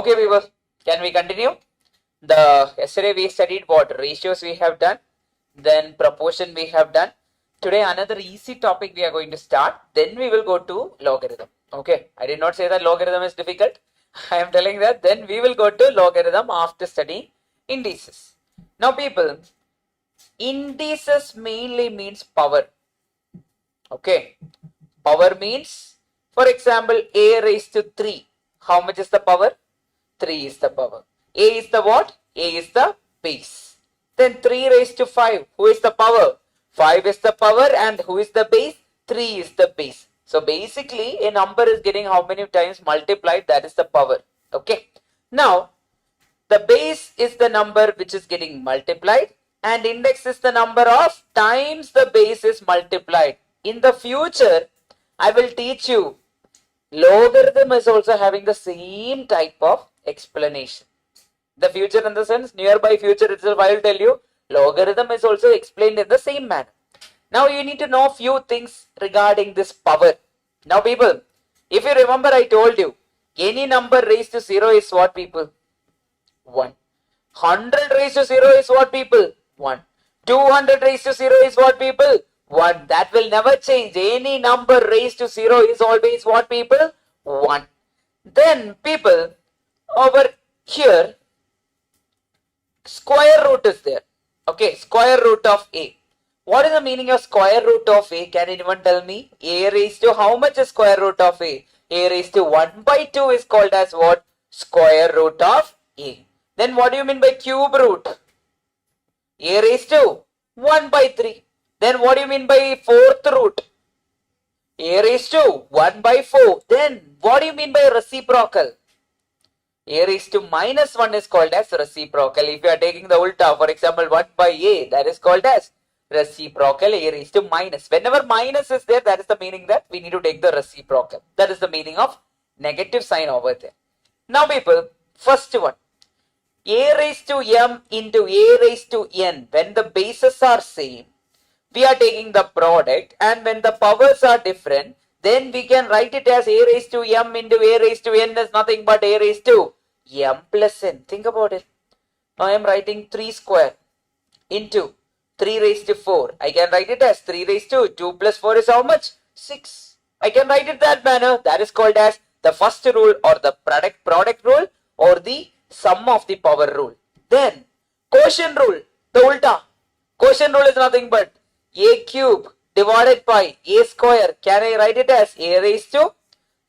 Okay, people, can we continue? Yesterday we studied what ratios we have done, then proportion we have done. Today another easy topic we are going to start. Then we will go to logarithm. Okay, I did not say that logarithm is difficult. I am telling that then we will go to logarithm after studying indices. Now, people, indices mainly means power. Okay, power means, for example, a raised to 3. How much is the power? 3 is the power. A is the what? A is the base. Then 3 raised to 5. Who is the power? 5 is the power, and who is the base? 3 is the base. So basically a number is getting how many times multiplied, that is the power. Okay. Now the base is the number which is getting multiplied, and index is the number of times the base is multiplied. In the future I will teach you logarithm is also having the same type of explanation. The future, in the sense nearby future itself, I will tell you logarithm is also explained in the same manner. Now you need to know few things regarding this power. Now people, if you remember, I told you any number raised to 0 is what, people? 1. 100 raised to 0 is what, people? 1. 200 raised to 0 is what, people? 1. That will never change. Any number raised to 0 is always what, people? 1. Then people, over here square root is there. Okay, square root of a. What is the meaning of square root of a? Can anyone tell me? A raised to how much is square root of a? A raised to 1 by 2 is called as what? Square root of a. Then what do you mean by cube root? A raised to 1 by 3. Then what do you mean by fourth root? A raised to 1 by 4. Then what do you mean by reciprocal? A raised to minus 1 is called as reciprocal. If you are taking the ulta, for example, 1 by a, that is called as reciprocal. A raised to minus. Whenever minus is there, that is the meaning that we need to take the reciprocal. That is the meaning of negative sign over there. Now people, first one. A raised to m into a raised to n. When the bases are same, we are taking the product, and when the powers are different, then we can write it as a raised to m into a raised to n is nothing but a raised to m plus n. Think about it. Now I am writing 3 square into 3 raised to 4. I can write it as 3 raised to 2 plus 4 is how much? 6. I can write it that manner. That is called as the first rule, or the product rule, or the sum of the power rule. Then quotient rule, the ulta. Quotient rule is nothing but a cube divided by a square. Can I write it as a raised to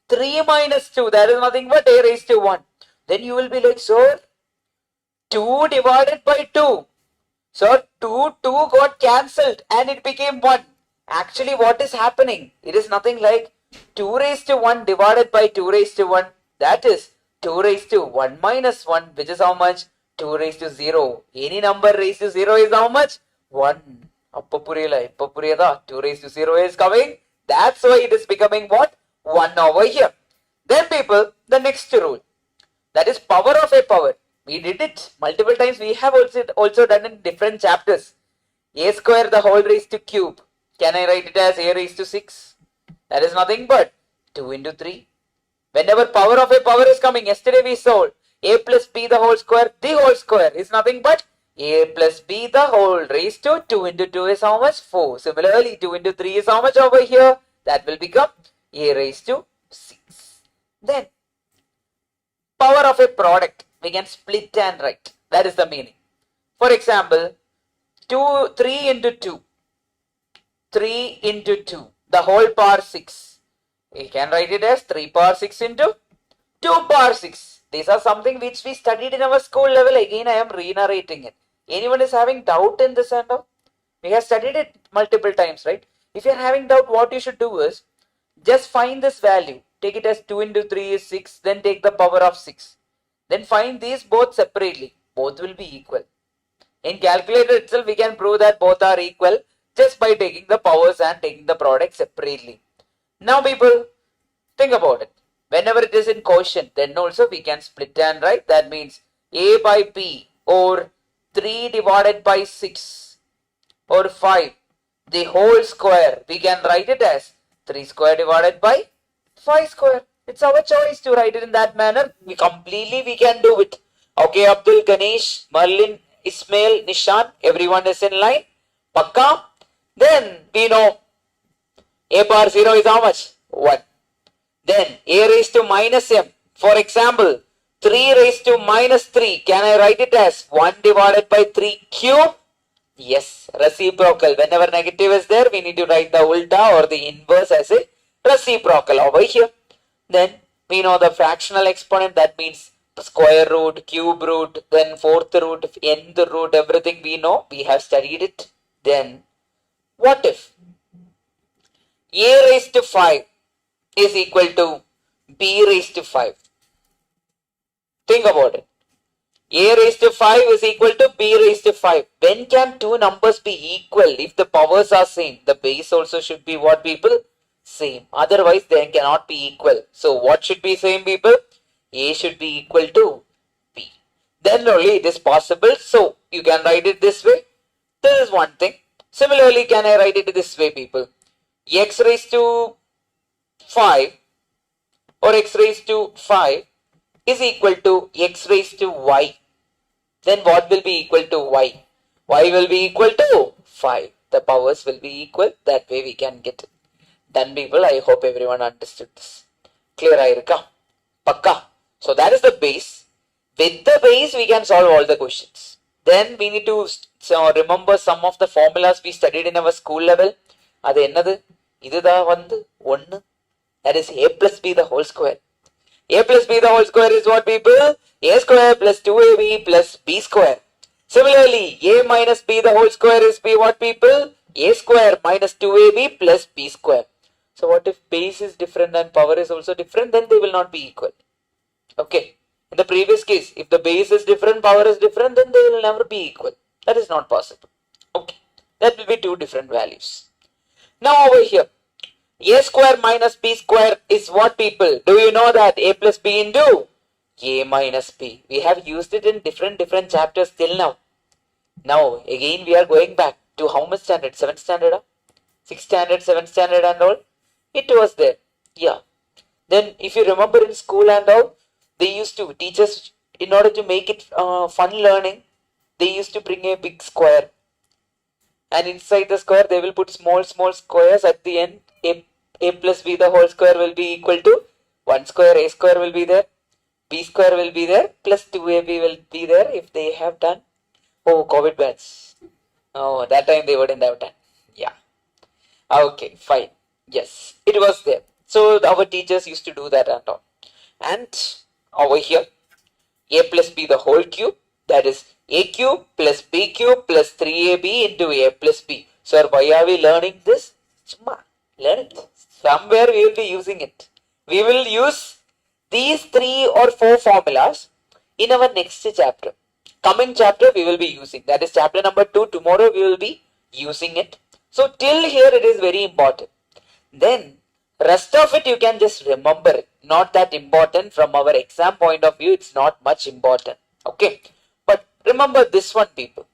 3 minus 2? That is nothing but a raised to 1. Then you will be like, sir, 2 divided by 2. So 2 got cancelled and it became 1. Actually, what is happening? It is nothing like 2 raised to 1 divided by 2 raised to 1. That is 2 raised to 1 minus 1, which is how much? 2 raised to 0. Any number raised to 0 is how much? 1. 2 raised to 0 is coming. That's why it is becoming what? 1 over here. Then people, the next rule. That is power of a power. We did it multiple times. We have also done in different chapters. A square the whole raised to cube. Can I write it as a raised to 6? That is nothing but 2 into 3. Whenever power of a power is coming, yesterday we saw a plus b the whole square is nothing but a plus b the whole raised to 2 into 2 is how much? 4. Similarly, 2 into 3 is how much over here? That will become a raised to 6. Then power of a product, we can split and write. That is the meaning. For example, 3 into 2. 3 into 2. The whole power 6. We can write it as 3 power 6 into 2 power 6. These are something which we studied in our school level. Again, I am re-narrating it. Anyone is having doubt in this and all? We have studied it multiple times, right? If you are having doubt, what you should do is just find this value. Take it as 2 into 3 is 6. Then take the power of 6. Then find these both separately. Both will be equal. In calculator itself, we can prove that both are equal just by taking the powers and taking the product separately. Now people, think about it. Whenever it is in quotient, then also we can split and write. That means a by b, or 3 divided by 6, or 5, the whole square. We can write it as 3 square divided by 5 square. It's our choice to write it in that manner. We can do it. Okay, Abdul, Ganesh, Merlin, Ismail, Nishan, everyone is in line. Pakka. Then we know a power 0 is how much? 1. Then a raised to minus m. For example, 3 raised to minus 3. Can I write it as 1 divided by 3 cube? Yes, reciprocal. Whenever negative is there, we need to write the ulta or the inverse as a reciprocal over here. Then we know the fractional exponent, that means square root, cube root, then fourth root, nth root, everything we know. We have studied it. Then what if a raised to 5 is equal to b raised to 5? Think about it. A raised to 5 is equal to b raised to 5. When can two numbers be equal? If the powers are same, the base also should be what, people? Same. Otherwise, they cannot be equal. So what should be same, people? A should be equal to b. Then only it is possible. So you can write it this way. This is one thing. Similarly, can I write it this way, people? X raised to 5 or x raised to 5 is equal to x raised to y. Then what will be equal to y? Y will be equal to 5. The powers will be equal. That way we can get it. Done, people. I hope everyone understood this. Clear aayirukka? Pakka. So that is the base. With the base we can solve all the questions. Then we need to remember some of the formulas we studied in our school level. Adu ennadu? Idudha vandu 1. That is a plus b the whole square. A plus b the whole square is what, people? A square plus 2ab plus b square. Similarly, a minus b the whole square is b what, people? A square minus 2ab plus b square. So what if base is different and power is also different? Then they will not be equal. Okay. In the previous case, if the base is different, power is different, then they will never be equal. That is not possible. Okay. That will be two different values. Now over here, a square minus b square is what, people? Do you know that? A plus b into a minus b. We have used it in different chapters till now. Now again we are going back to how much standard? 7th standard? 6th standard, 7th standard and all? It was there. Yeah. Then if you remember in school and all, they used to teach us, in order to make it fun learning, they used to bring a big square. And inside the square they will put small squares. At the end, a plus b the whole square will be equal to 1 square, a square will be there, b square will be there, plus 2ab will be there if they have done. Oh, COVID batch. Oh, that time they wouldn't have done. Yeah. Okay, fine. Yes, it was there. So our teachers used to do that and all. And over here, a plus b the whole cube, that is a cube plus b cube plus 3ab into a plus b. Sir, why are we learning this? Chumma, learn it. Somewhere we will be using it. We will use these 3 or 4 formulas in our next chapter. Coming chapter we will be using. That is chapter number 2. Tomorrow we will be using it. So till here it is very important. Then rest of it you can just remember it. Not that important from our exam point of view. It's not much important. Okay. But remember this one, people.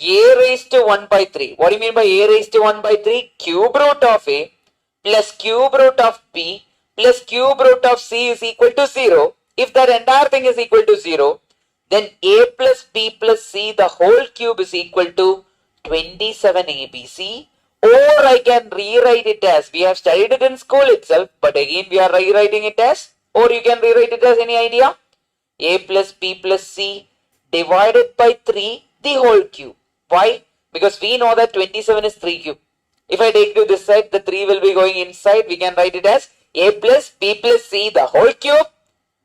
A raised to 1 by 3. What do you mean by a raised to 1 by 3? Cube root of a plus cube root of b plus cube root of c is equal to 0. If that entire thing is equal to 0, then a plus b plus c the whole cube is equal to 27 abc. Or I can rewrite it as, we have studied it in school itself, but again we are rewriting it as, or you can rewrite it as, any idea? A plus b plus c divided by 3 the whole cube. Why? Because we know that 27 is 3 cube. If I take to this side, the 3 will be going inside. We can write it as a plus b plus c the whole cube.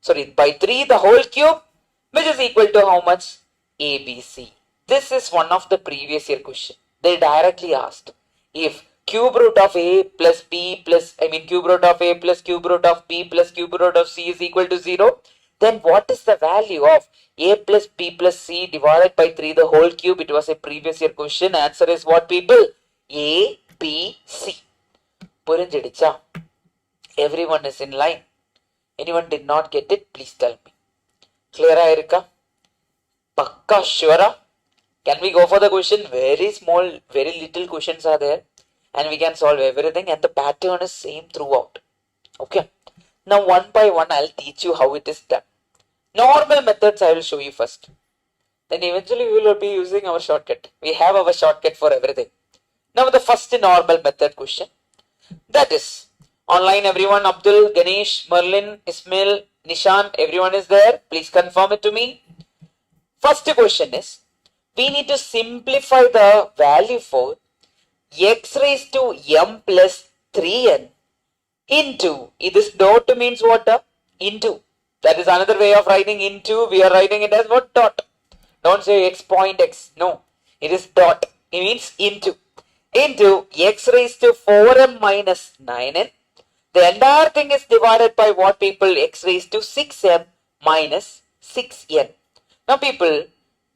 Sorry, by 3 the whole cube, which is equal to how much? ABC. This is one of the previous year question. They directly asked, if cube root of a plus b plus, cube root of a plus cube root of b plus cube root of c is equal to 0, then what is the value of a plus b plus c divided by 3 the whole cube? It was a previous year question. Answer is what, people? A, B, C. Purinjidicha? Everyone is in line. Anyone did not get it? Please tell me. Clear aayirukka? Pakka sure? Can we go for the question? Very small, very little questions are there. And we can solve everything. And the pattern is same throughout. Okay. Now one by one I'll teach you how it is done. Normal methods I will show you first. Then eventually we will be using our shortcut. We have our shortcut for everything. Now the first normal method question. That is, online everyone, Abdul, Ganesh, Merlin, Ismail, Nishan, everyone is there. Please confirm it to me. First question is, we need to simplify the value for x raised to m plus 3n into, this dot means what? Into. That is another way of writing into. We are writing it as what? Dot. Don't say x point x. No. It is dot. It means into. Into x raised to 4m minus 9n. The entire thing is divided by what, people? X raised to 6m minus 6n. Now people,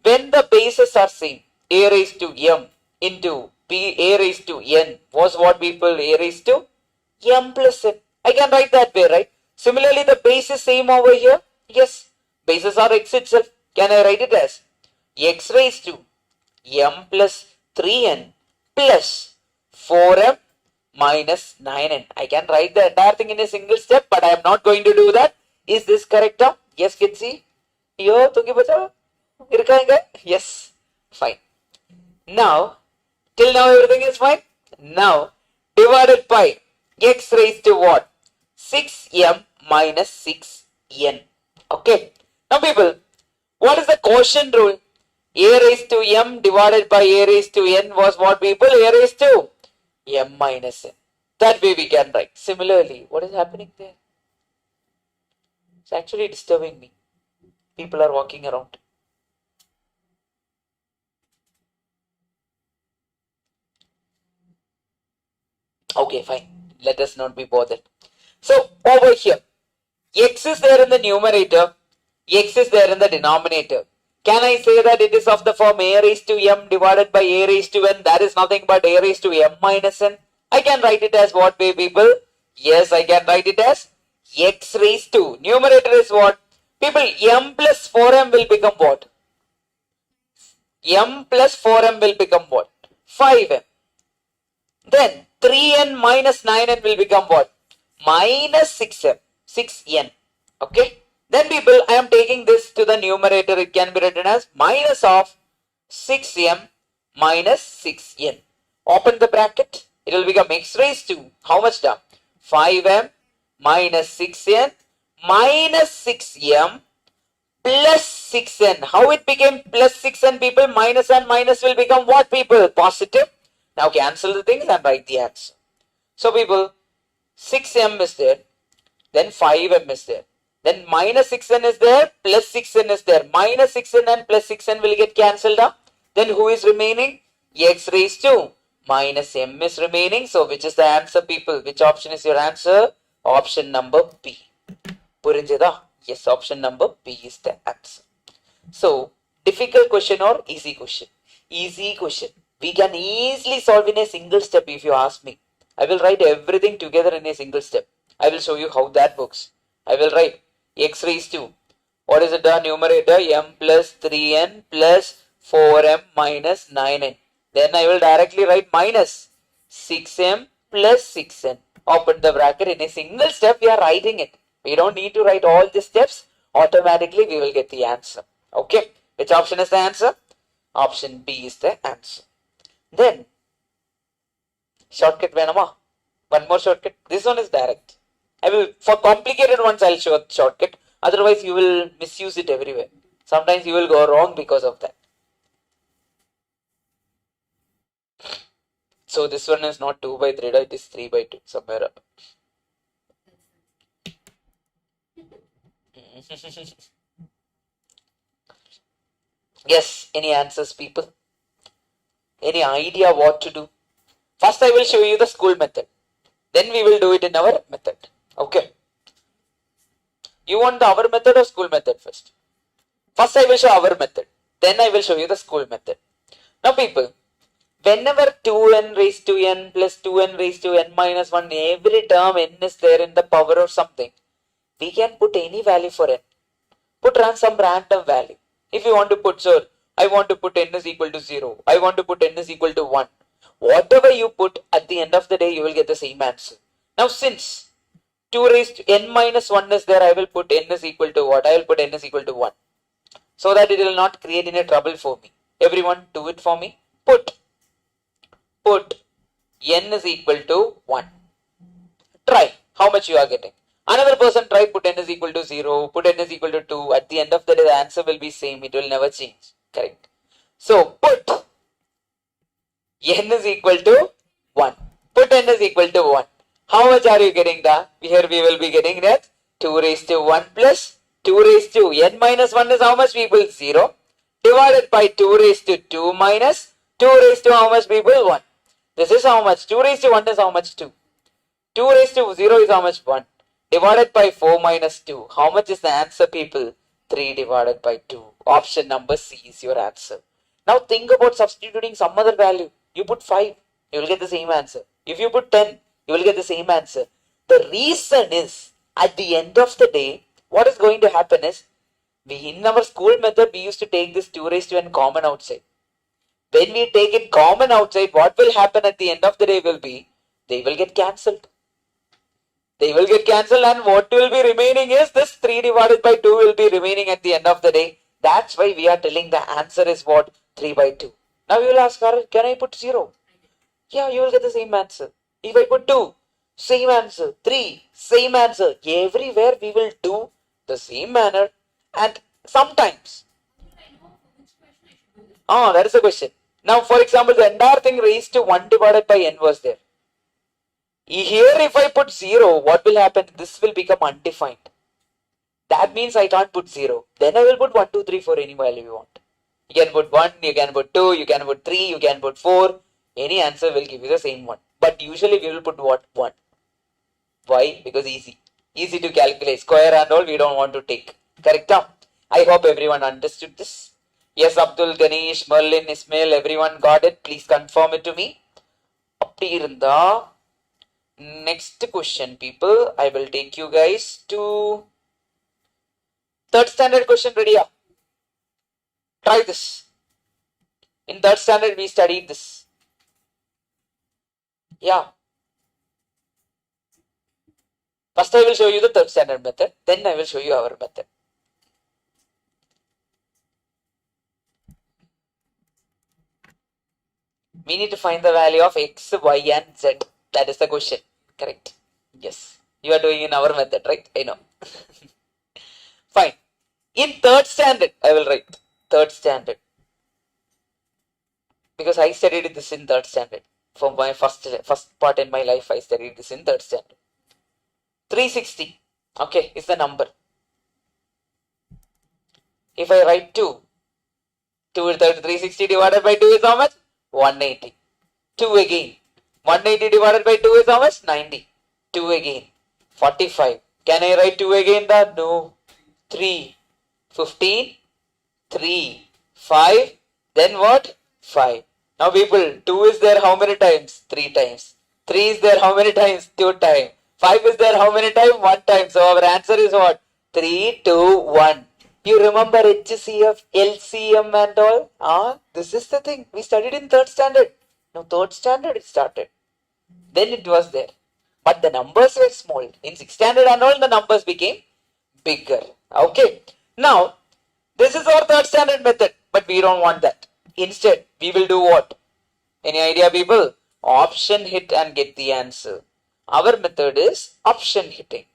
when the bases are same, a raised to m into a raised to n was what, people? A raised to m plus n. I can write that way, right? Similarly, the base is same over here. Yes, bases are x itself. Can I write it as x raised to m plus 3n plus 4m minus 9n. I can write the entire thing in a single step, but I am not going to do that. Is this correct? Yes, kids, see? Yo, to ki bacha? Yes, fine. Now, till now everything is fine. Now, divided by x raised to what? 6m minus 6n. Okay. Now people, what is the quotient rule? A raised to m divided by a raised to n was what, people? A raised to m minus n. That way we can write. Similarly, what is happening there? It's actually disturbing me. People are walking around. Okay, fine. Let us not be bothered. So, over here, x is there in the numerator, x is there in the denominator. Can I say that it is of the form a raised to m divided by a raised to n? That is nothing but a raised to m minus n. I can write it as what way, people? Yes, I can write it as x raised to. Numerator is what? People, m plus 4m will become what? M plus 4m will become what? 5m. Then 3n minus 9n will become what? Minus 6m. 6n. Okay. Then people, I am taking this to the numerator. It can be written as minus of 6m minus 6n. Open the bracket. It will become x raised to, how much down? 5m minus 6n minus 6m plus 6n. How it became plus 6n, people? Minus and minus will become what, people? Positive. Now cancel the things and write the answer. So people, 6m is there. Then 5m is there. Then minus 6n is there, plus 6n is there. Minus 6n and plus 6n will get cancelled up. Then who is remaining? X raised to minus m is remaining. So which is the answer, people? Which option is your answer? Option number B. Purinjada? Yes, option number B is the answer. So, difficult question or easy question? Easy question. We can easily solve in a single step if you ask me. I will write everything together in a single step. I will show you how that works. I will write x raised to, what is it, the numerator? M plus 3n plus 4m minus 9n. Then I will directly write minus 6m plus 6n. Open the bracket. In a single step we are writing it. We don't need to write all the steps. Automatically we will get the answer. Okay. Which option is the answer? Option B is the answer. Then, shortcut venama. One more shortcut. This one is direct. I will, for complicated ones, I'll show shortcut. Otherwise, you will misuse it everywhere. Sometimes you will go wrong because of that. So this one is not 2 by 3, it is 3 by 2 somewhere up. Yes, any answers, people? Any idea what to do? First, I will show you the school method. Then we will do it in our method. Okay. You want the our method or school method first? First, I will show our method. Then I will show you the school method. Now, people, whenever 2n raised to n plus 2n raised to n minus 1, every term n is there in the power of something, we can put any value for n. Put some random value. If you want to put, sir, I want to put n is equal to 0. I want to put n is equal to 1. Whatever you put, at the end of the day, you will get the same answer. Now, since 2 raised to n minus 1 is there. I will put n is equal to what? I will put n is equal to 1. So that it will not create any trouble for me. Everyone do it for me. Put n is equal to 1. Try how much you are getting. Another person try put n is equal to 0, put n is equal to 2. At the end of the day, the answer will be same. It will never change. Correct. So put n is equal to 1. Put n is equal to 1. How much are you getting that? Here we will be getting that 2 raised to 1 plus 2 raised to n minus 1 is how much people? 0. Divided by 2 raised to 2 minus 2 raised to how much people? 1. This is how much? 2 raised to 1 is how much? 2. 2 raised to 0 is how much? 1. Divided by 4 minus 2. How much is the answer, people? 3 divided by 2. Option number C is your answer. Now think about substituting some other value. You put 5, you will get the same answer. If you put 10, you will get the same answer. The reason is, at the end of the day, what is going to happen is, in our school method, we used to take this 2 raised to n common outside. When we take it common outside, what will happen at the end of the day will be, they will get cancelled. They will get cancelled, and what will be remaining is this 3 divided by 2 will be remaining at the end of the day. That's why we are telling the answer is what? 3 by 2. Now you will ask, can I put 0? Yeah, you will get the same answer. If I put 2, same answer. 3, same answer. Everywhere we will do the same manner, and sometimes. Oh, that is the question. Now, for example, the entire thing raised to 1 divided by n was there. Here, if I put 0, what will happen? This will become undefined. That means I can't put 0. Then I will put 1, 2, 3, 4, any value you want. You can put 1, you can put 2, you can put 3, you can put 4. Any answer will give you the same one. But usually we will put what? 1. Why? Because easy. Easy to calculate. Square and all we don't want to take. Correct? I hope everyone understood this. Yes, Abdul, Ganesh, Merlin, Ismail, everyone got it. Please confirm it to me. Next question, people. I will take you guys to 3rd standard question. Ready up. Try this. In 3rd standard, we studied this. Yeah. First, I will show you the 3rd standard method. Then I will show you our method. We need to find the value of x, y, and z. That is the question. Correct. Yes. You are doing in our method, right? I know. Fine. In 3rd standard, I will write 3rd standard. Because I studied this in 3rd standard. For my first part in my life, I studied this in 3rd standard. 360. Okay, is the number. If I write 2, 360 divided by 2 is how much? 180. 2 again. 180 divided by 2 is how much? 90. 2 again. 45. Can I write 2 again? No. 3. 15. 3. 5. Then what? 5. Now people, 2 is there how many times? 3 times. 3 is there how many times? 2 times. 5 is there how many times? 1 time. So our answer is what? 3, 2, 1. You remember HCF, LCM and all? This is the thing. We studied in 3rd standard. Now 3rd standard it started. Then it was there. But the numbers were small. In 6th standard and all, the numbers became bigger. Okay. Now, this is our 3rd standard method. But we don't want that. Instead, we will do what? Any idea, people? Option hit and get the answer. Our method is option hitting.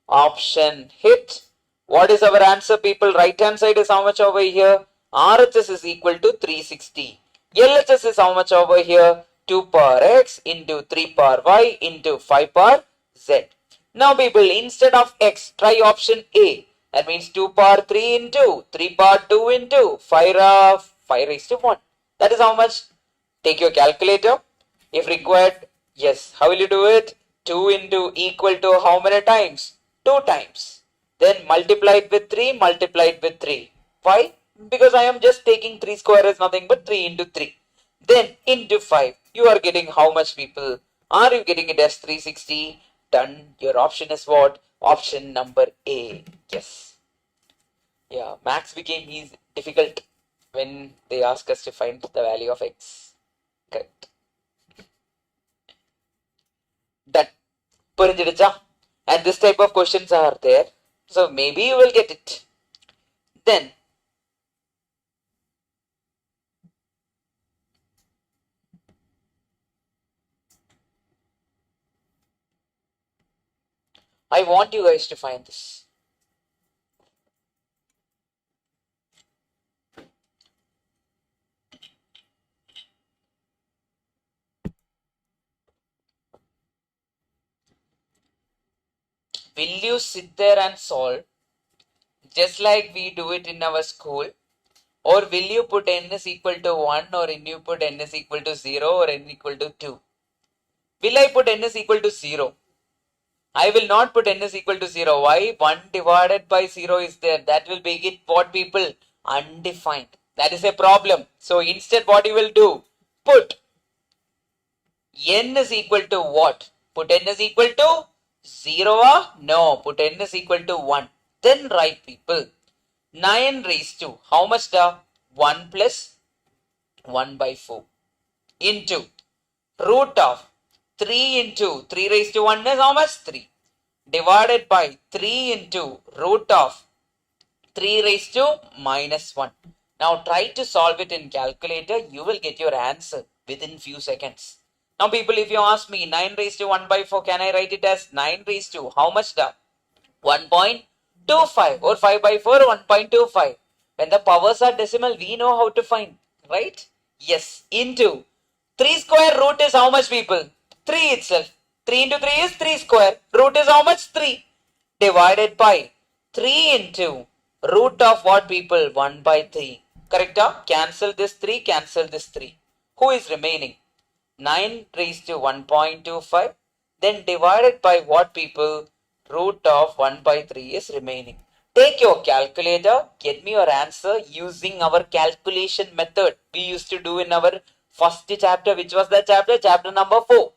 Option hit. What is our answer, people? Right hand side is how much over here? RHS is equal to 360. LHS is how much over here? 2 power x into 3 power y into 5 power z. Now, people, instead of x, try option A. That means 2 power 3 into 3 power 2 into 5 raised to 1. That is how much? Take your calculator. If required, yes. How will you do it? 2 into equal to how many times? 2 times. Then multiply it with 3, multiply it with 3. Why? Because I am just taking 3 square is nothing but 3 into 3. Then into 5. You are getting how much, people? Are you getting it as 360? Done. Your option is what? Option number A. Yes. Yeah, maths became easy, difficult when they ask us to find the value of x. Correct. Done. புரிஞ்சிடுச்சா? this type of questions are there. So maybe you will get it. Then I want you guys to find this. Will you sit there and solve just like we do it in our school? Or will you put n is equal to 1, or will you put n is equal to 0, or n equal to 2? Will I put n is equal to 0? I will not put n is equal to 0. Why? 1 divided by 0 is there. That will make it what, people? Undefined. That is a problem. So instead what you will do? Put n is equal to what? Put n is equal to 0 or? No. Put n is equal to 1. Then write, people. 9 raised to, how much the? 1 plus 1 by 4 into root of 3 into 3 raised to 1 is how much? 3. Divided by 3 into root of 3 raised to minus 1. Now try to solve it in calculator. You will get your answer within few seconds. Now people, if you ask me 9 raised to 1 by 4, can I write it as 9 raised to how much the? 1.25 or 5 by 4 1.25. When the powers are decimal, we know how to find, right? Yes, into 3 square root is how much, people? 3 itself. 3 into 3 is 3 square. Root is how much? 3. Divided by 3 into root of what, people? 1 by 3. Correct? Cancel this 3, cancel this 3. Who is remaining? 9 raised to 1.25. Then divided by what, people? Root of 1 by 3 is remaining. Take your calculator, get me your answer using our calculation method we used to do in our first chapter. Which was that chapter? Chapter number 4.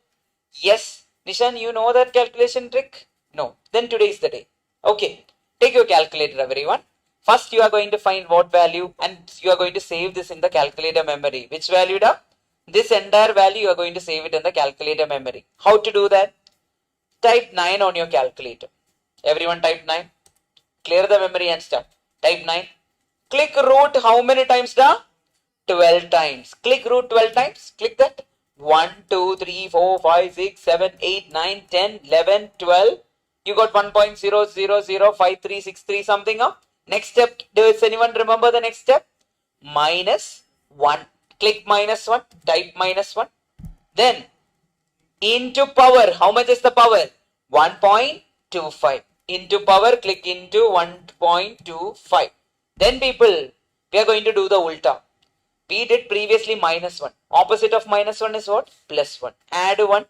Yes, Nishan, you know that calculation trick? No. Then today is the day. Okay, take your calculator, everyone. First, you are going to find what value, and you are going to save this in the calculator memory. Which value, da? This entire value, you are going to save it in the calculator memory. How to do that? Type 9 on your calculator. Everyone type 9. Clear the memory and stuff. Type 9. Click root how many times, da? 12 times. Click root 12 times. Click that. 1, 2, 3, 4, 5, 6, 7, 8, 9, 10, 11, 12. You got 1.000533 something up. Next step. Does anyone remember the next step? Minus 1. Click minus 1. Type minus 1. Then into power. How much is the power? 1.25. Into power, click into 1.25. Then people, we are going to do the ulta. We did previously minus 1. Opposite of minus 1 is what? Plus 1. Add 1.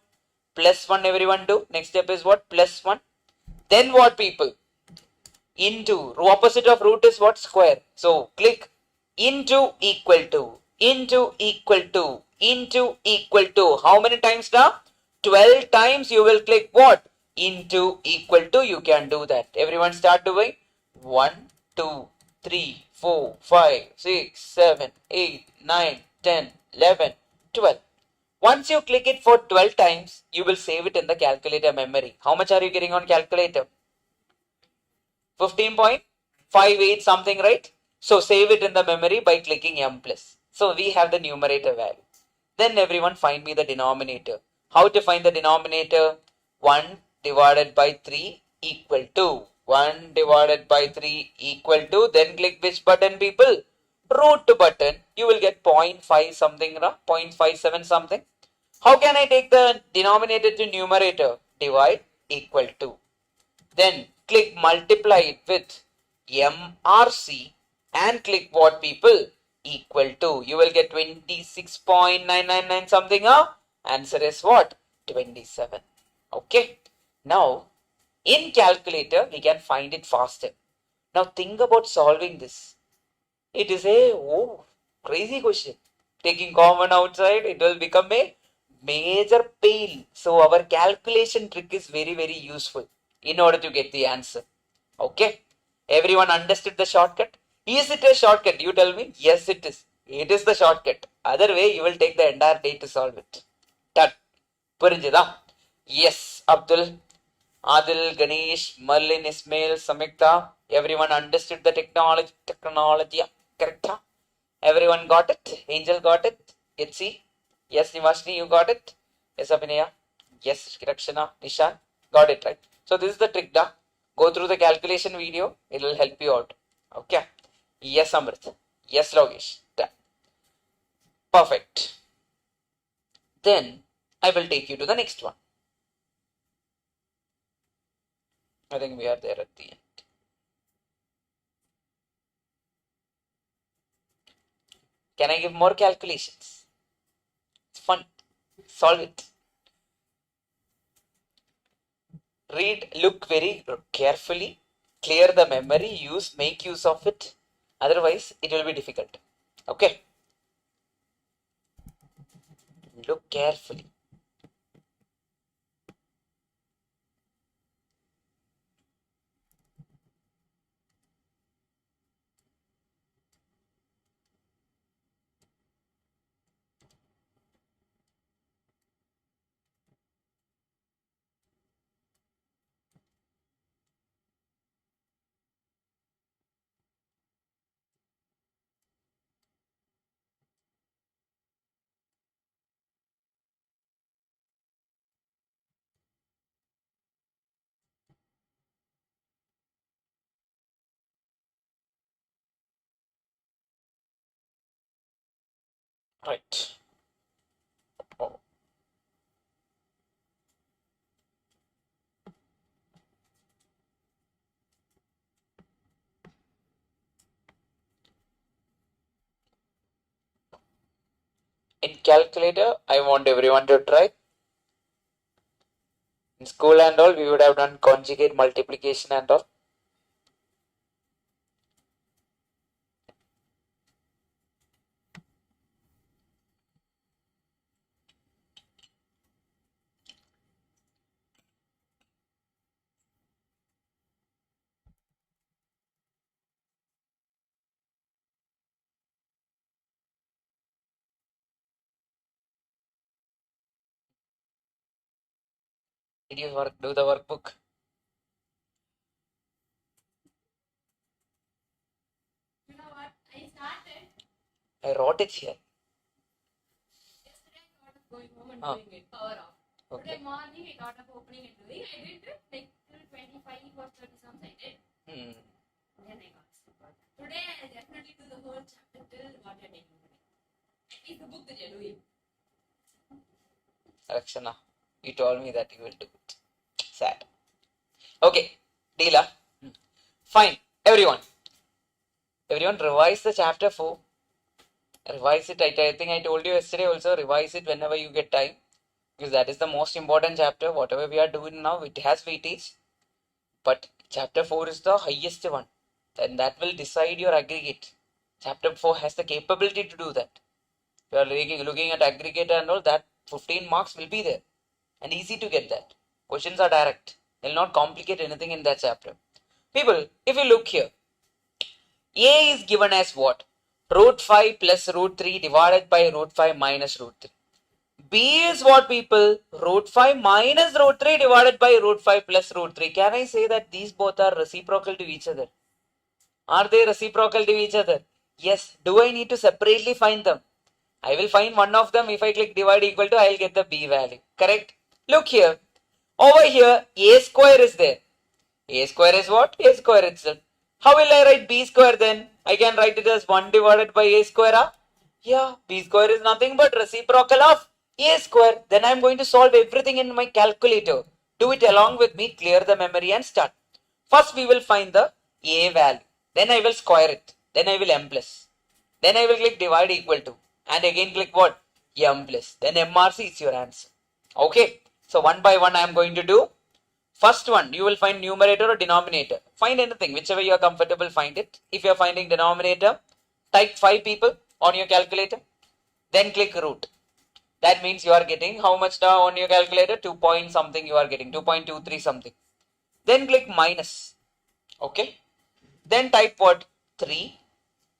Plus 1 everyone do. Next step is what? Plus 1. Then what, people? Into. Opposite of root is what? Square. So click into equal to. Into equal to. Into equal to. How many times now? 12 times you will click what? Into equal to. You can do that. Everyone start doing. 1, 2, 3, 4, 5, 6, 7, 8, 9, 10, 11, 12. Once you click it for 12 times, you will save it in the calculator memory. How much are you getting on calculator? 15.58 something, right? So save it in the memory by clicking M plus. So we have the numerator value. Then everyone find me the denominator. How to find the denominator? 1 divided by 3 equal to. 1 divided by 3 equal to. Then click which button, people? Root button. You will get 0.5 something, 0.57 something. How can I take the denominator to numerator? Divide equal to. Then click multiply it with MRC and click what, people? Equal to. You will get 26.999 something. Answer is what? 27. Okay. Now, in calculator, we can find it faster. Now, think about solving this. It is a crazy question. Taking common outside, it will become a major pain. So, our calculation trick is very, very useful in order to get the answer. Okay. Everyone understood the shortcut? Is it a shortcut? You tell me. Yes, it is. It is the shortcut. Other way, you will take the entire day to solve it. Done. Purinjada? Yes, Abdul. Adil, Ganesh, Merlin, Ismail, Samikta. Everyone understood the technology. Correct? Everyone got it? Angel got it? Itzi? Yes, Nivashni, you got it? Yes, Abhinaya? Yes, Rakshana, Nishan? Got it, right? So this is the trick, da. Go through the calculation video. It will help you out. Okay? Yes, Amrit. Yes, Logesh. Done. Perfect. Then I will take you to the next one. I think we are there at the end. Can I give more calculations? It's fun. Solve it. Read, look very carefully, clear the memory, make use of it. Otherwise, it will be difficult. Okay. Look carefully. Right. Oh. In calculator, I want everyone to try. In school and all, we would have done conjugate multiplication and all. Did you do the workbook? You know what? I started. I wrote it here. Yesterday I thought of going home and doing it. Power off. Okay. Today morning I thought of opening and doing. I did it like till 25 or 30 something. I did. Then I got stuck. Today I definitely do the whole chapter till what you're taking today. It's the book that you're doing. Rakshana, you told me that you will do it. Sad. Okay, Deela. Fine. Everyone revise the chapter 4. Revise it. I think I told you yesterday also, revise it whenever you get time. Because that is the most important chapter. Whatever we are doing now, it has weightage. But chapter 4 is the highest one. And that will decide your aggregate. Chapter 4 has the capability to do that. If you are looking at aggregate and all, that 15 marks will be there. And easy to get that. Questions are direct. They'll not complicate anything in that chapter. People, if you look here, A is given as what? Root 5 plus root 3 divided by root 5 minus root 3. B is what, people? Root 5 minus root 3 divided by root 5 plus root 3. Can I say that these both are reciprocal to each other? Are they reciprocal to each other? Yes. Do I need to separately find them? I will find one of them. If I click divide equal to, I will get the B value. Correct? Look here. Over here, A square is there. A square is what? A square itself. How will I write B square then? I can write it as 1 divided by A square. Huh? Yeah, B square is nothing but reciprocal of A square. Then I am going to solve everything in my calculator. Do it along with me, clear the memory and start. First we will find the A value. Then I will square it. Then I will M plus. Then I will click divide equal to. And again click what? M plus. Then MRC is your answer. Okay. So one by one I am going to do. First one, you will find numerator or denominator. Find anything, whichever you are comfortable, find it. If you are finding denominator, type 5 people on your calculator. Then click root. That means you are getting how much now on your calculator? 2 point something you are getting, 2.23 something. Then click minus. Okay. Then type what? 3.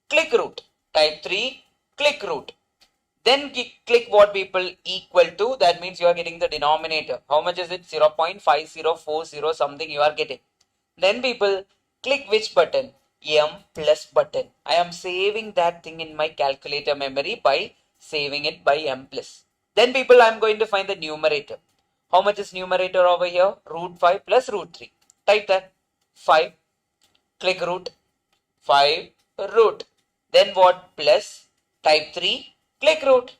Click root. Type 3. Click root. Then click what people equal to. That means you are getting the denominator. How much is it? 0.5040 something you are getting. Then people click which button? M plus button. I am saving that thing in my calculator memory by saving it by M plus. Then people, I am going to find the numerator. How much is numerator over here? Root 5 plus root 3. Type that. 5. Click root. 5 root. Then what? Plus. Type 3. Click root.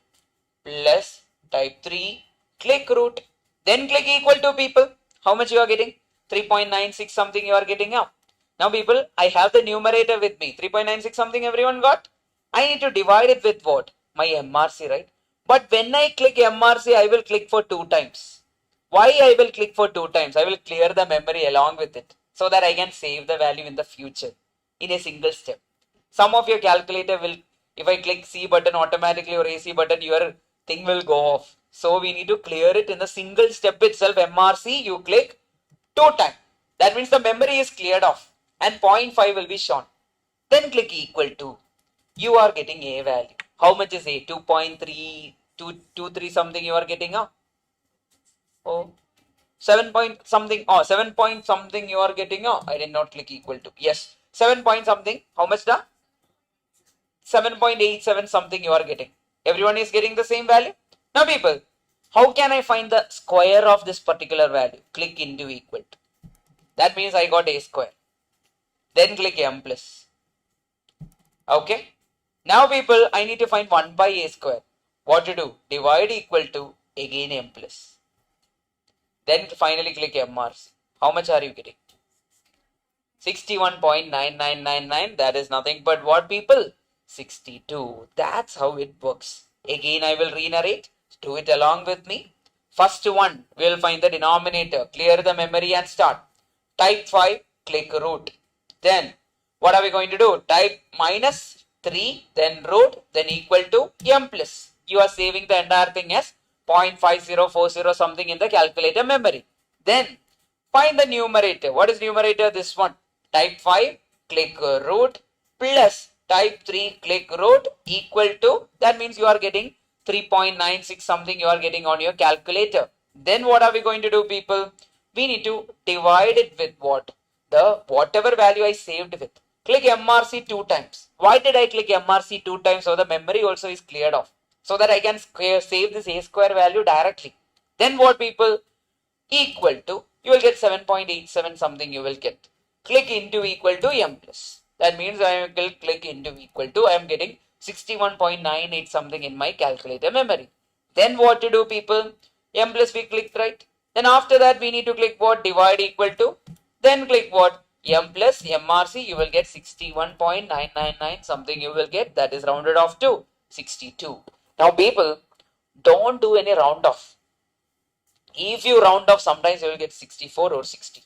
Plus. Type 3. Click root. Then click equal to people. How much you are getting? 3.96 something you are getting up. Now people, I have the numerator with me. 3.96 something everyone got. I need to divide it with what? My MRC, right? But when I click MRC, I will click for 2 times. Why I will click for 2 times? I will clear the memory along with it so that I can save the value in the future in a single step. Some of your calculator will, if I click C button automatically or AC button, your thing will go off. So we need to clear it in the single step itself. MRC, you click 2 times. That means the memory is cleared off and 0.5 will be shown. Then click equal to. You are getting A value. How much is A? 2.323 something you are getting up. Oh, 7 point something. Oh, 7 point something you are getting. Oh, I did not click equal to. Yes, 7 point something. How much da? 7.87 something you are getting. Everyone is getting the same value. Now people, how can I find the square of this particular value? Click into equal to. That means I got A square. Then click M plus. Okay. Now people, I need to find 1 by A square. What to do? Divide equal to again M plus. Then finally click MRC. How much are you getting? 61.9999. That is nothing but what people? 62. That's how it works. Again, I will re-narrate. Do it along with me. First one, we will find the denominator. Clear the memory and start. Type 5, click root. Then, what are we going to do? Type minus 3, then root, then equal to M plus. You are saving the entire thing as 0.5040 something in the calculator memory. Then, find the numerator. What is numerator? This one. Type 5, click root, plus type 3, click root, equal to, that means you are getting 3.96 something you are getting on your calculator. Then what are we going to do, people? We need to divide it with what? The whatever value I saved with. Click MRC 2 times. Why did I click MRC 2 times? So the memory also is cleared off. So that I can save this A square value directly. Then what, people? Equal to, you will get 7.87 something you will get. Click into equal to M plus. That means I will click into equal to, I am getting 61.98 something in my calculator memory. Then what to do, people? M plus we clicked, right? Then after that we need to click what? Divide equal to. Then click what? M plus MRC, you will get 61.999 something you will get. That is rounded off to 62. Now people, don't do any round off. If you round off, sometimes you will get 64 or 60.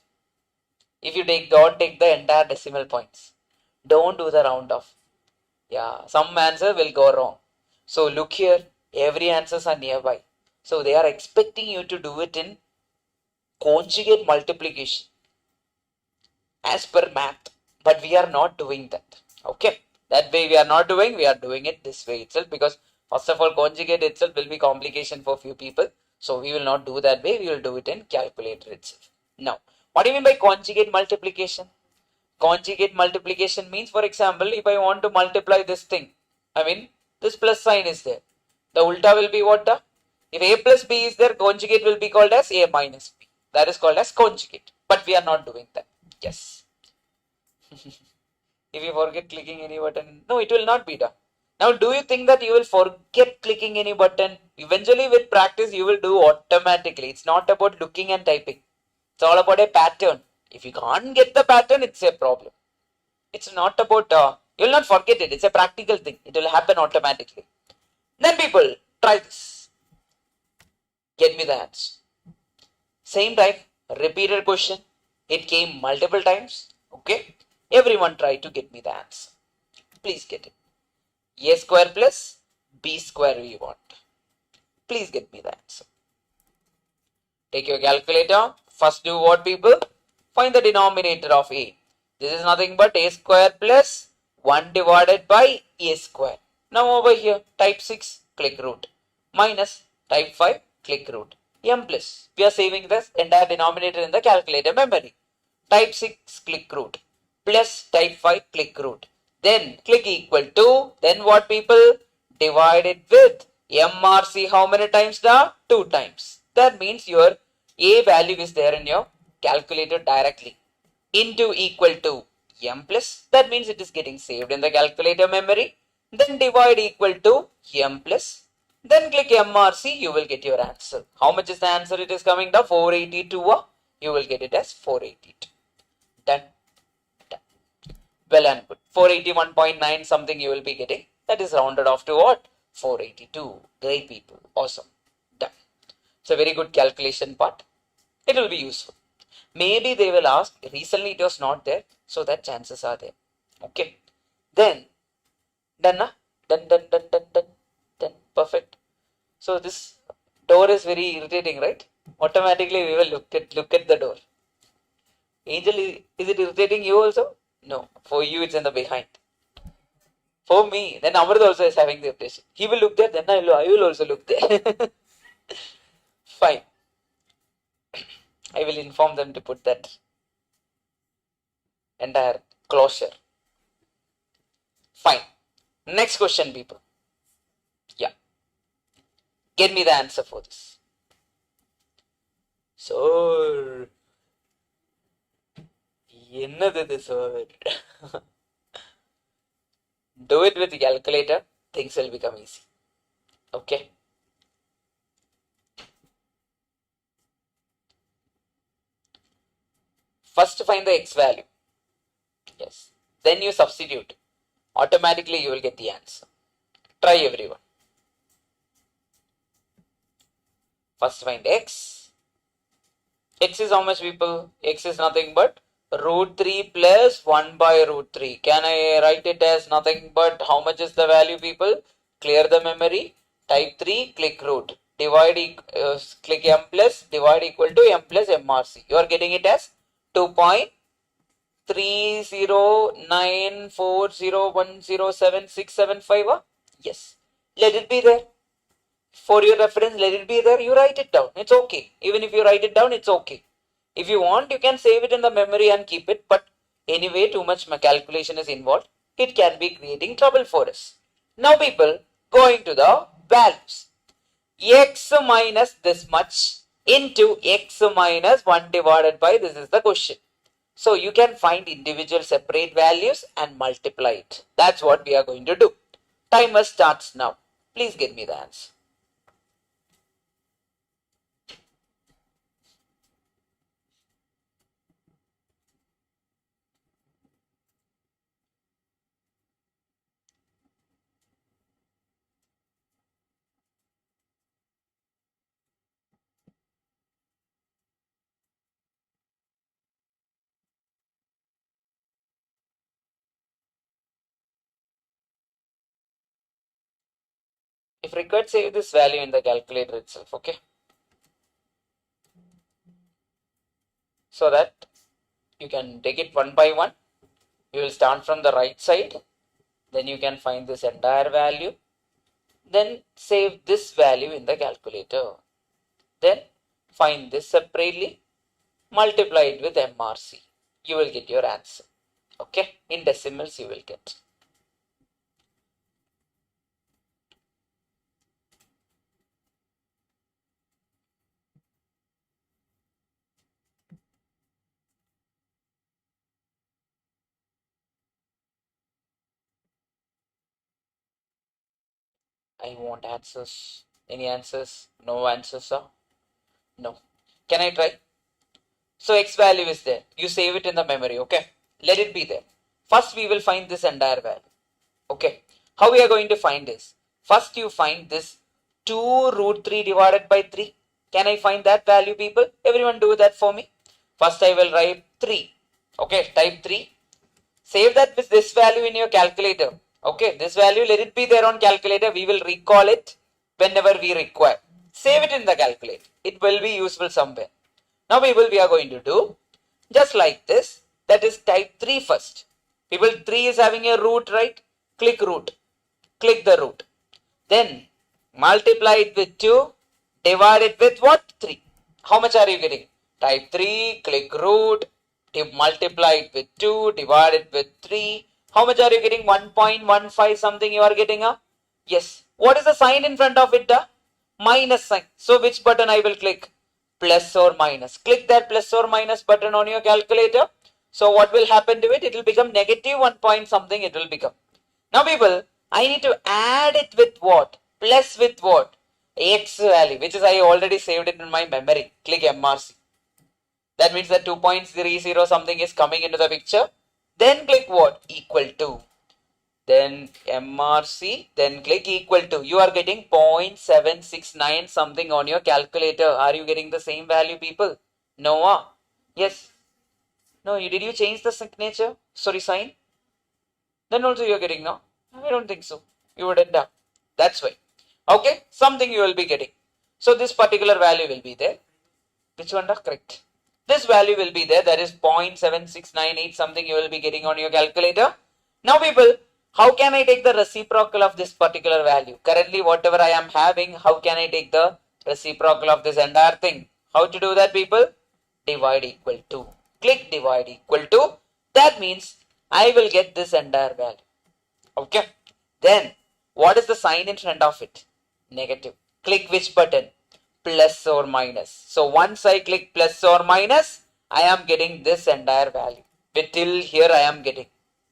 If you don't take the entire decimal points. Don't do the round off. Yeah, some answer will go wrong. So look here, every answers are nearby. So they are expecting you to do it in conjugate multiplication as per math. But we are not doing that. Okay. That way we are not doing, we are doing it this way itself, because first of all, conjugate itself will be complication for few people. So we will not do that way. We will do it in calculator itself. Now, what do you mean by conjugate multiplication? Conjugate multiplication means, for example, if I want to multiply this thing, I mean, this plus sign is there. The ulta will be what? If A plus B is there, conjugate will be called as A minus B. That is called as conjugate. But we are not doing that. Yes. If you forget clicking any button, no, it will not be done. Now, do you think that you will forget clicking any button? Eventually, with practice, you will do automatically. It's not about looking and typing. It's all about a pattern. If you can't get the pattern, it's a problem. It's not about, you will not forget it. It's a practical thing. It will happen automatically. Then people, try this. Get me the answer. Same type, repeated question. It came multiple times. Okay. Everyone try to get me the answer. Please get it. A square plus B square we want. Please get me the answer. Take your calculator. First do what, people? Find the denominator of A. This is nothing but A square plus 1 divided by A square. Now over here, type 6. click root, minus type 5, click root, m plus. We are saving this entire denominator in the calculator memory. Type 6, click root, plus type 5, click root. Then click equal to, then what people? Divide it with MRC how many times now? 2 times. That means your A value is there in your calculator directly. Into equal to M plus, that means it is getting saved in the calculator memory. Then divide equal to M plus. Then click MRC, you will get your answer. How much is the answer? It is coming down 482. You will get it as 482. Done. Done. Well and good. 481.9 something you will be getting. That is rounded off to what? 482. Great people. Awesome. Done. It's a very good calculation part. It will be useful. Maybe they will ask, recently it was not there, so that chances are there. Okay. Then, done, na? Done, done, done, done, done, done. Perfect. So this door is very irritating, right? Automatically we will look at the door. Angel, is it irritating you also? No. For you it's in the behind. For me, then Amrit also is having the irritation. He will look there, then I will also look there. Fine. I will inform them to put that entire closure. Fine. Next question, people. Yeah. Get me the answer for this. Sir. Enadhu sir. Do it with the calculator. Things will become easy. Okay. First find the x value. Yes. Then you substitute. Automatically you will get the answer. Try everyone. First find x. X is how much, people? X is nothing but root 3 plus 1 by root 3. Can I write it as nothing but how much is the value, people? Clear the memory. Type 3, click root. Divide, click m plus, divide equal to m plus MRC. You are getting it as 2.3094010767. Yes. Let it be there. For your reference, let it be there. You write it down. It's okay. Even if you write it down, it's okay. If you want, you can save it in the memory and keep it. But anyway, too much calculation is involved. It can be creating trouble for us. Now, people, going to the values. X minus this much into x minus 1 divided by this is the question. So you can find individual separate values and multiply it. That's what we are going to do. Timer starts now. Please get me the answer. If required, save this value in the calculator itself, okay? So that you can take it one by one. You will start from the right side. Then you can find this entire value. Then save this value in the calculator. Then find this separately. Multiply it with MRC. You will get your answer. Okay? In decimals you will get. I want answers. Any answers? No answers, sir? No. Can I try? So x value is there. You save it in the memory, okay? Let it be there. First we will find this entire value. Okay. How we are going to find this? First you find this 2 root 3 divided by 3. Can I find that value, people? Everyone do that for me. First I will write 3. Okay, type 3. Save that with this value in your calculator. Okay, this value, let it be there on calculator. We will recall it whenever we require. Save it in the calculator. It will be useful somewhere. Now people, we are going to do just like this. That is type 3 first. People, 3 is having a root, right? Click root. Click the root. Then Multiply it with 2. Divide it with what? 3. How much are you getting? Type 3, click root, multiply it with 2, divide it with 3. How much are you getting? 1.15 something you are getting? Yes. What is the sign in front of it? Minus sign. So which button I will click? Plus or minus. Click that plus or minus button on your calculator. So what will happen to it? It will become negative 1 point something it will become. Now people, I need to add it with what? Plus with what? X value, which is I already saved it in my memory. Click MRC. That means that 2.30 something is coming into the picture. Then click what? Equal to. Then MRC, then click equal to. You are getting 0.769 something on your calculator. Are you getting the same value, people? No? Yes. No, did you change the signature? Sorry, sign? Then also you're getting now. I don't think so. You wouldn't have. That's why. Okay, something you will be getting. So this particular value will be there. Which one? Correct. This value will be there. That is 0.7698 something you will be getting on your calculator. Now people, how can I take the reciprocal of this particular value? Currently whatever I am having, how can I take the reciprocal of this entire thing? How to do that, people? Divide equal to. Click divide equal to. That means I will get this entire value. Okay. Then what is the sign in front of it? Negative. Click which button? Plus or minus. So once I click plus or minus, I am getting this entire value. But till here I am getting.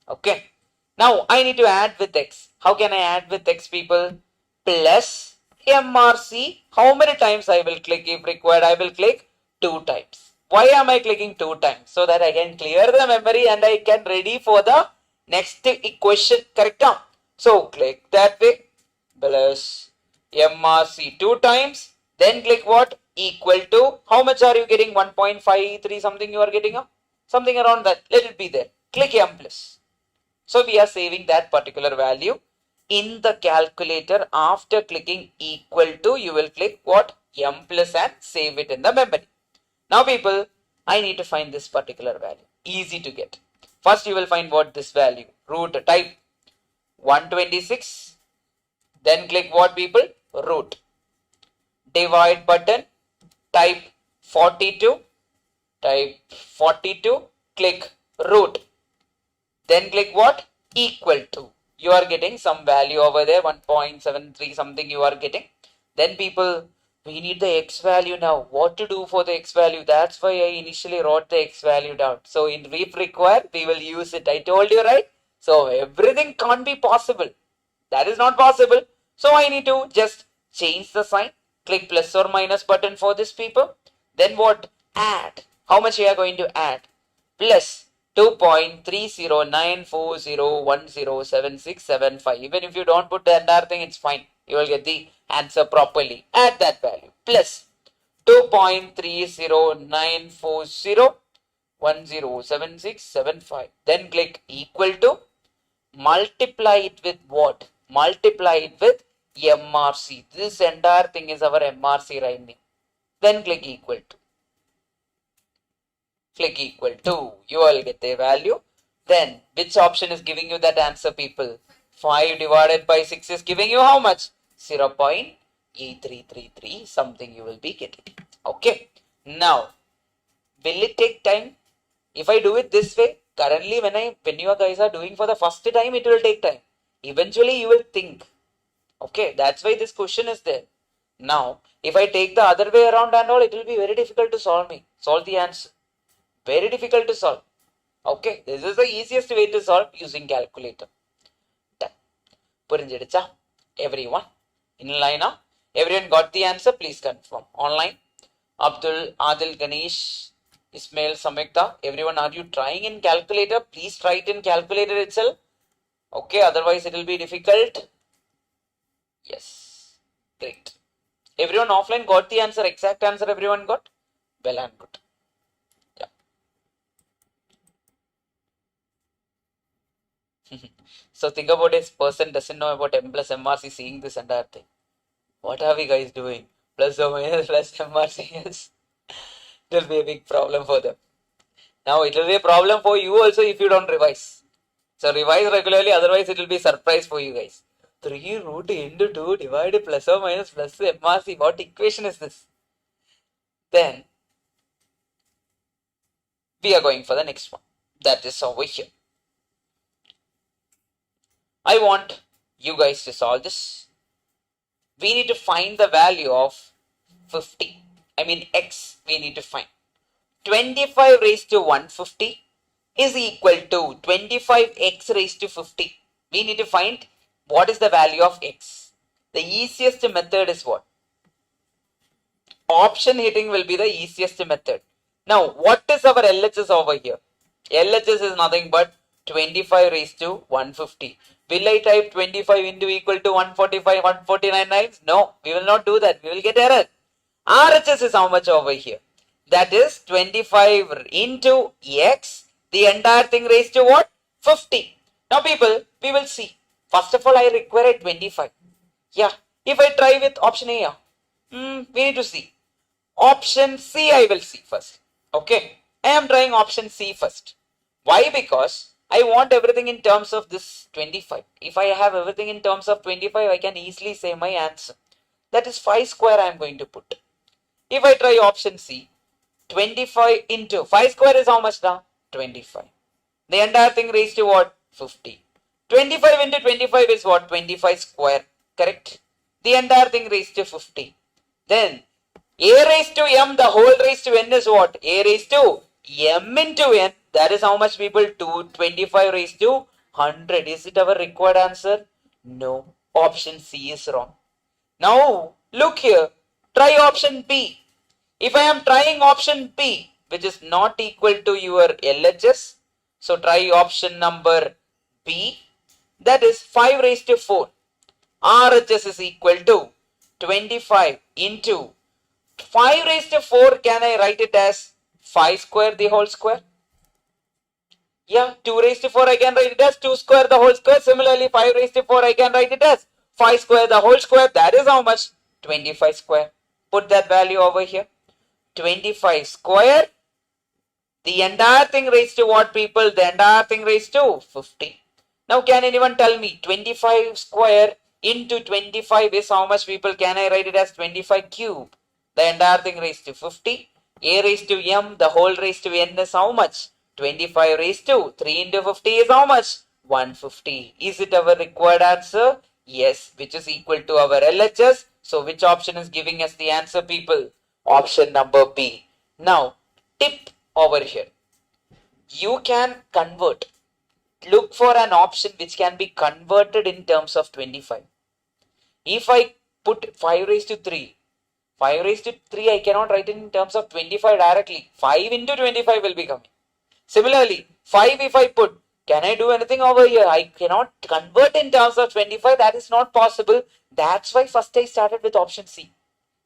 Okay. Now I need to add with x. How can I add with x, people? Plus MRC. How many times I will click? If required, I will click 2 times. Why am I clicking 2 times? So that I can clear the memory and I can ready for the next equation. Correct? So click that way. Plus MRC 2 times. Then click what? Equal to. How much are you getting? 1.53 something you are getting? Something around that. Let it be there. Click M plus. So we are saving that particular value in the calculator. After clicking equal to, you will click what? M plus and save it in the memory. Now people, I need to find this particular value. Easy to get. First you will find what this value. Root, type 126. Then click what, people? Root. Divide button. Type 42. Type 42. Click root. Then click what? Equal to. You are getting some value over there. 1.73 something you are getting. Then people, we need the x value now. What to do for the x value? That's why I initially wrote the x value down. So if required, we will use it. I told you, right? So everything can't be possible. That is not possible. So I need to just change the sign. Click plus or minus button for this, people. Then what? Add. How much we are going to add? Plus 2.3094010767. Even if you don't put the entire thing, it's fine. You will get the answer properly. Add that value. Plus 2.30940107675. Then click equal to. Multiply it with what? Multiply it with MRC. This entire thing is our MRC right now. Then click equal to. Click equal to. You will get the value. Then which option is giving you that answer, people? 5 divided by 6 is giving you how much? 0.8333 something you will be getting. Okay. Now, will it take time? If I do it this way, currently when you guys are doing for the first time, it will take time. Eventually you will think. Okay, that's why this question is there. Now, if I take the other way around and all, it will be very difficult to solve the answer. Very difficult to solve. Okay, this is the easiest way to solve using calculator. Done. Purinjidicha? Everyone? In line? Everyone got the answer? Please confirm. Online? Abdul, Adil, Ganesh, Ismail, Samyukta. Everyone, are you trying in calculator? Please try it in calculator itself. Okay, otherwise it will be difficult. Yes. Great. Everyone offline got the answer, exact answer everyone got? Well and good. Yeah. So think about this person doesn't know about M plus MRC seeing this entire thing. What are we guys doing? Plus or minus plus MRC, yes. It will be a big problem for them. Now it will be a problem for you also if you don't revise. So revise regularly, otherwise it will be a surprise for you guys. 3 root into 2 divided plus or minus plus MRC. What equation is this? Then we are going for the next one. That is over here. I want you guys to solve this. We need to find the value of 50. I mean x we need to find. 25 raised to 150 is equal to 25x raised to 50. We need to find what is the value of x. The easiest method is what? Option hitting will be the easiest method. Now, what is our LHS over here? LHS is nothing but 25 raised to 150. Will I type 25 into equal to 145, 149 times? No, we will not do that. We will get error. RHS is how much over here? That is 25 into x, the entire thing raised to what? 50. Now people, we will see. First of all, I require 25. Yeah, if I try with option A, we need to see. Option C I will see first. Okay, I am trying option C first. Why? Because I want everything in terms of this 25. If I have everything in terms of 25, I can easily say my answer. That is 5 square I am going to put. If I try option C, 25 into 5 square is how much now? 25. The entire thing raised to what? 50. 25 into 25 is what? 25 square. Correct? The entire thing raised to 50. Then a raised to m, the whole raised to n is what? A raised to m into n. That is how much people? 225 raised to 100. Is it our required answer? No. Option C is wrong. Now, look here. Try option B. If I am trying option B, which is not equal to your LHS, so try option number B. That is 5 raised to 4. RHS is equal to 25 into 5 raised to 4. Can I write it as 5 square the whole square? Yeah, 2 raised to 4 I can write it as 2 square the whole square. Similarly, 5 raised to 4 I can write it as 5 square the whole square. That is how much? 25 square. Put that value over here. 25 square. The entire thing raised to what, people? The entire thing raised to 50. Now can anyone tell me 25 square into 25 is how much, people? Can I write it as 25 cube? The entire thing raised to 50. A raised to m, the whole raised to n is how much? 25 raised to 3 into 50 is how much? 150. Is it our required answer? Yes, which is equal to our LHS. So which option is giving us the answer, people? Option number B. Now, tip over here. You can convert. Look for an option which can be converted in terms of 25. If I put 5 raised to 3, 5 raised to 3 I cannot write it in terms of 25 directly. 5 into 25 will be coming. Similarly, 5 if I put, can I do anything over here? I cannot convert in terms of 25. That is not possible. That's why first I started with option C.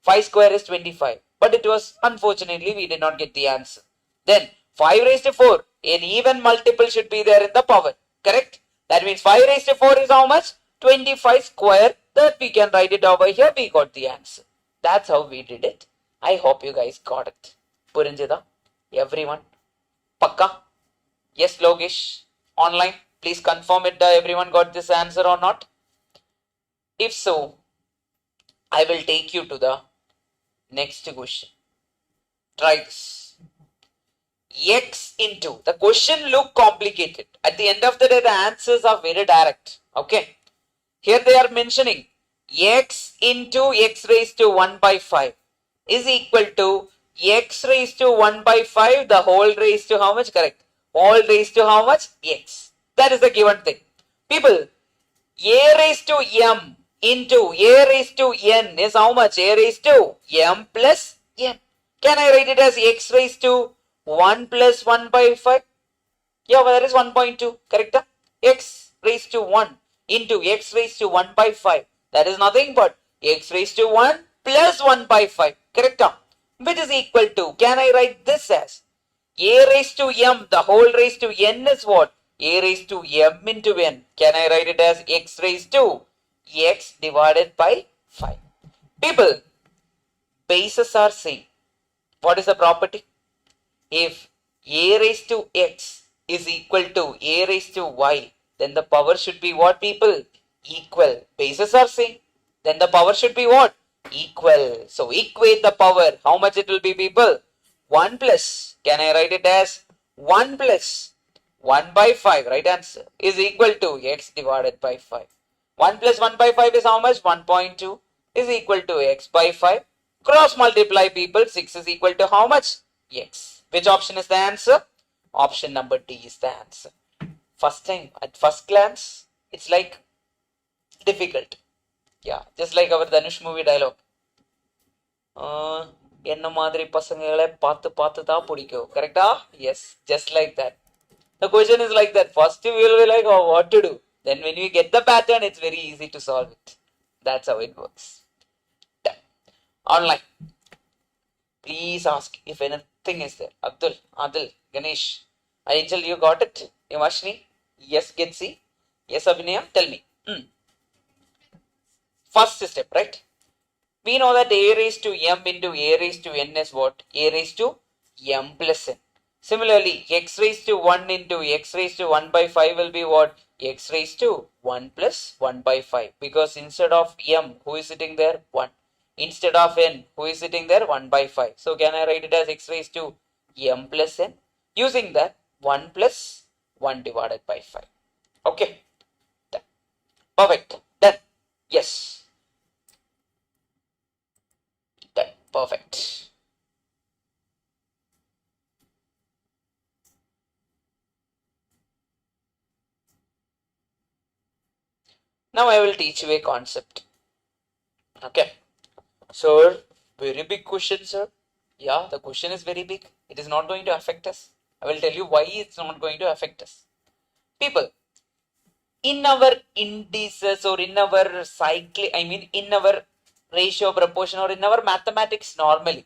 5 square is 25. But it was, unfortunately, we did not get the answer. Then 5 raised to 4. An even multiple should be there in the power. Correct? That means 5 raised to 4 is how much? 25 square. That we can write it over here. We got the answer. That's how we did it. I hope you guys got it. Purinjida? Everyone? Pakka? Yes, Logesh? Online? Please confirm it. Everyone got this answer or not? If so, I will take you to the next question. Try this. X into, the question look complicated. At the end of the day, the answers are very direct. Okay. Here they are mentioning x into x raised to 1 by 5 is equal to x raised to 1 by 5, the whole raised to how much? Correct. Whole raised to how much? X. That is the given thing. People, a raised to m into a raised to n is how much? A raised to m plus n. Can I write it as x raised to 1 plus 1 by 5? Yeah, well, that is 1.2. Correct? X raised to 1 into x raised to 1 by 5. That is nothing but x raised to 1 plus 1 by 5. Correct? Which is equal to, can I write this as a raised to m, the whole raised to n is what? A raised to m into n. Can I write it as x raised to x divided by 5? People, bases are same. What is the property? If a raised to x is equal to a raised to y, then the power should be what, people? Equal. Bases are same. Then the power should be what? Equal. So equate the power. How much it will be, people? 1 plus. Can I write it as 1 plus 1 by 5? Right answer is equal to x divided by 5. 1 plus 1 by 5 is how much? 1.2 is equal to x by 5. Cross multiply, people. 6 is equal to how much? X. Which option is the answer? Option number D is the answer. First time, at first glance, it's like difficult. Yeah, just like our Dhanush movie dialogue. என்ன மாதிரி பசங்களை பார்த்து பார்த்து தான் பிடிக்கும். Correcta? Yes, just like that. The question is like that. First you will be like, oh, what to do? Then when you get the pattern, it's very easy to solve it. That's how it works. Done. Online. Please ask if anything is there. Abdul, Adil, Ganesh, Angel, you got it? Yamashni? Yes, Getsi? Yes, Abhinaya? Tell me. First step, right? We know that a raised to m into a raised to n is what? A raised to m plus n. Similarly, x raised to 1 into x raised to 1 by 5 will be what? X raised to 1 plus 1 by 5. Because instead of m, who is sitting there? 1. Instead of n, who is sitting there? 1 by 5. So can I write it as x raised to m plus n? Using that, 1 plus 1 divided by 5. Okay. Done. Perfect. Done. Yes. Done. Perfect. Now I will teach you a concept. Okay. Sir, very big question, sir. Yeah, the question is very big. It is not going to affect us. I will tell you why it's not going to affect us. People, in our indices or in our cycle, in our ratio proportion or in our mathematics normally,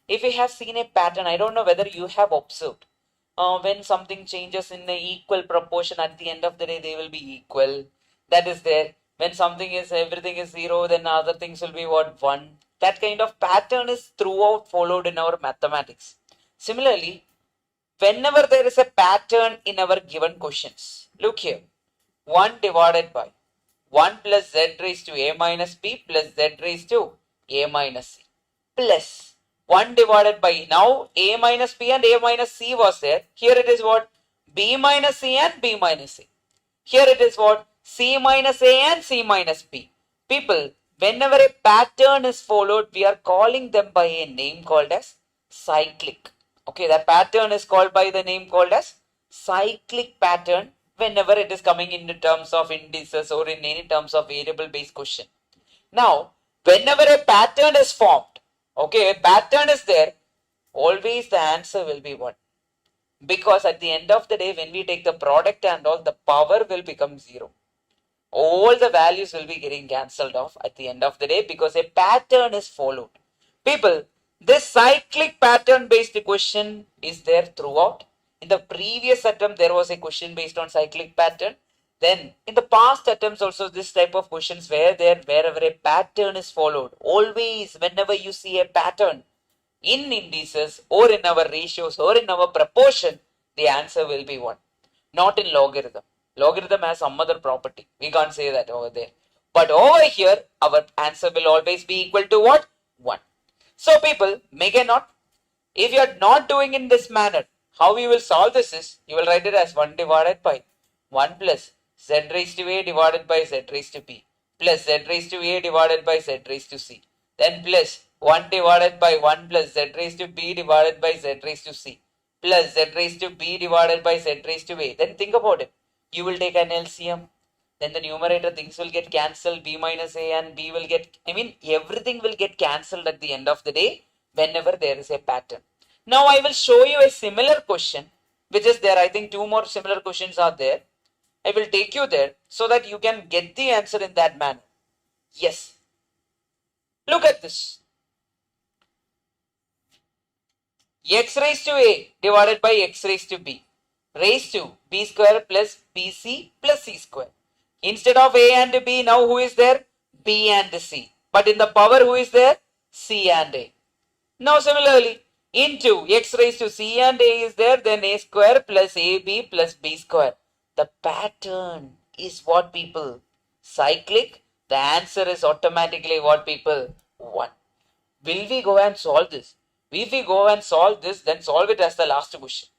if we have seen a pattern, I don't know whether you have observed, when something changes in the equal proportion, at the end of the day, they will be equal. That is there. When something is, everything is 0, then other things will be what? 1. That kind of pattern is throughout followed in our mathematics. Similarly, whenever there is a pattern in our given questions, look here, 1 divided by 1 plus z raised to a minus b plus z raised to a minus c plus 1 divided by, now a minus b and a minus c was there. Here it is what? B minus c and b minus c. Here it is what? C minus a and c minus b. People, whenever a pattern is followed, we are calling them by a name called as cyclic. Okay, that pattern is called by the name called as cyclic pattern whenever it is coming in terms of indices or in any terms of variable based question. Now, whenever a pattern is formed, okay, a pattern is there, always the answer will be 1. Because at the end of the day, when we take the product and all, the power will become 0. All the values will be getting cancelled off at the end of the day because a pattern is followed. People, this cyclic pattern based question is there throughout. In the previous attempt, there was a question based on cyclic pattern. Then in the past attempts also, this type of questions were there wherever a pattern is followed. Always, whenever you see a pattern in indices or in our ratios or in our proportion, the answer will be 1. Not in logarithm. Logarithm has some other property. We can't say that over there. But over here, our answer will always be equal to what? 1. So people, make a note. If you are not doing in this manner, how you will solve this is, you will write it as 1 divided by 1 plus z raised to a divided by z raised to b plus z raised to a divided by z raised to c. Then plus 1 divided by 1 plus z raised to b divided by z raised to c plus z raised to b divided by z raised to a. Then think about it. You will take an LCM. Then the numerator things will get cancelled. B minus a and b will get, everything will get cancelled at the end of the day whenever there is a pattern. Now I will show you a similar question which is there. I think 2 more similar questions are there. I will take you there so that you can get the answer in that manner. Yes. Look at this. X raised to a divided by x raised to b raised to b square plus bc plus c square. Instead of a and b, now who is there? B and c. But in the power, who is there? C and a. Now similarly, into x raised to c and a is there, then a square plus ab plus b square. The pattern is what, people? cyclic, the answer is automatically what, people? 1. Will we go and solve this? If we go and solve this, then solve it as the last question.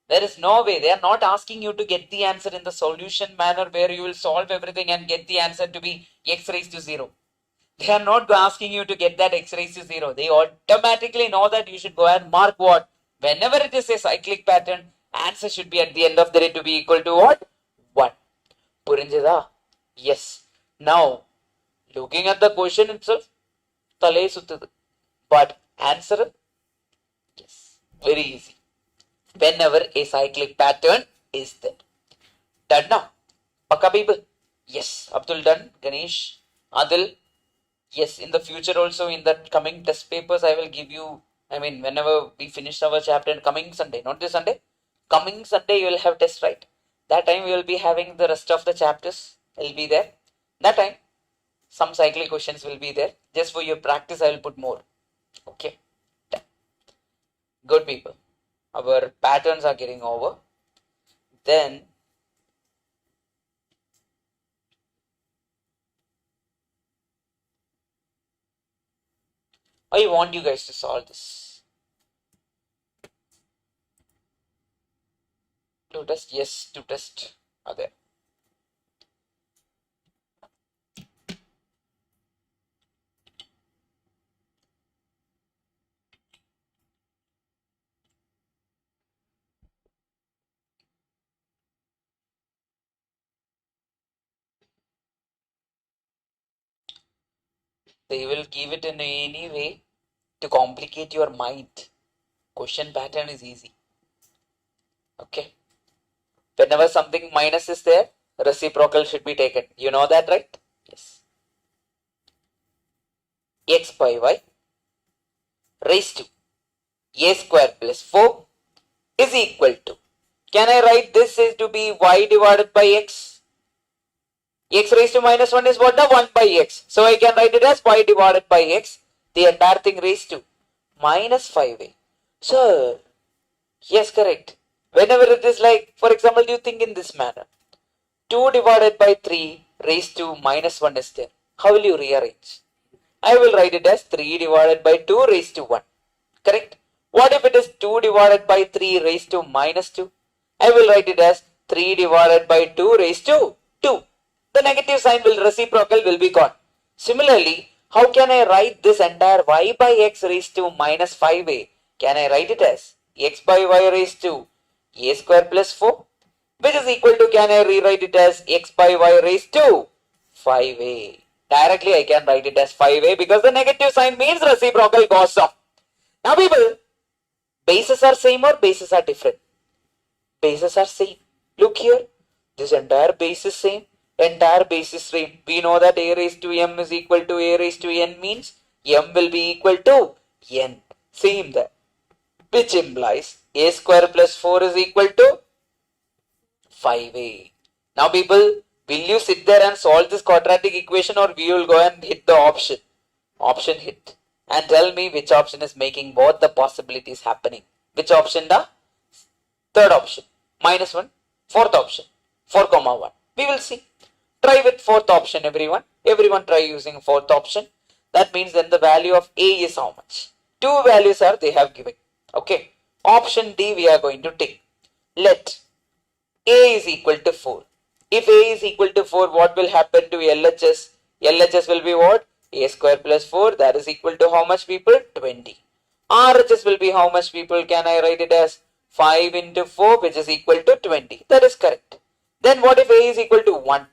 There is no way. They are not asking you to get the answer in the solution manner where you will solve everything and get the answer to be x raised to 0. They are not asking you to get that x raised to 0. They automatically know that you should go and mark what? Whenever it is a cyclic pattern, answer should be at the end of the day to be equal to what? 1. Purinjada? Yes. Now, looking at the question itself, tale suttadu. But answer? Yes. Very easy. Whenever a cyclic pattern is there. Done now? Pakka people? Yes. Abdul done. Ganesh? Adil? Yes. In the future also, in the coming test papers, I will give you, whenever we finish our chapter, coming Sunday, not this Sunday, coming Sunday you will have test, right? That time we will be having the rest of the chapters will be there. That time, some cyclic questions will be there. Just for your practice, I will put more. Okay. Done. Good people. Our patterns are getting over. Then I want you guys to solve this. To test, yes, to test are there. They will give it in any way to complicate your mind. Question pattern is easy. Okay. Whenever something minus is there, reciprocal should be taken. You know that, right? Yes. X by y raised to a square plus 4 is equal to. Can I write this as to be y divided by x? X raised to minus 1 is what? The 1 by x. So I can write it as y divided by x. The entire thing raised to minus 5a. Sir, yes, correct. Whenever it is like, for example, you think in this manner. 2 divided by 3 raised to minus 1 is there. How will you rearrange? I will write it as 3 divided by 2 raised to 1. Correct? What if it is 2 divided by 3 raised to minus 2? I will write it as 3 divided by 2 raised to 2. The negative sign reciprocal will be gone. Similarly, how can I write this entire y by x raised to minus 5a? Can I write it as x by y raised to a square plus 4? Which is equal to, can I rewrite it as x by y raised to 5a? Directly I can write it as 5a because the negative sign means reciprocal goes off. Now people, bases are same or bases are different? Bases are same. Look here, this entire base is same. Entire base is same. We know that a raised to m is equal to a raised to n means m will be equal to n. Same there. Which implies a square plus 4 is equal to 5a. Now people, will you sit there and solve this quadratic equation or we will go and hit the option? Option hit. And tell me which option is making both the possibilities happening. Which option da? Third option. Minus 1. Fourth option. 4 comma 1. We will see. Try with fourth option everyone. Everyone try using fourth option. That means then the value of a is how much? 2 values are they have given. Okay. Option D we are going to take. Let a is equal to 4. If a is equal to 4, what will happen to LHS? LHS will be what? A square plus 4, that is equal to how much people? 20. RHS will be how much people? Can I write it as 5 into 4, which is equal to 20. That is correct. Then what if a is equal to 1?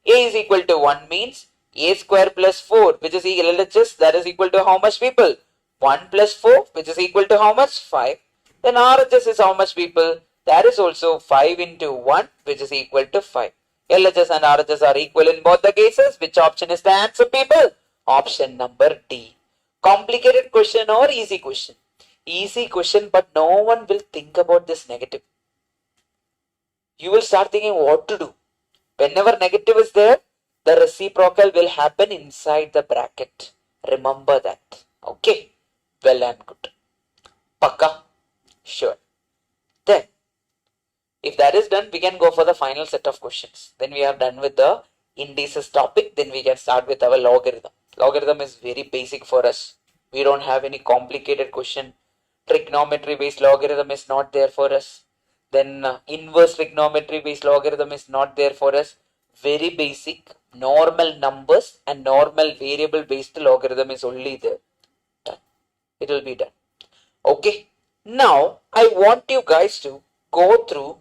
A is equal to 1 means a square plus 4, which is LHS, that is equal to how much people? 1 plus 4, which is equal to how much? 5. Then RHS is how much people? That is also 5 into 1, which is equal to 5. LHS and RHS are equal in both the cases. Which option is the answer, people? Option number D. Complicated question or easy question? Easy question, but no one will think about this negative. You will start thinking what to do. Whenever negative is there, the reciprocal will happen inside the bracket. Remember that. Okay. Well and good. Pakka? Sure. Then, if that is done, we can go for the final set of questions. Then we are done with the indices topic, then we can start with our logarithm. Logarithm is very basic for us. We don't have any complicated question. Trigonometry based logarithm is not there for us. Then inverse trigonometry based logarithm is not there for us. Very basic normal numbers and normal variable based logarithm is only there. Done. It will be done. Okay. Now I want you guys to go through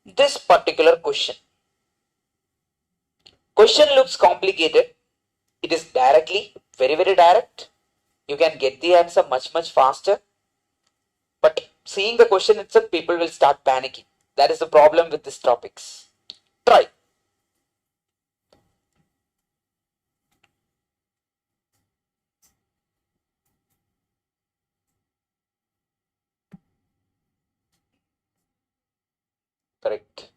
this particular question. Question looks complicated. It is directly, very direct. You can get the answer much faster. But seeing the question itself, people will start panicking. That is the problem with these topics. Try. Correct.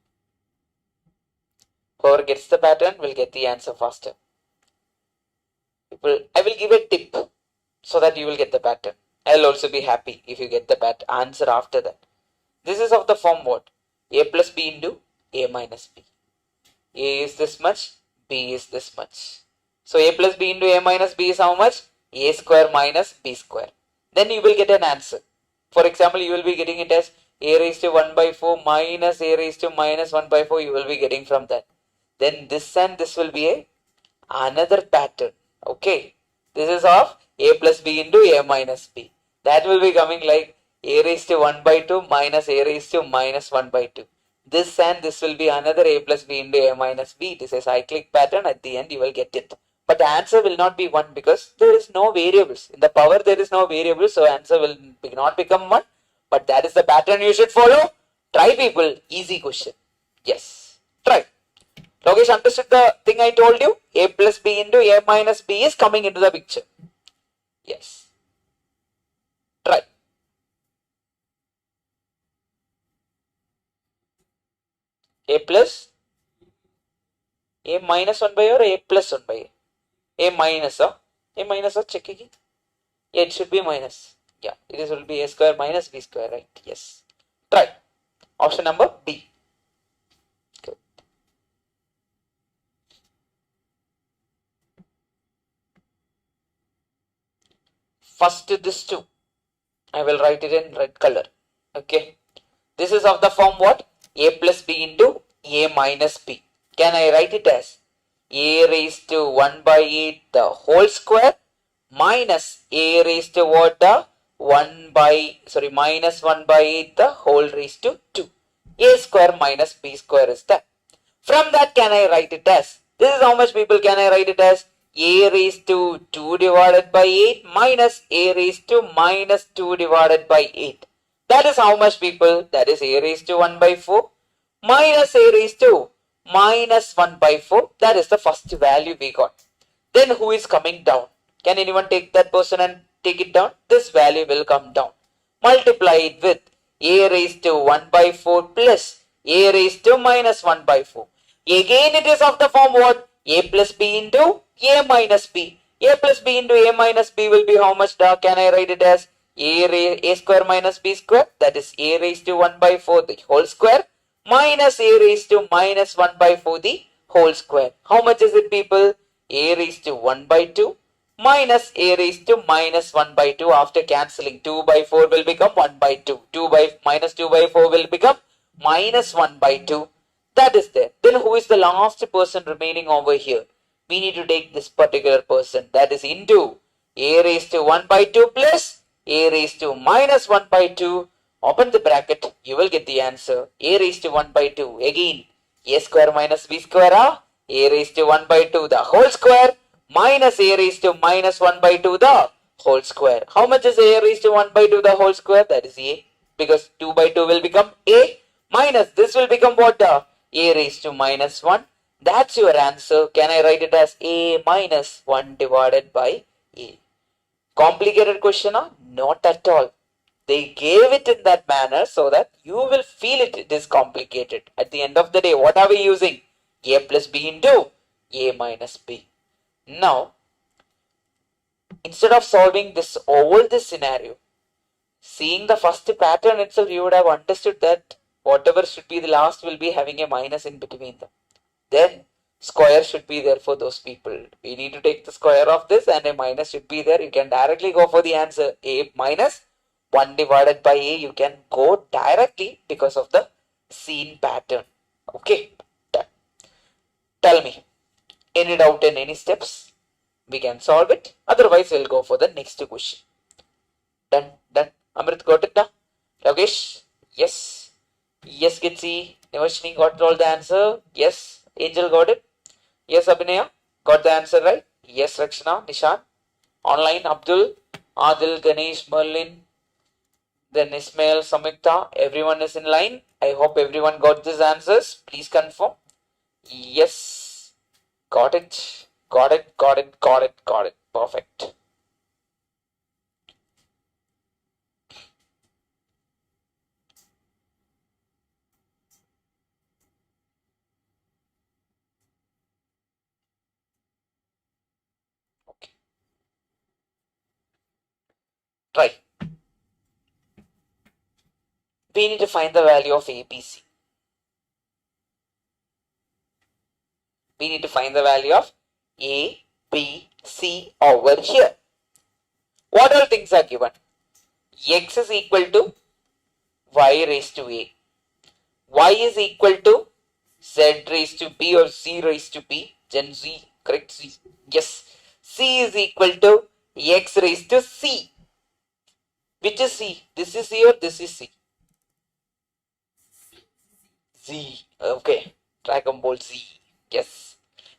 Whoever gets the pattern will get the answer faster. I will give a tip so that you will get the pattern. I'll also be happy if you get the answer after that. This is of the form what? A plus B into A minus B. A is this much, B is this much. So A plus B into A minus B is how much? A square minus B square. Then you will get an answer. For example, you will be getting it as A raised to 1 by 4 minus A raised to minus 1 by 4. You will be getting from that. Then this and this will be another pattern. Okay. This is of A plus B into A minus B. That will be coming like A raised to 1 by 2 minus A raised to minus 1 by 2. This and this will be another A plus B into A minus B. It is a cyclic pattern. At the end you will get it. But the answer will not be 1 because there is no variables. In the power there is no variables, so answer will not become 1. But that is the pattern you should follow. Try, people. Easy question. Yes. Try. Logesh, understood the thing I told you? A plus B into A minus B is coming into the picture. Yes. Try. A plus A minus 1 by or A plus 1 by A minus A minus check again. Yeah, it should be minus. Yeah, it will be A square minus B square, right? Yes. Try. Option number B. Good. First this 2. I will write it in red color. Okay. This is of the form what? A plus B into A minus B. Can I write it as A raised to 1 by 8 the whole square minus A raised to what? The minus 1 by 8 the whole raised to 2. A square minus B square is that. From that, can I write it as? This is how much, people, can I write it as? A raised to 2 divided by 8 minus A raised to minus 2 divided by 8. That is how much, people? That is A raised to 1 by 4 minus A raised to minus 1 by 4. That is the first value we got. Then who is coming down? Can anyone take that person and take it down? This value will come down. Multiply it with A raised to 1 by 4 plus A raised to minus 1 by 4. Again it is of the form what? A plus B into A minus B. A plus B into A minus B will be how much? Can I write it as A square minus B square? That is A raised to 1 by 4 the whole square minus A raised to minus 1 by 4 the whole square. How much is it, people? A raised to 1 by 2 minus A raised to minus 1 by 2. After cancelling, 2 by 4 will become 1 by 2. 2 by minus 2 by 4 will become minus 1 by 2. That is there. Then who is the last person remaining over here? We need to take this particular person. That is into A raised to 1 by 2 plus A raised to minus 1 by 2. Open the bracket. You will get the answer. A raised to 1 by 2. Again, A square minus B square. A raised to 1 by 2 the whole square minus A raised to minus 1 by 2 the whole square. How much is A raised to 1 by 2 the whole square? That is A. Because 2 by 2 will become A minus this will become what? A raised to minus 1. That's your answer. Can I write it as A minus 1 divided by A? Complicated question? Not at all. They gave it in that manner so that you will feel it is complicated. At the end of the day, what are we using? A plus B into A minus B. Now, instead of solving this scenario, seeing the first pattern itself, you would have understood that whatever should be the last will be having a minus in between them. Then square should be there for those people. We need to take the square of this and a minus should be there. You can directly go for the answer a minus 1 divided by a. You can go directly because of the seen pattern. Okay, done. Tell me, any doubt in any steps? We can solve it. Otherwise, we'll go for the next question. Done, done. Amrit got it now? Yogesh? Yes. Yes, Gitsi. Nivashni got all the answer. Yes. Angel got it. Yes, Abhinaya. Got the answer right. Yes, Rakshana. Nishan. Online, Abdul. Adil, Ganesh, Merlin. Then Ismail, Samyukta. Everyone is in line. I hope everyone got these answers. Please confirm. Yes. Got it. Got it. Got it. Got it. Got it. Perfect. Okay. Try. We need to find the value of ABC. We need to find the value of A, B, C over here. What all things are given? X is equal to y raised to A. Y is equal to Z raised to B or Z raised to B. Gen Z, correct Z. Yes. C is equal to X raised to C. Which is C? This is C or this is C? Z. Okay. Dragon Ball Z. Yes.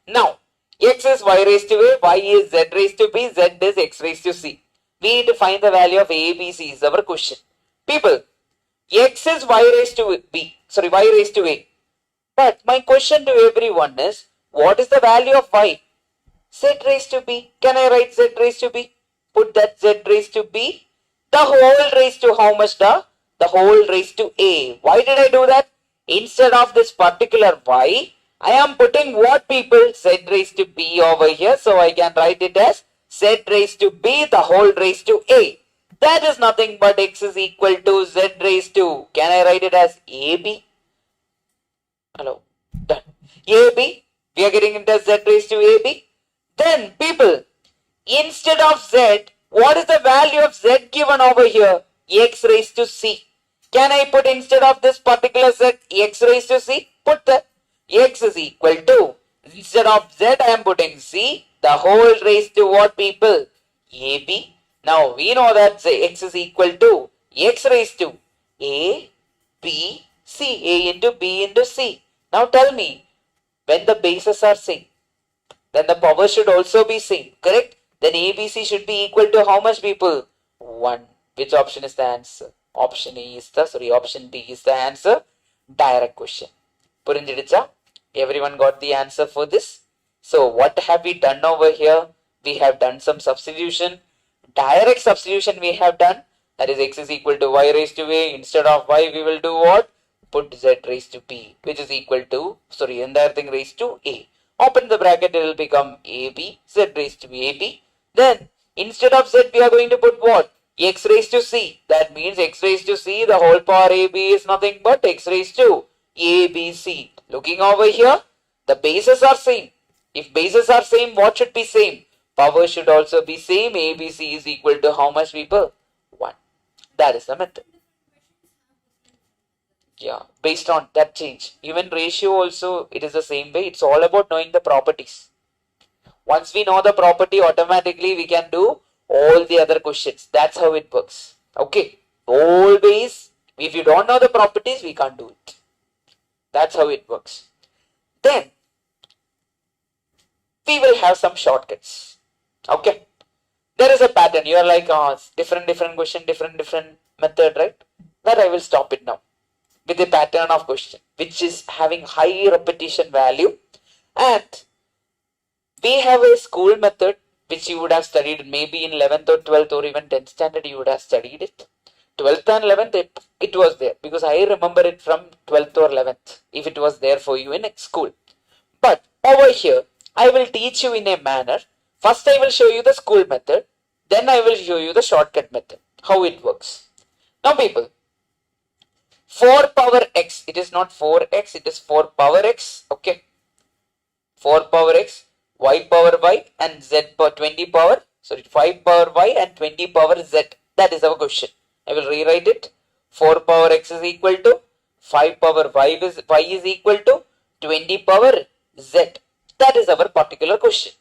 Now, X is Y raised to A, Y is Z raised to B, Z is X raised to C. We need to find the value of A, B, C is our question. People, X is Y raised to B. Sorry, Y raised to A. But my question to everyone is, what is the value of Y? Z raised to B. Can I write Z raised to B? Put that Z raised to B. The whole raised to how much the? The whole raised to A. Why did I do that? Instead of this particular Y, I am putting what people? Z raised to B over here. So I can write it as Z raised to B, the whole raised to A. That is nothing but X is equal to Z raised to. Can I write it as AB? Hello. Done. AB. We are getting into Z raised to AB. Then people, instead of Z, what is the value of Z given over here? X raised to C. Can I put instead of this particular Z, X raised to C? Put that. X is equal to, instead of Z, I am putting C. The whole raised to what people? AB. Now we know that X is equal to X raised to A, B, C. A into B into C. Now tell me, when the bases are same, then the power should also be same, correct? Then ABC should be equal to how much people? 1. Which option is the answer? Option B is the answer. Direct question. Purinjidicha? Everyone got the answer for this? So what have we done over here? We have done some substitution. Direct substitution we have done. That is X is equal to Y raised to A. Instead of Y we will do what? Put Z raised to B, which is equal to, entire thing raised to A. Open the bracket, it will become AB, Z raised to AB. Then, instead of Z, we are going to put what? X raised to C. That means X raised to C, the whole power AB is nothing but X raised to ABC. Looking over here, the bases are same. If bases are same, what should be same? Power should also be same. ABC is equal to how much people? 1. That is the method. Yeah, based on that change. Even ratio also, it is the same way. It's all about knowing the properties. Once we know the property, automatically we can do all the other questions. That's how it works. Okay. Always, if you don't know the properties, we can't do it. That's how it works. Then, we will have some shortcuts. Okay. There is a pattern. You are like, different question, different method, right? That I will stop it now. With a pattern of question, which is having high repetition value. And we have a school method, which you would have studied maybe in 11th or 12th or even 10th standard, you would have studied it. 12th and 11th, it was there. Because I remember it from 12th or 11th, if it was there for you in school. But over here, I will teach you in a manner. First, I will show you the school method. Then I will show you the shortcut method, how it works. Now people, 4 power x, it is not 4x, it is 4 power x, okay. 4 power x, y power y and z power 20 power, 5 power y and 20 power z. That is our question. I will rewrite it. 4 power x is equal to 5 power y is equal to 20 power z. That is our particular question.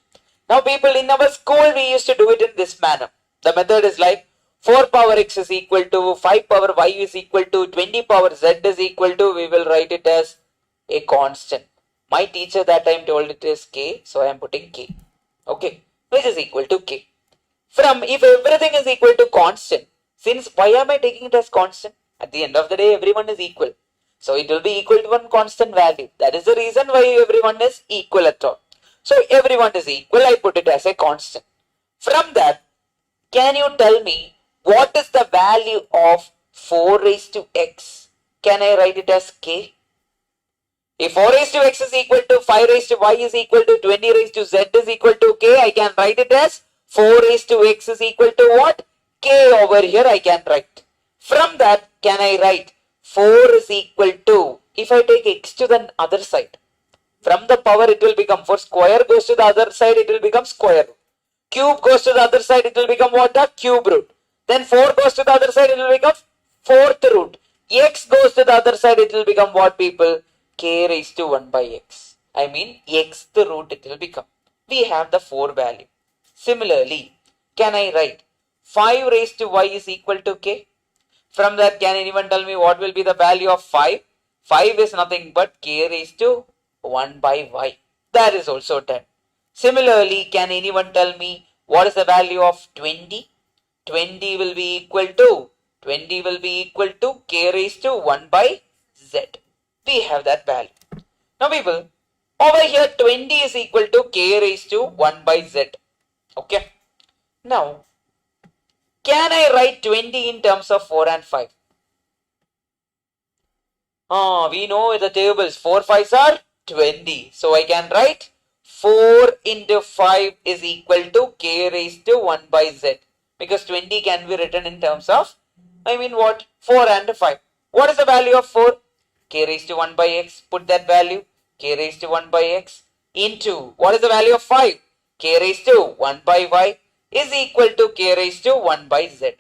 Now people, in our school we used to do it in this manner. The method is like 4 power x is equal to 5 power y is equal to 20 power z is equal to, we will write it as a constant. My teacher that time told it is k, so I am putting k. Okay, which is equal to k. From, if everything is equal to constant, since why am I taking it as constant? At the end of the day, everyone is equal. So it will be equal to one constant value. That is the reason why everyone is equal at all. So everyone is equal, I put it as a constant. From that, can you tell me what is the value of 4 raised to x? Can I write it as k? If 4 raised to x is equal to 5 raised to y is equal to 20 raised to z is equal to k, I can write it as 4 raised to x is equal to what? K over here I can write. From that, can I write 4 is equal to, if I take x to the other side, from the power it will become, for square goes to the other side, it will become square root. Cube goes to the other side, it will become what? The cube root. Then 4 goes to the other side, it will become fourth root. X goes to the other side, it will become what, people? K raised to 1 by x. I mean x the root it will become. We have the 4 value. Similarly, can I write 5 raised to y is equal to k? From that, can anyone tell me what will be the value of 5? 5 is nothing but k raised to 1 by y. That is also done. Similarly, can anyone tell me what is the value of 20? 20 will be equal to k raised to 1 by z. We have that value. Now people, over here 20 is equal to k raised to 1 by z. Okay. Now, can I write 20 in terms of 4 and 5? We know the tables. 4 5s are 20. So I can write 4 into 5 is equal to k raised to 1 by z. Because 20 can be written in terms of, 4 and 5. What is the value of 4? K raised to 1 by x. Put that value. K raised to 1 by x into, what is the value of 5? K raised to 1 by y is equal to k raised to 1 by z.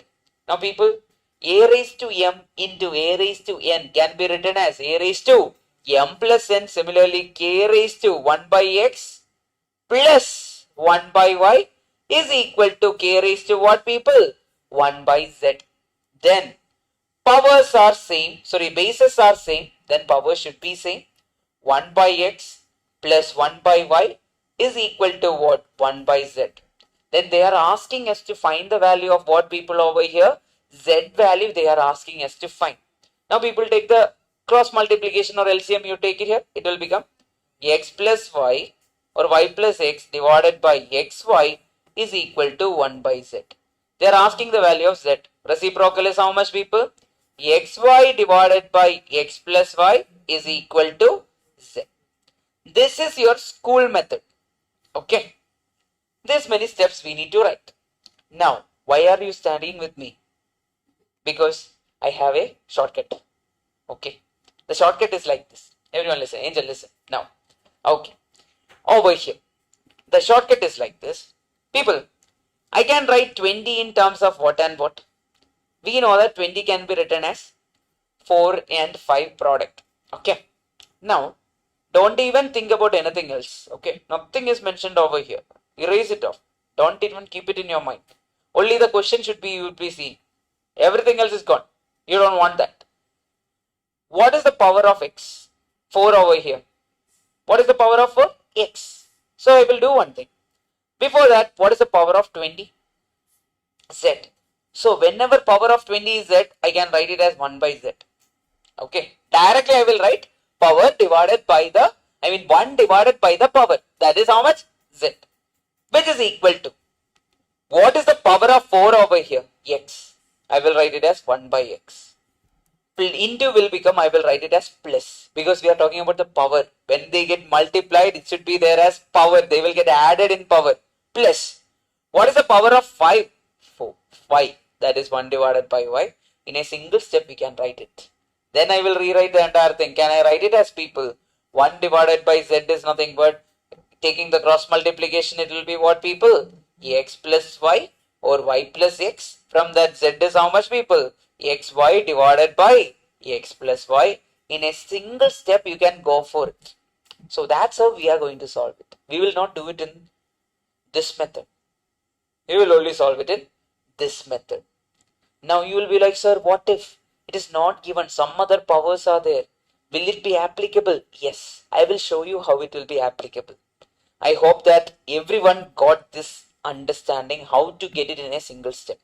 Now people, a raised to m into a raised to n can be written as a raised to m plus n. Similarly, k raised to 1 by x plus 1 by y is equal to k raised to what, people? 1 by z. Then powers are same, bases are same, then powers should be same. 1 by x plus 1 by y is equal to what? 1 by z. Then they are asking us to find the value of what, people, over here? Z value they are asking us to find. Now people, take the cross multiplication or LCM, you take it here, it will become x plus y or y plus x divided by xy is equal to 1 by z. They are asking the value of z. Reciprocal is how much, people? Xy divided by x plus y is equal to z. This is your school method. Okay. There's many steps we need to write. Now, why are you studying with me? Because I have a shortcut. Okay. The shortcut is like this. Everyone listen. Angel, listen. Now. Okay. Over here. The shortcut is like this. People, I can write 20 in terms of what and what? We know that 20 can be written as 4 and 5 product. Okay. Now, don't even think about anything else. Okay. Nothing is mentioned over here. Erase it off. Don't even keep it in your mind. Only the question should be, you would be seeing. Everything else is gone. You don't want that. What is the power of x? 4 over here. What is the power of 4? X. So I will do one thing. Before that, what is the power of 20? Z. So whenever power of 20 is z, I can write it as 1 by z. Okay. Directly I will write power divided by the, 1 divided by the power. That is how much? Z. Which is equal to, what is the power of 4 over here? X. I will write it as 1 by x. Into will become, I will write it as plus. Because we are talking about the power. When they get multiplied, it should be there as power. They will get added in power. Plus. What is the power of 5? 4. Y. That is 1 divided by y. In a single step, we can write it. Then I will rewrite the entire thing. Can I write it as, people? 1 divided by z is nothing but taking the cross multiplication, it will be what, people? X plus y or y plus x. From that, z is how much, people? Xy divided by x plus y. In a single step, you can go for it. So that's how we are going to solve it. We will not do it in this method. We will only solve it in this method. Now you will be like, sir, what if it is not given? Some other powers are there. Will it be applicable? Yes, I will show you how it will be applicable. I hope that everyone got this understanding how to get it in a single step.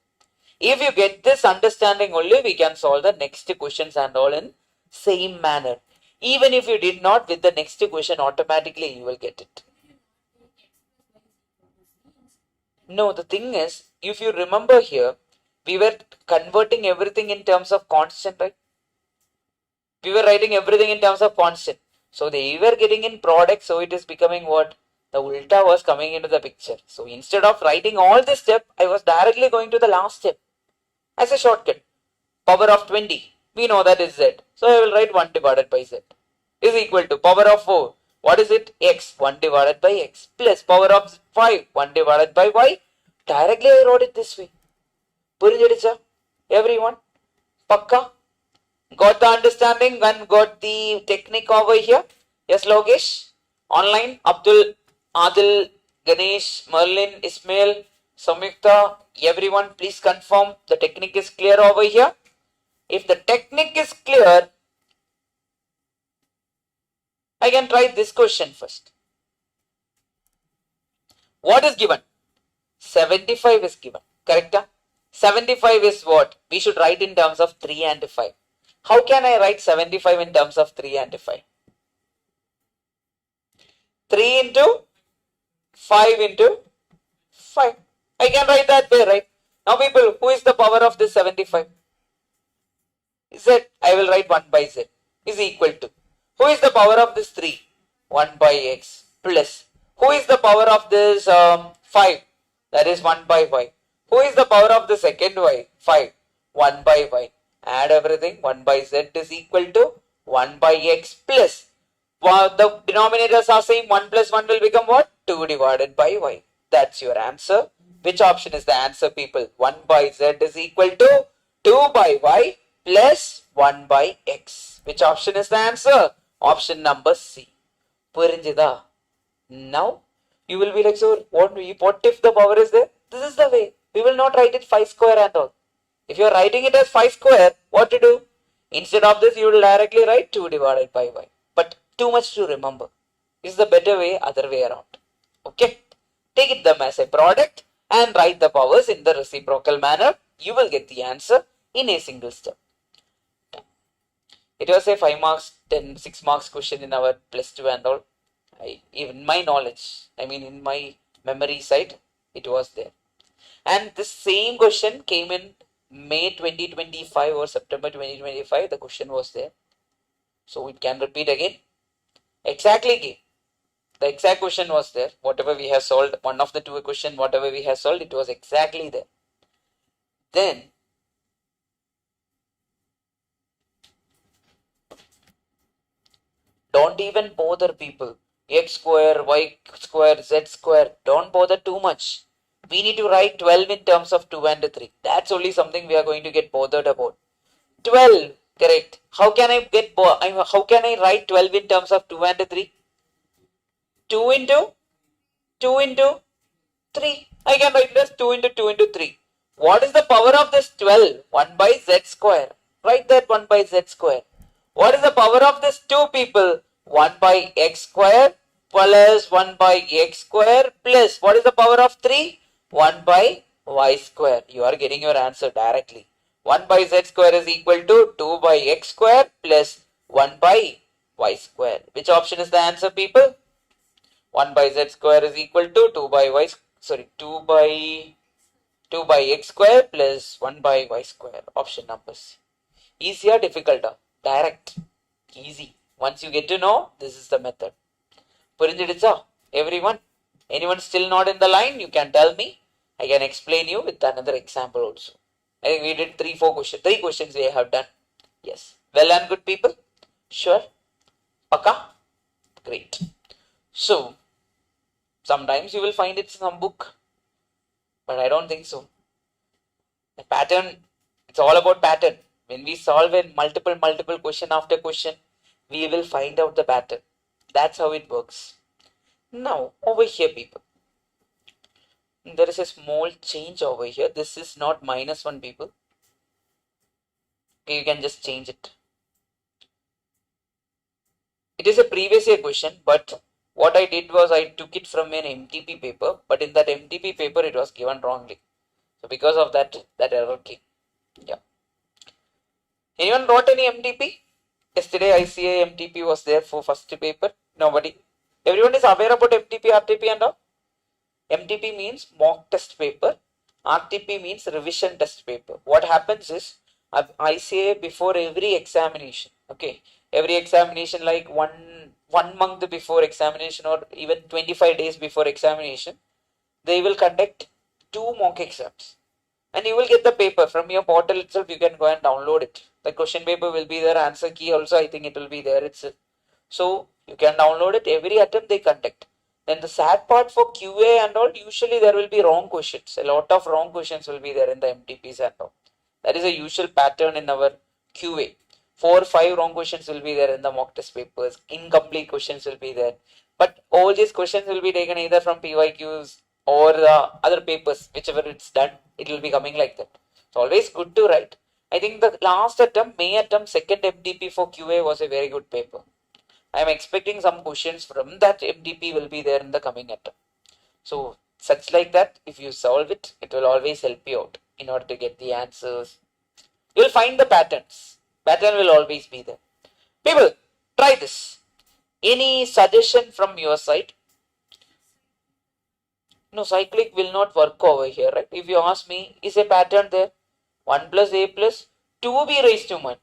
If you get this understanding only, we can solve the next questions and all in same manner. Even if you did not, with the next question, automatically you will get it. No, the thing is, if you remember here, we were converting everything in terms of constant, right? We were writing everything in terms of constant. So they were getting in product, so it is becoming what? The ulta was coming into the picture. So instead of writing all this step, I was directly going to the last step as a shortcut. Power of 20, we know that is z. So I will write 1 divided by z is equal to power of 4. What is it? X, 1 divided by x, plus power of 5, 1 divided by y. Directly I wrote it this way. Purinjadicha? Everyone? Pakka? Got the understanding and got the technique over here? Yes, Lokesh? Online? Abdul, Adil, Ganesh, Merlin, Ismail, Samyukta, everyone please confirm the technique is clear over here. If the technique is clear, I can try this question first. What is given? 75 is given, correct? 75 is what? We should write in terms of 3 and 5. How can I write 75 in terms of 3 and 5? 3 into 5 into 5. I can write that way, right? Now people, who is the power of this 75? Z, I will write 1 by z is equal to. Who is the power of this 3? 1 by x plus. Who is the power of this 5? That is 1 by y. Who is the power of the second y? 5. 1 by y. Add everything. 1 by z is equal to 1 by x plus. The denominators are same. 1 plus 1 will become what? 2 divided by y. That's your answer. Which option is the answer, people? 1 by z is equal to 2 by y plus 1 by x. Which option is the answer? Option number C. Purinjida. Now, you will be like, so what if the power is there? This is the way. We will not write it 5 square and all. If you are writing it as 5 square, what to do? Instead of this, you will directly write 2 divided by y. But too much to remember. This is the better way, other way around. Okay? Take it them as a product and write the powers in the reciprocal manner. You will get the answer in a single step. It was a 5 marks, 6 marks question in our plus 2 and all. In my knowledge, in my memory side, it was there. And this same question came in May 2025 or September 2025. The question was there. So it can repeat again. Exactly. The exact question was there. Whatever we have solved, one of the two question, whatever we have solved, it was exactly there. Then, don't even bother, people. X square, y square, z square. Don't bother too much. We need to write 12 in terms of 2 and 3. That's only something we are going to get bothered about. 12, correct. How can I write 12 in terms of 2 and 3? 2 into 2 into 3. I can write this 2 into 2 into 3. What is the power of this 12? 1 by z square. Write that 1 by z square. What is the power of this 2, people? 1 by x square plus 1 by x square plus what is the power of 3? 1 by y square. You are getting your answer directly. 1 by z square is equal to 2 by x square plus 1 by y square. Which option is the answer, people? 1 by z square is equal to 2 by x square plus 1 by y square. Option number C. Easy or difficult? Direct. Easy. Once you get to know, this is the method. Purinjadicha, everyone? Anyone still not in the line? You can tell me. I can explain you with another example also. I think we did 3 questions. 3 questions we have done. Yes. Well and good, people? Sure? Paka? Great. So, Sometimes you will find it in some book, but I don't think so. The pattern, it's all about pattern. When we solve a multiple question after question, we will find out the pattern. That's how it works. Now, over here, people, there is a small change over here. This is not -1, people. Okay, you can just change it. It is a previous year question, but what I did was I took it from an MTP paper, but in that MTP paper it was given wrongly. So because of that error came. Yeah. Anyone wrote any MTP? Yesterday ICA MTP was there for first paper. Nobody. Everyone is aware about MTP, RTP and all? MTP means mock test paper. RTP means revision test paper. What happens is ICA before every examination. Okay. Every examination, like one month before examination or even 25 days before examination, they will conduct 2 mock exams. And you will get the paper from your portal itself. You can go and download it. The question paper will be there. Answer key also, I think it will be there itself. So you can download it. Every attempt they conduct. Then the sad part for QA and all, usually there will be wrong questions. A lot of wrong questions will be there in the MTPs and all. That is a usual pattern in our QA. 4 or 5 wrong questions will be there in the mock test papers. Incomplete questions will be there. But all these questions will be taken either from PYQs or the other papers, whichever it's done, it will be coming like that. It's always good to write. I think the last attempt, May attempt, second MTP for QA was a very good paper. I am expecting some questions from that MTP will be there in the coming attempt. So such like that, if you solve it, it will always help you out in order to get the answers. You will find the patterns. Pattern will always be there. People, try this. Any suggestion from your side? No, cyclic will not work over here, right? If you ask me, is a pattern there? 1 plus a plus 2b raised to 1.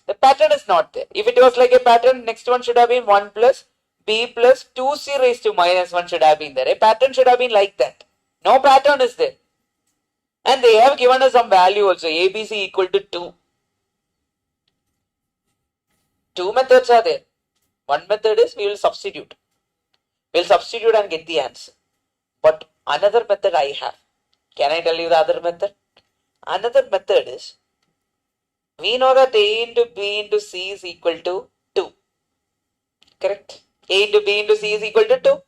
The pattern is not there. If it was like a pattern, next one should have been 1 plus b plus 2c raised to -1 should have been there. A pattern should have been like that. No pattern is there. And they have given us some value also. ABC equal to 2. 2 methods are there. One method is we will substitute. We'll substitute and get the answer. But another method I have. Can I tell you the other method? Another method is, we know that A into B into C is equal to 2. Correct? A into B into C is equal to 2.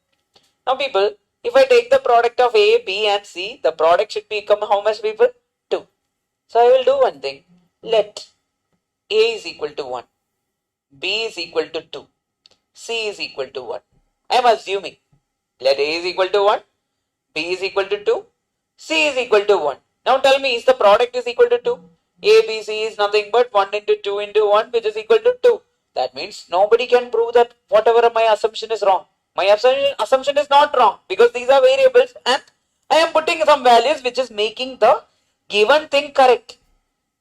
Now people, if I take the product of A, B and C, the product should become how much, people? 2. So I will do one thing. Let A is equal to 1. B is equal to 2. C is equal to 1. I am assuming. Let A is equal to 1. B is equal to 2. C is equal to 1. Now tell me, is the product is equal to 2? A, B, C is nothing but 1 into 2 into 1, which is equal to 2. That means nobody can prove that whatever my assumption is wrong. My assumption is not wrong because these are variables and I am putting some values which is making the given thing correct.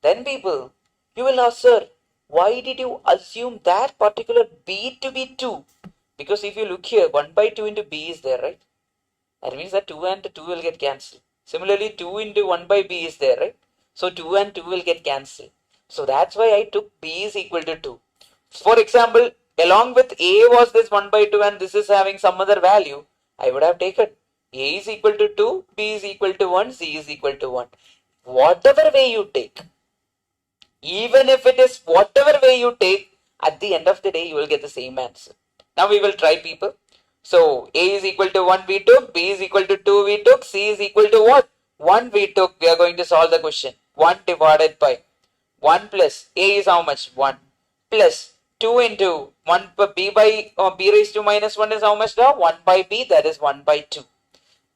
Then people, you will ask, sir, why did you assume that particular B to be 2? Because if you look here, 1 by 2 into B is there, right? That means that 2 and 2 will get cancelled. Similarly, 2 into 1 by B is there, right? So 2 and 2 will get cancelled. So that's why I took B is equal to 2. For example, along with A was this 1 by 2 and this is having some other value, I would have taken A is equal to 2, B is equal to 1, C is equal to 1. Whatever way you take, even if it is whatever way you take, at the end of the day, you will get the same answer. Now we will try, people. So A is equal to 1 we took, B is equal to 2 we took, C is equal to what? 1 we took. We are going to solve the question. 1 divided by 1 plus A is how much? 1 plus 2 into 1 B by B raised to -1 is how much now? 1 by B, that is 1 by 2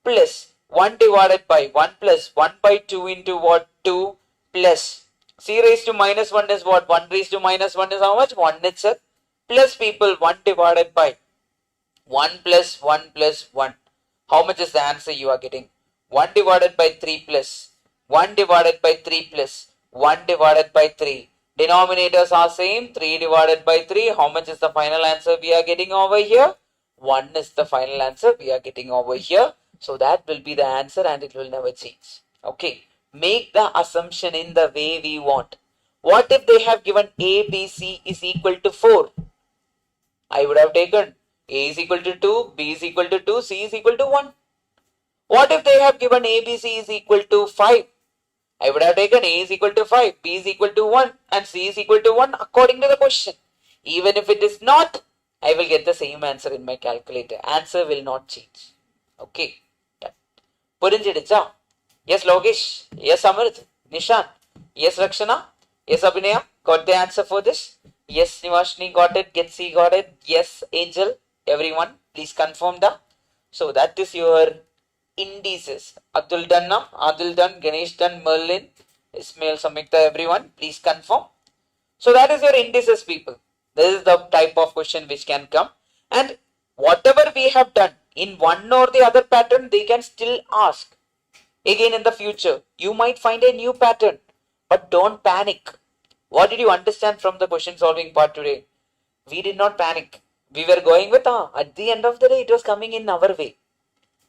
plus 1 divided by 1 plus 1 by 2 into what? 2 plus C raised to -1 is what? 1 raised to -1 is how much? 1 itself. Plus people 1 divided by 1 plus 1 plus 1. How much is the answer you are getting? 1 divided by 3 plus 1 divided by 3 plus 1 divided by 3. Denominators are same. 3 divided by 3. How much is the final answer we are getting over here? 1 is the final answer we are getting over here. So that will be the answer and it will never change. Okay. Make the assumption in the way we want. What if they have given A, B, C is equal to 4? I would have taken A is equal to 2, B is equal to 2, C is equal to 1. What if they have given A, B, C is equal to 5? I would have taken A is equal to 5, B is equal to 1 and C is equal to 1 according to the question. Even if it is not, I will get the same answer in my calculator. Answer will not change. Okay. Purinjidicha? Yes, Logesh. Yes, Amrit. Nishan. Yes, Rakshana. Yes, Abhinaya. Got the answer for this? Yes, Nivashni got it. Getsi got it. Yes, Angel. Everyone, please confirm the. So that is your indices. Abdul done now. Adil done. Ganesh done. Merlin. Ismail, Samikta, everyone, please confirm. So that is your indices, people. This is the type of question which can come. And whatever we have done in one or the other pattern, they can still ask. Again in the future, you might find a new pattern. But don't panic. What did you understand from the question solving part today? We did not panic. We were going with, at the end of the day, it was coming in our way.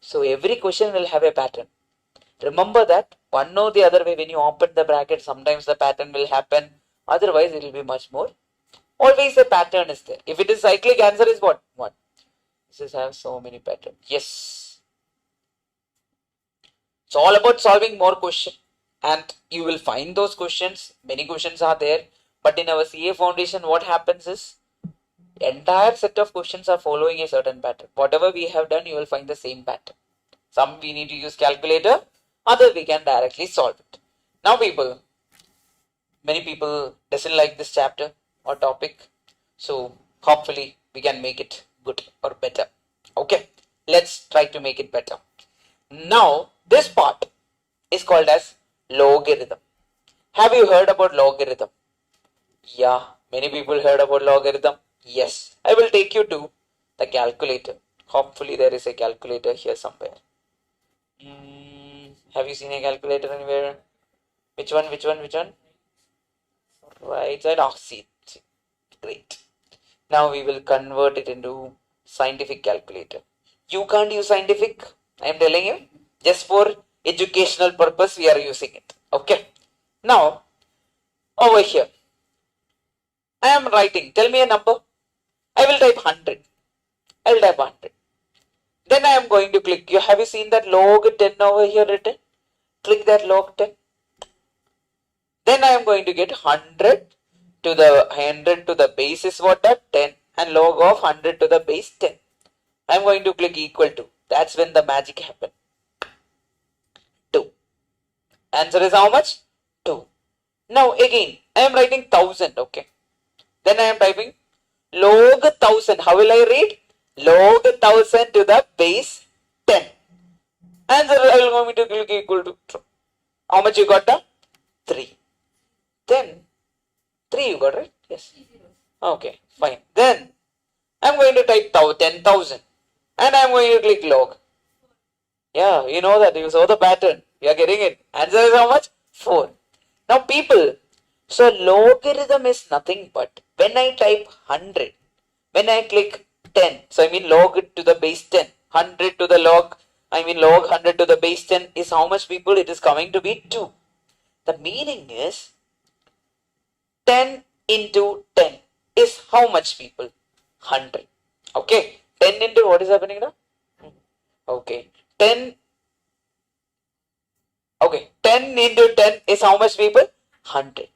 So every question will have a pattern. Remember that one or the other way, when you open the bracket, sometimes the pattern will happen. Otherwise, it will be much more. Always a pattern is there. If it is cyclic, answer is what? 1. This has so many patterns. Yes. It's all about solving more questions. And you will find those questions. Many questions are there. But in our CA Foundation, what happens is, entire set of questions are following a certain pattern. Whatever we have done, you will find the same pattern. Some we need to use calculator. Other we can directly solve it. Now people, many people doesn't like this chapter or topic. So hopefully we can make it good or better. Okay, let's try to make it better. Now this part is called as logarithm. Have you heard about logarithm? Yeah, many people heard about logarithm. Yes, I will take you to the calculator. Hopefully there is a calculator here somewhere. Have you seen a calculator anywhere? Which one? Right side. Oh, see. Great. Now we will convert it into scientific calculator. You can't use scientific. I am telling you. Just for educational purpose, we are using it. Okay. Now, over here, I am writing. Tell me a number. I will type 100. I will type 100. Then I am going to click. Have you seen that log 10 over here written? Click that log 10. Then I am going to get 100 to the base is what? 10 and log of 100 to the base 10. I am going to click equal to. That's when the magic happened. 2. Answer is how much? 2. Now again, I am writing 1000. Okay. Then I am typing log 1000. How will I read? Log 1000 to the base 10. Answer I will going to click equal to true. How much you got? 3. Then 3 you got, right? Yes. Okay, fine. Then I'm going to type 10,000 and I'm going to click log. Yeah, you know that. You saw the pattern. You are getting it. Answer is how much? 4. Now people, so logarithm is nothing but when I type 100, when I click 10, so I mean log to the base 10, 100 to the log, log 100 to the base 10 is how much, people? It is coming to be 2. The meaning is 10 into 10 is how much, people? 100. Okay. 10 into what is happening now? Okay. 10. Okay. 10 into 10 is how much, people? 100.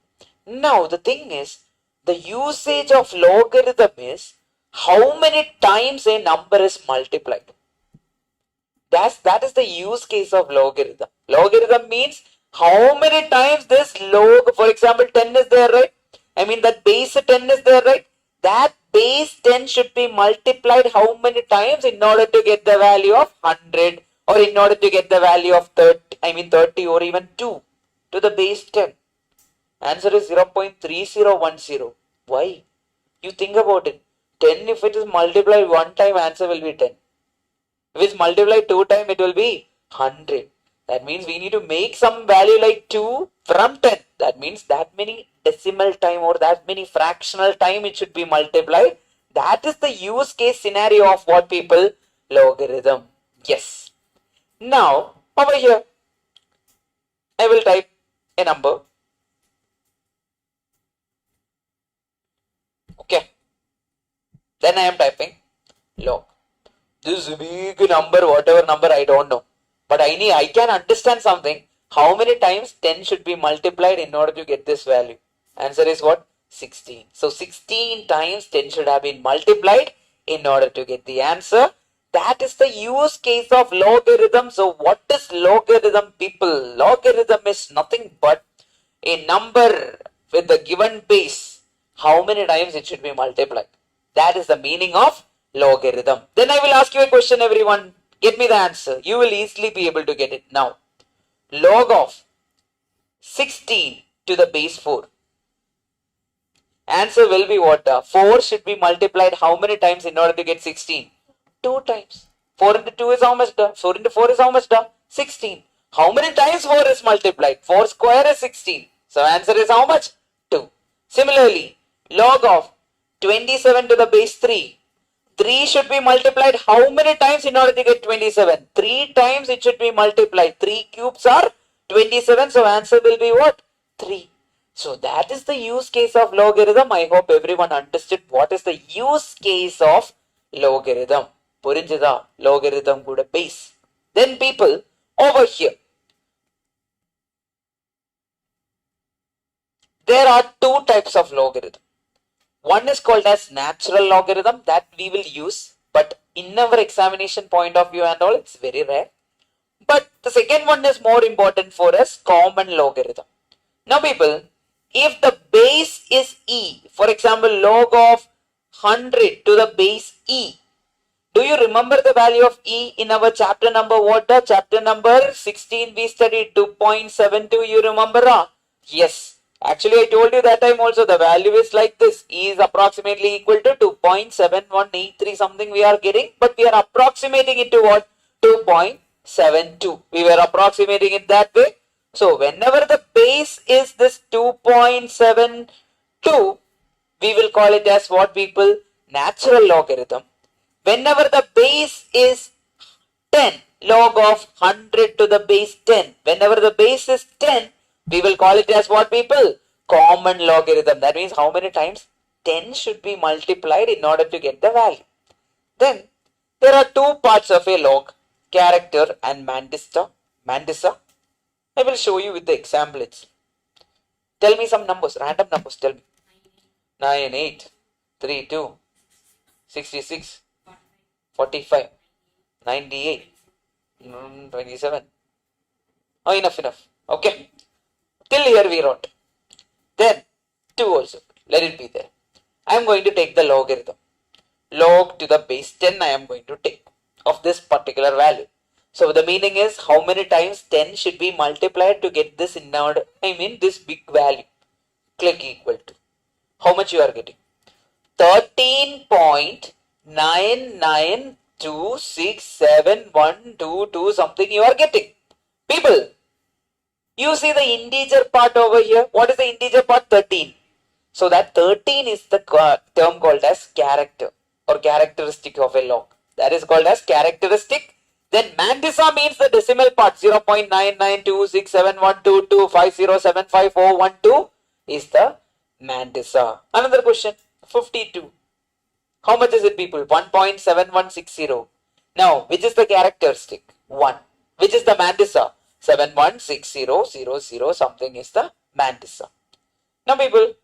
Now the thing is, the usage of logarithm is how many times a number is multiplied. That is the use case of logarithm. Logarithm means how many times this log, for example, 10 is there, right? That base 10 is there, right? That base 10 should be multiplied how many times in order to get the value of 100 or in order to get the value of 30 or even 2 to the base 10. Answer is 0.3010. Why? You think about it. 10, if it is multiplied one time, answer will be 10. If it's multiplied 2 times, it will be 100. That means we need to make some value like 2 from 10. That means that many decimal time or that many fractional time it should be multiplied. That is the use case scenario of what, people? Logarithm. Yes. Now, over here, I will type a number. Okay. Then I am typing log. this big number, whatever number, I don't know. But I can understand something. How many times 10 should be multiplied in order to get this value? Answer is what? 16. So 16 times 10 should have been multiplied in order to get the answer. That is the use case of logarithm. So what is logarithm, people? Logarithm is nothing but a number with the given base. How many times it should be multiplied? That is the meaning of logarithm. Then I will ask you a question, everyone. Get me the answer. You will easily be able to get it now. Log of 16 to the base 4. Answer will be what? 4 should be multiplied how many times in order to get 16? 2 times. 4 into 2 is how much? 4 into 4 is how much? 16. How many times 4 is multiplied? 4 square is 16. So answer is how much? 2. Similarly, log of 27 to the base 3. 3 should be multiplied how many times in order to get 27? 3 times it should be multiplied. 3 cubes are 27. So answer will be what? 3. So that is the use case of logarithm. I hope everyone understood what is the use case of logarithm. Purinjada, logarithm kuda base. Then people over here, there are two types of logarithm. One is called as natural logarithm that we will use, but in our examination point of view and all, it's very rare. But the second one is more important for us, common logarithm. Now people, if the base is e, for example, log of 100 to the base e, do you remember the value of e in our chapter number what? Chapter number 16 we studied 2.72, you remember? Yes. Actually, I told you that time also the value is like this. E is approximately equal to 2.7183 something we are getting, but we are approximating it to what? 2.72. We were approximating it that way. So, whenever the base is this 2.72, we will call it as what, people? Natural logarithm. Whenever the base is 10, log of 100 to the base 10. Whenever the base is 10, we will call it as what, people? Common logarithm. That means how many times? 10 should be multiplied in order to get the value. Then there are two parts of a log, character and mantissa. I will show you with the example. Tell me some numbers, random numbers. Tell me. 9, 8, 3, 2, 66, 45, 98, 27. Oh, enough. Okay. Till here we wrote. Then 2 also. Let it be there. I am going to take the logarithm. Log to the base 10 I am going to take of this particular value. So the meaning is how many times 10 should be multiplied to get this in order, this big value. Click equal to. How much you are getting? 13.9926712 something you are getting. People, you see the integer part over here. What is the integer part? 13. So that 13 is the term called as character or characteristic of a log. That is called as characteristic. Then mantissa means the decimal part. 0.992671225075412 is the mantissa. Another question. 52. How much is it, people? 1.7160. Now, which is the characteristic? 1. Which is the mantissa? 716000 something is the mantissa. Now, people,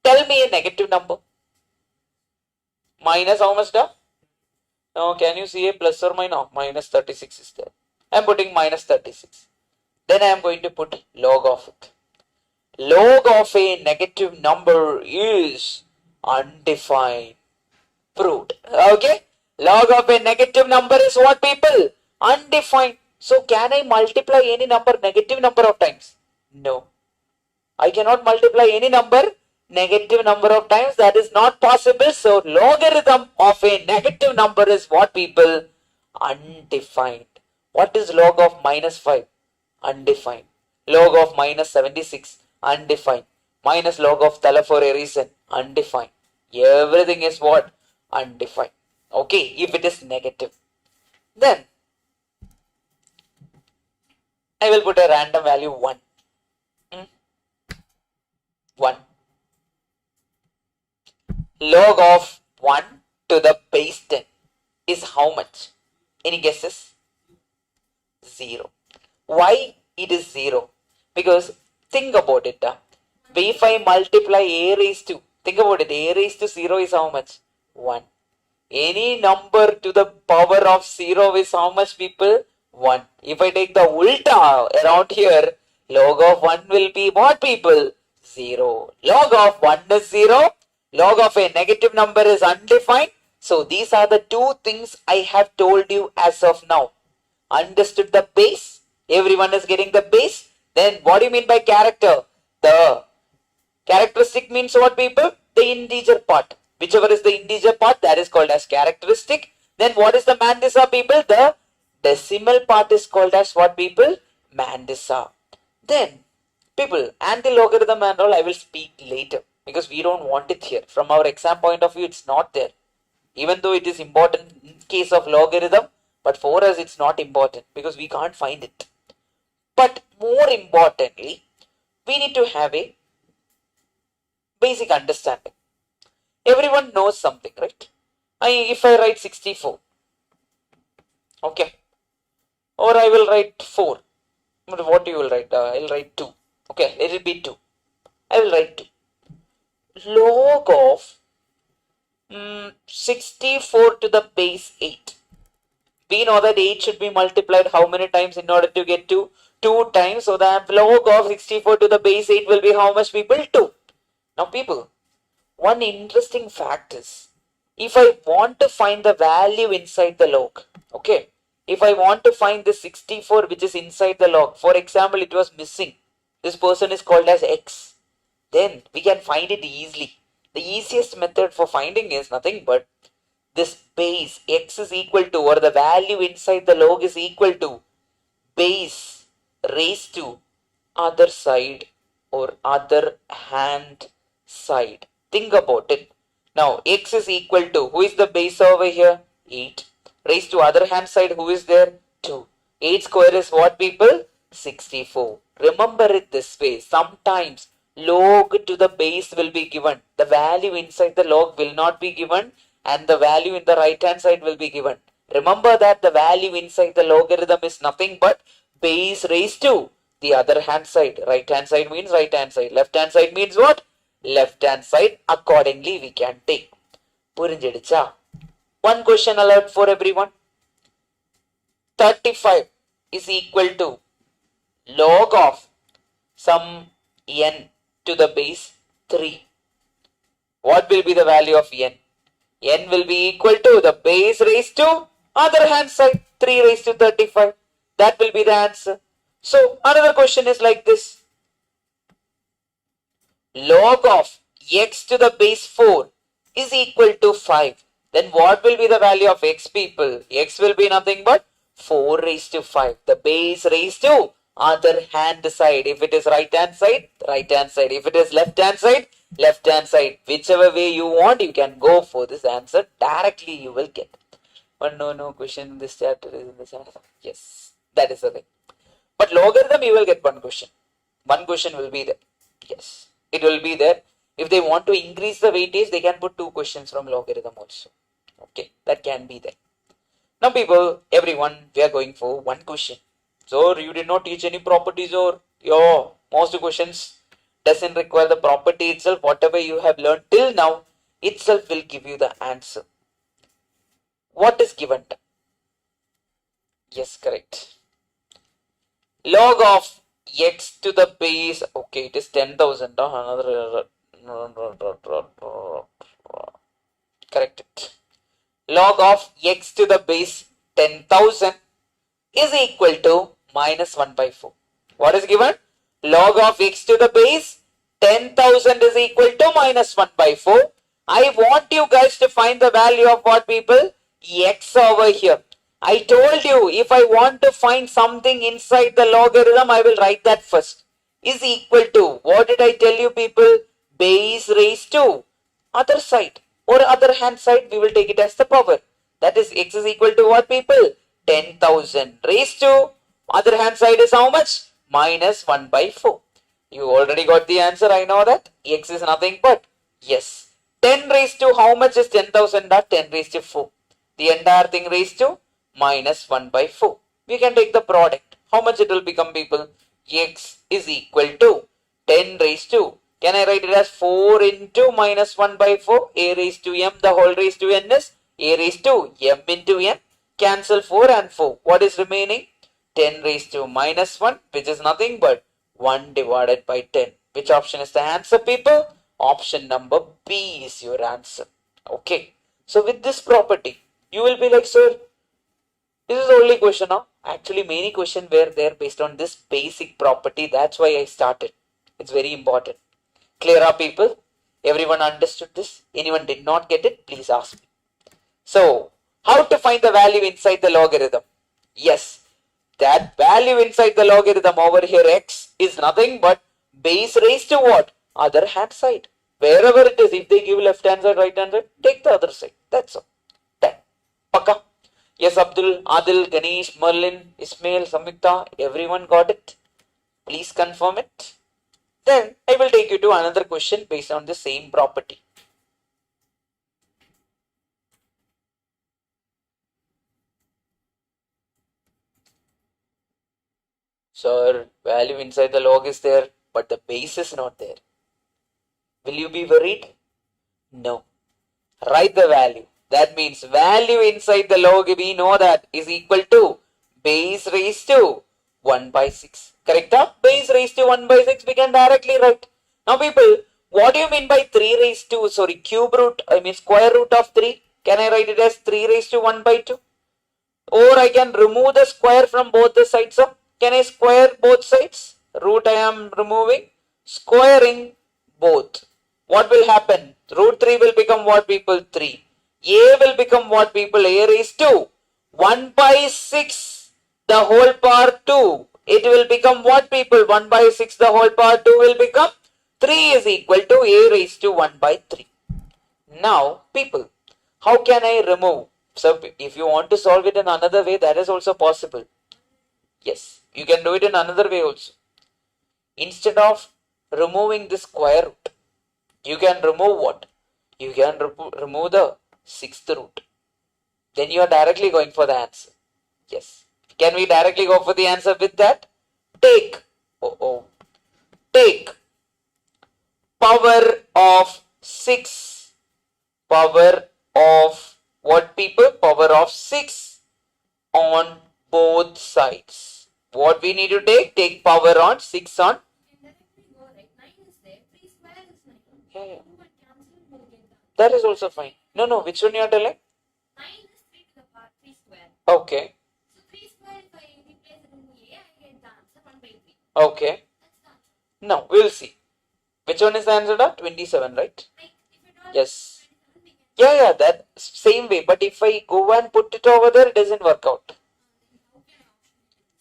tell me a negative number. Minus how much? Now, can you see a plus or minus? Minus 36 is there. I am putting minus 36. Then I am going to put log of it. Log of a negative number is undefined. Proved. Okay. Log of a negative number is what, people? Undefined. So can I multiply any number negative number of times? No. I cannot multiply any number negative number of times. That is not possible. So logarithm of a negative number is what, people? Undefined. What is log of minus 5? Undefined. Log of minus 76? Undefined. Minus log of thala for a reason? Undefined. Everything is what? Undefined. Okay, if it is negative. Then I will put a random value 1. 1. Log of 1 to the base 10 is how much? Any guesses? 0. Why it is 0? Because think about it. If I multiply a raised to, think about it, a raised to 0 is how much? 1. Any number to the power of 0 is how much, people? 1. If I take the ulta around here, log of 1 will be what, people? 0. Log of 1 is 0. Log of a negative number is undefined. So these are the two things I have told you as of now. Understood the base? Everyone is getting the base? Then what do you mean by character? The characteristic means what, people? The integer part. Whichever is the integer part, that is called as characteristic. Then what is the mandisa, people? The decimal part is called as what, people? Mandisa. Then, people, anti-logarithm and all I will speak later because we don't want it here. From our exam point of view, it's not there. Even though it is important in case of logarithm, but for us it's not important because we can't find it. But more importantly, we need to have a basic understanding. Everyone knows something, right? If I write 64, okay, or I will write 4, what you will write? I'll write 2, okay, let it be 2. I will write 2. Log of 64 to the base 8. We know that 8 should be multiplied how many times in order to get to 2 times. So the log of 64 to the base 8 will be how much, people? 2. Now, people, one interesting fact is, if I want to find the value inside the log, okay, if I want to find the 64 which is inside the log, for example, it was missing, this person is called as x, then we can find it easily. The easiest method for finding is nothing but this base x is equal to, or the value inside the log is equal to base raised to other side or other hand side. Think about it. Now x is equal to, who is the base over here? 8. Raised to other hand side, who is there? 2. 8 square is what, people? 64. Remember it this way. Sometimes log to the base will be given. The value inside the log will not be given and the value in the right hand side will be given. Remember that the value inside the logarithm is nothing but base raised to the other hand side. Right hand side means right hand side. Left hand side means what? Left hand side. Accordingly we can take. Purinjedicha. One question alert for everyone. 35 is equal to log of some n to the base 3. What will be the value of n? N will be equal to the base raised to other hand side, 3 raised to 35. That will be the answer. So another question is like this. Log of x to the base 4 is equal to 5. Then what will be the value of x, people? X will be nothing but 4 raised to 5. The base raised to other hand side. If it is right hand side, right hand side. If it is left hand side, left hand side. Whichever way you want, you can go for this answer. Directly you will get. But no question in this chapter is in this answer. Yes, that is the thing. But logarithm, you will get one question. One question will be there. Yes, it will be there. If they want to increase the weightage, they can put 2 questions from logarithm also. Okay, that can be there. Now people, everyone, we are going for one question. So you did not teach any properties, or your most questions doesn't require the property itself. Whatever you have learned till now itself will give you the answer. What is given? Yes, correct. Log of x to the base, okay, it is 10,000. Another correct it. Log of x to the base 10,000 is equal to minus 1 by 4. What is given? Log of x to the base 10,000 is equal to minus 1 by 4. I want you guys to find the value of what, people? X over here. I told you, if I want to find something inside the logarithm, I will write that first. Is equal to, what did I tell you, people? Base raised to other side or other hand side, we will take it as the power. That is, x is equal to what, people? 10,000 raised to other hand side is how much? Minus 1 by 4. You already got the answer, I know that. X is nothing but, yes, 10 raised to how much is 10,000? 10 raised to 4. The entire thing raised to minus 1 by 4. We can take the product. How much it will become, people? X is equal to 10 raised to, can I write it as 4 into minus 1 by 4? A raised to m, the whole raised to n is a raised to m into n. Cancel 4 and 4. What is remaining? 10 raised to minus 1, which is nothing but 1 divided by 10. Which option is the answer, people? Option number B is your answer. Okay. So with this property, you will be like, sir, this is the only question now. Actually, many questions were there based on this basic property. That's why I started. It's very important. Clear up, people? Everyone understood this? Anyone did not get it? Please ask me. So, how to find the value inside the logarithm? Yes, that value inside the logarithm over here, x, is nothing but base raised to what? Other hand side. Wherever it is, if they give left hand side, right hand side, take the other side. That's all. Done. Paka. Yes, Abdul, Adil, Ganesh, Merlin, Ismail, Samyukta, everyone got it? Please confirm it. Then I will take you to another question based on the same property. Sir, value inside the log is there, but the base is not there. Will you be worried? No. Write the value. That means value inside the log, we know that is equal to base raised to 1 by 6. Correct? Base raised to 1 by 6, we can directly write. Now people, what do you mean by 3 raised to, cube root, square root of 3? Can I write it as 3 raised to 1 by 2? Or I can remove the square from both the sides. Can I square both sides? Root I am removing. Squaring both. What will happen? Root 3 will become what, people? 3. A will become what, people? A raised to 1 by 6 the whole power 2. It will become what, people? 1 by 6 the whole power 2 will become 3 is equal to A raised to 1 by 3. Now, people, how can I remove? So, if you want to solve it in another way, that is also possible. Yes, you can do it in another way also. Instead of removing the square root, you can remove what? You can remove the 6th root. Then you are directly going for the answer. Yes. Can we directly go for the answer with that? Take power of 6. Power of what, people? Power of 6 on both sides. What we need to take? Take power on 6 on. Go, right? 9 is there. 3 square is 9. Yeah. 2 and cancel, we'll get that is also fine. No, which one you are telling? 9 is 3 to the power 3 square. Okay. So 3 square, if I replace it in A, I get the answer 1 by 3. Okay. That's the answer. Now, we'll see. Which one is the answer? 27, right? Like, if it all Yes. 27, we can. Yeah, that same way. But if I go and put it over there, it doesn't work out. How can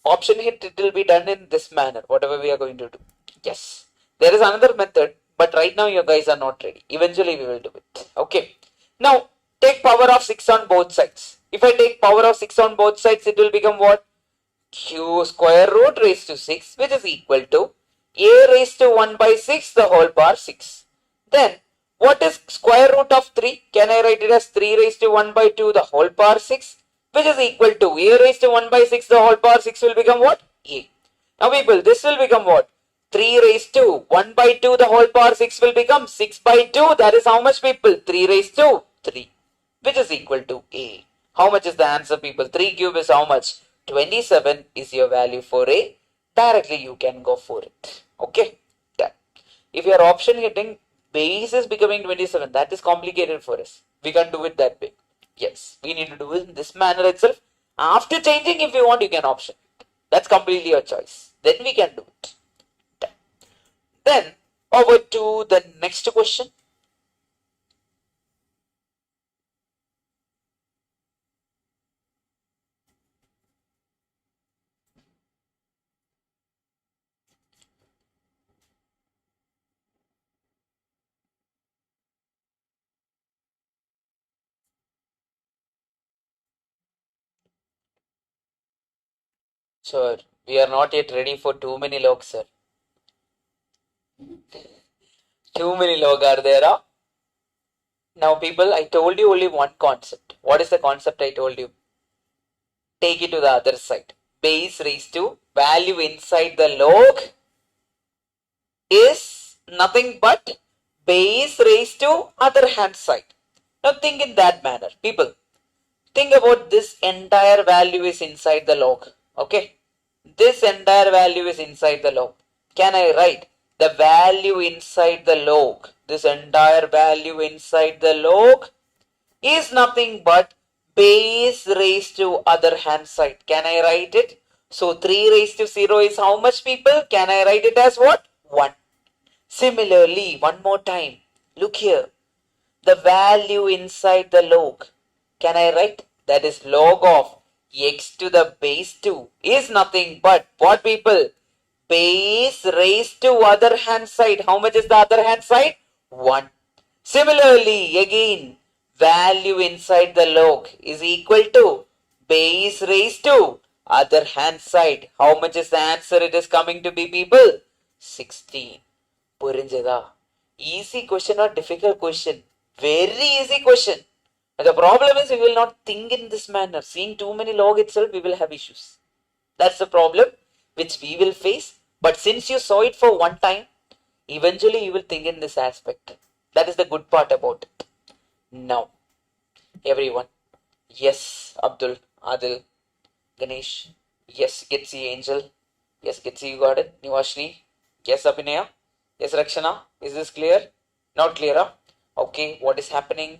I Option hit, it will be done in this manner, whatever we are going to do. Yes. There is another method, but right now you guys are not ready. Eventually we will do it. Okay. Now, take power of 6 on both sides. If I take power of 6 on both sides, it will become what? Q square root raised to 6, which is equal to A raised to 1 by 6, the whole power 6. Then, what is square root of 3? Can I write it as 3 raised to 1 by 2, the whole power 6, which is equal to A raised to 1 by 6, the whole power 6 will become what? A. Now people, this will become what? 3 raised to 1 by 2, the whole power 6 will become 6 by 2. That is how much, people? 3 raised to 3, which is equal to A. How much is the answer, people? 3 cube is how much? 27 is your value for A. Directly you can go for it. Okay. Done. If your option hitting base is becoming 27, that is complicated for us. We can't do it that way. Yes, we need to do it in this manner itself. After changing, if you want, you can option. That's completely your choice. Then we can do it. Done. Then over to the next question. Sir, we are not yet ready for too many logs, sir. Too many log are there, huh? Now people, I told you only one concept. What is the concept I told you? Take it to the other side. Base raised to value inside the log is nothing but base raised to other hand side. Now think in that manner. People, think about this entire value is inside the log. Okay. This entire value is inside the log. Can I write the value inside the log? This entire value inside the log is nothing but base raised to other hand side. Can I write it? So 3 raised to 0 is how much, people? Can I write it as what? 1. Similarly, one more time. Look here. The value inside the log. Can I write? That is log of x to the base 2 is nothing but what, people? Base raised to other hand side. How much is the other hand side? 1. Similarly, again, value inside the log is equal to base raised to other hand side. How much is the answer it is coming to be, people? 16. Purinjada. Easy question or difficult question? Very easy question. But the problem is we will not think in this manner. Seeing too many log itself, we will have issues. That's the problem which we will face. But since you saw it for one time, eventually you will think in this aspect. That is the good part about it. Now, everyone. Yes, Abdul, Adil, Ganesh. Yes, Gitsi, Angel. Yes, Gitsi, you got it. Nivashni. Yes, Abhinaya. Yes, Rakshana. Is this clear? Not clear, huh? Okay, what is happening?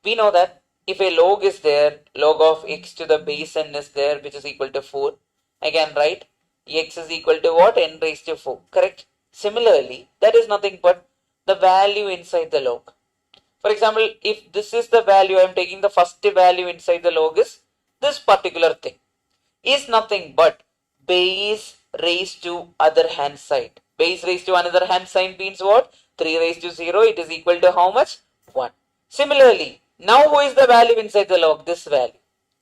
We know that if a log is there, log of x to the base n is there, which is equal to 4. I can write x is equal to what? N raised to 4. Correct? Similarly, that is nothing but the value inside the log. For example, if this is the value, I am taking the first value inside the log is this particular thing. Is nothing but base raised to other hand side. Base raised to another hand side means what? 3 raised to 0, it is equal to how much? 1. Similarly, now who is the value inside the log? This value.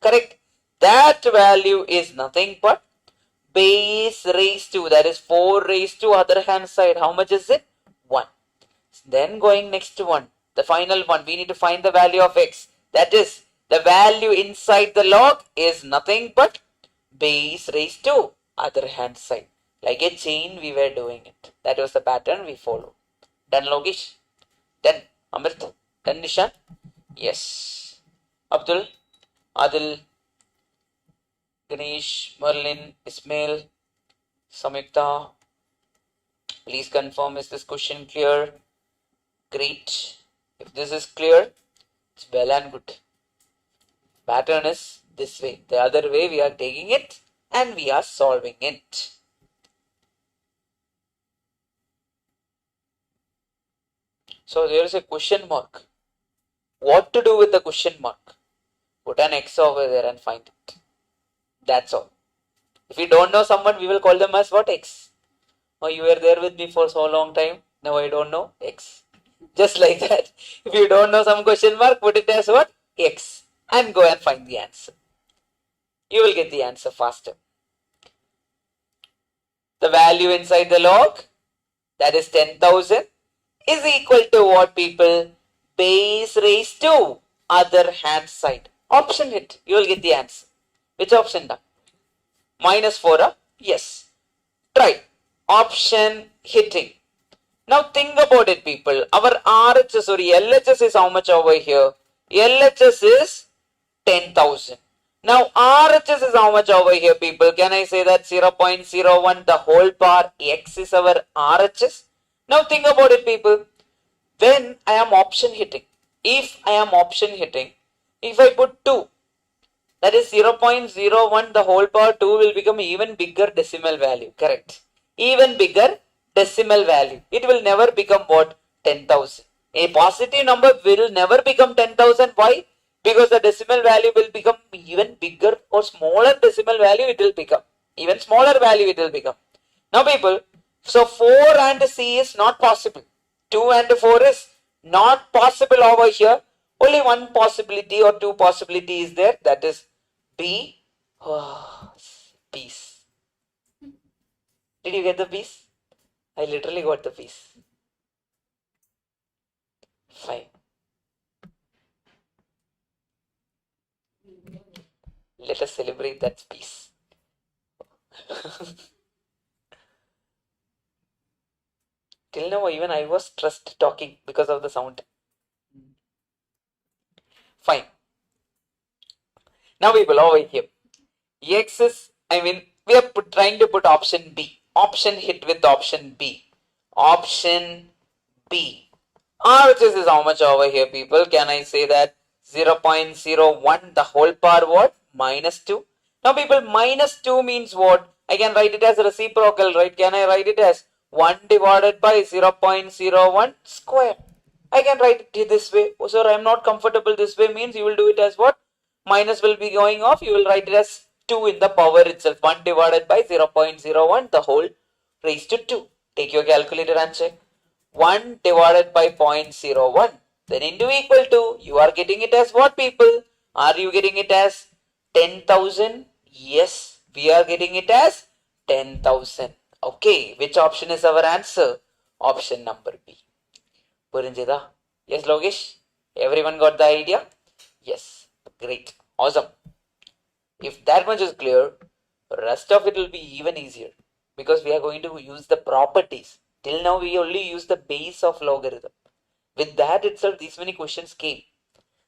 Correct? That value is nothing but base raised to, that is 4 raised to other hand side. How much is it? 1. Then going next to one, the final one, we need to find the value of x. That is, the value inside the log is nothing but base raised to other hand side. Like a chain we were doing it. That was the pattern we followed. Done, Logish? Done, Amrit? Done, Nishan? Yes. Abdul, Adil, Ganesh, Merlin, Ismail, Samyukta. Please confirm, is this question clear? Great. If this is clear, it's well and good. Pattern is this way. The other way we are taking it and we are solving it. So there is a question mark. What to do with the question mark? Put an X over there and find it. That's all. If we don't know someone, we will call them as what? X. Oh, you were there with me for so long time. Now I don't know. X. Just like that. If you don't know some question mark, put it as what? X. And go and find the answer. You will get the answer faster. The value inside the log, that is 10,000, is equal to what, people? Base raised to other hand side. Option hit. You will get the answer. Which option done? -4, huh? Yes. Try. Option hitting. Now think about it, people. Our RHS or LHS is how much over here? LHS is 10,000. Now RHS is how much over here, people? Can I say that 0.01 the whole power x is our RHS? Now think about it, people. When I am option hitting, if I am option hitting, if I put 2, that is 0.01 the whole power 2 will become even bigger decimal value. Correct. Even bigger decimal value. It will never become what? 10,000. A positive number will never become 10,000. Why? Because the decimal value will become even bigger or smaller decimal value it will become. Even smaller value it will become. Now people, so 4 and C is not possible. 2 and 4 is not possible over here. Only one possibility or two possibility is there. That is B. Oh, peace. Did you get the piece? I literally got the piece. Fine. Let us celebrate that peace. Till now, even I was stressed talking because of the sound. Fine. Now we will over here. X is, we are trying to put option B. Option hit with option B. Option B. RHS is how much over here, people? Can I say that 0.01, the whole power what? Minus 2. Now, people, minus 2 means what? I can write it as reciprocal, right? Can I write it as 1 divided by 0.01 square? I can write it this way. Oh, sir, I am not comfortable this way means you will do it as what? Minus will be going off. You will write it as 2 in the power itself. 1 divided by 0.01, the whole raised to 2. Take your calculator and check. 1 divided by 0.01, then into equal to, you are getting it as what, people? Are you getting it as 10,000? Yes, we are getting it as 10,000. Okay, which option is our answer? Option number B. Purinjida? Yes, Logesh? Everyone got the idea? Yes, great, awesome. If that much is clear, rest of it will be even easier because we are going to use the properties. Till now, we only use the base of logarithm. With that itself, these many questions came.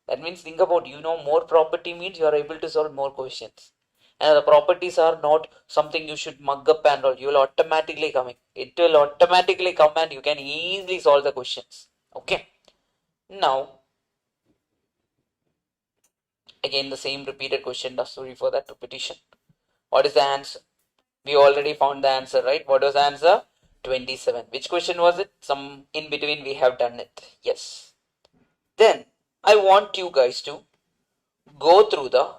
That means, think about, more property means you are able to solve more questions. And the properties are not something you should mug up and all. You will automatically come in. It will automatically come and you can easily solve the questions. Okay. Now, again, the same repeated question. Sorry for that repetition. What is the answer? We already found the answer, right? What was the answer? 27. Which question was it? Some in between we have done it. Yes. Then I want you guys to go through the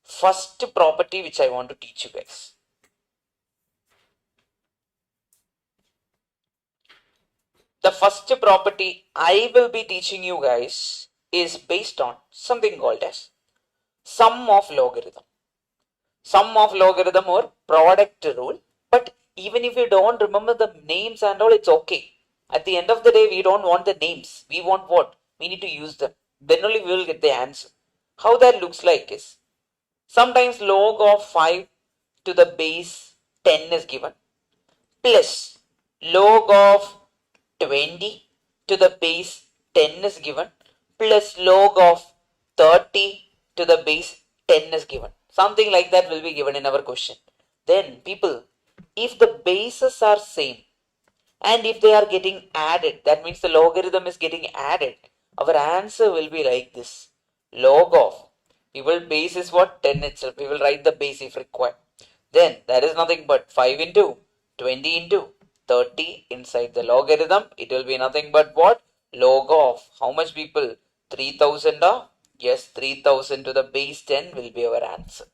first property which I want to teach you guys. The first property I will be teaching you guys is based on something called as sum of logarithm. Sum of logarithm or product rule. But even if you don't remember the names and all, it's okay. At the end of the day, we don't want the names. We want what? We need to use them. Then only we will get the answer. How that looks like is, sometimes log of 5 to the base 10 is given, plus log of 20 to the base 10 is given, plus log of 30 to the base 10 is given. Something like that will be given in our question. Then, people, if the bases are same and if they are getting added, that means the logarithm is getting added, our answer will be like this. Log of, we will base is what? 10 itself. We will write the base if required. Then that is nothing but 5 into 20 into 30 inside the logarithm. It will be nothing but what? Log of how much, people? 3000. Yes, 3000 to the base 10 will be our answer.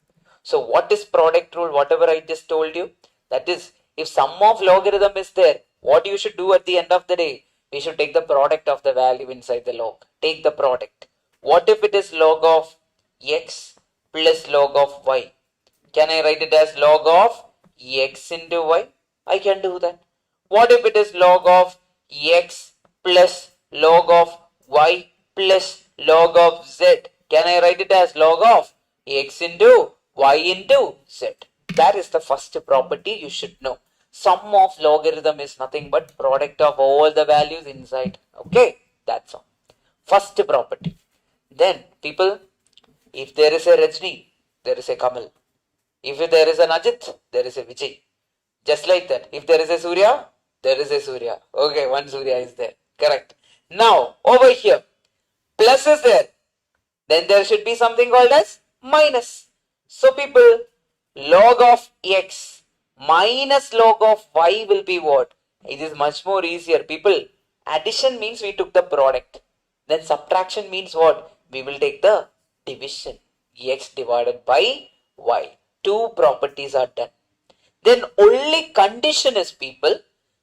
So what is product rule? Whatever I just told you, that is, if sum of logarithm is there, what you should do at the end of the day? We should take the product of the value inside the log. Take the product. What if it is log of x plus log of y? Can I write it as log of x into y? I can do that. What if it is log of x plus log of y plus log of z? Can I write it as log of x into y into z? That is the first property you should know. Sum of logarithm is nothing but product of all the values inside. Okay, that's all. First property. Then, people, if there is a Rajni, there is a Kamal. If there is an Ajit, there is a Vijay. Just like that. If there is a Surya, there is a Surya. Okay, one Surya is there. Correct. Now, over here, plus is there. Then there should be something called as minus. So, people, log of x minus log of y will be what? It is much more easier. People, addition means we took the product. Then subtraction means what? We will take the division. X divided by y. Two properties are done. Then only condition is, people,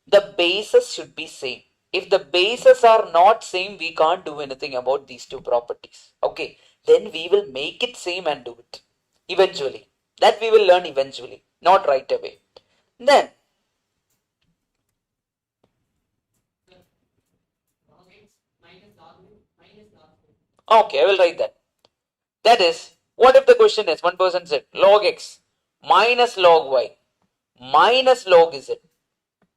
the bases should be same. If the bases are not same, we can't do anything about these two properties. Okay, then we will make it same and do it eventually. That we will learn eventually, not right away. Then, okay, I will write that. That is, What if the question is, one person said log x minus log y minus log z.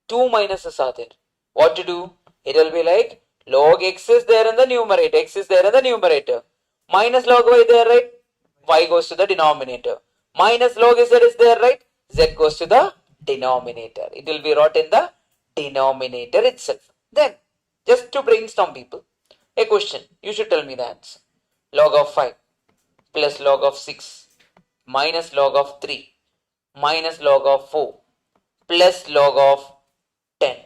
Two minuses are there. What to do? It will be like log x is there in the numerator, x is there in the numerator. Minus log y there, right? Y goes to the denominator. Minus log z is there, right? Z goes to the denominator. It will be wrought in the denominator itself. Then, just to brainstorm people, a question. You should tell me the answer. Log of 5 plus log of 6 minus log of 3 minus log of 4 plus log of 10.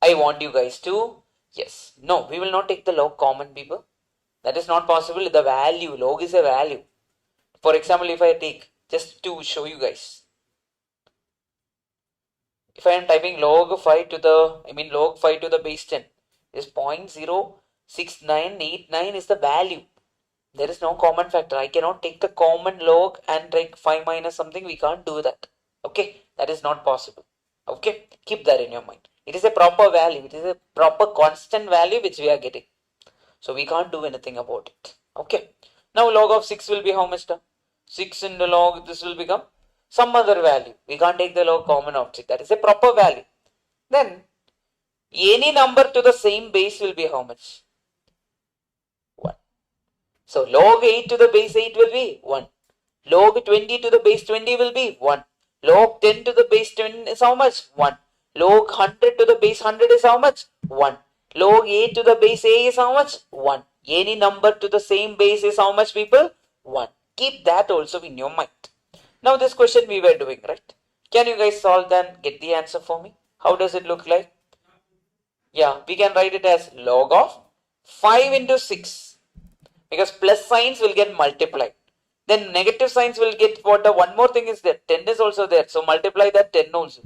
I want you guys to, yes, no, we will not take the log common, people. That is not possible. The value, log is a value. For example, if I take, just to show you guys, if I am typing log 5 to the, log 5 to the base 10, is 0.06989 is the value. There is no common factor. I cannot take the common log and take 5 minus something. We can't do that. Okay, that is not possible. Okay, keep that in your mind. It is a proper value. It is a proper constant value which we are getting. So we can't do anything about it. Okay. Now log of 6 will be how much? 6 into log, this will become some other value. We can't take the log common of 6. That is a proper value. Then any number to the same base will be how much? 1. So log 8 to the base 8 will be 1. Log 20 to the base 20 will be 1. Log 10 to the base 10 is how much? 1. Log 100 to the base 100 is how much? 1. Log a to the base a is how much? 1. Any number to the same base is how much, people? 1. Keep that also in your mind. Now this question we were doing, right? Can you guys solve and get the answer for me? How does it look like? Yeah, we can write it as log of 5 into 6. Because plus signs will get multiplied. Then negative signs will get what? One more thing is there. 10 is also there. So multiply that 10 also.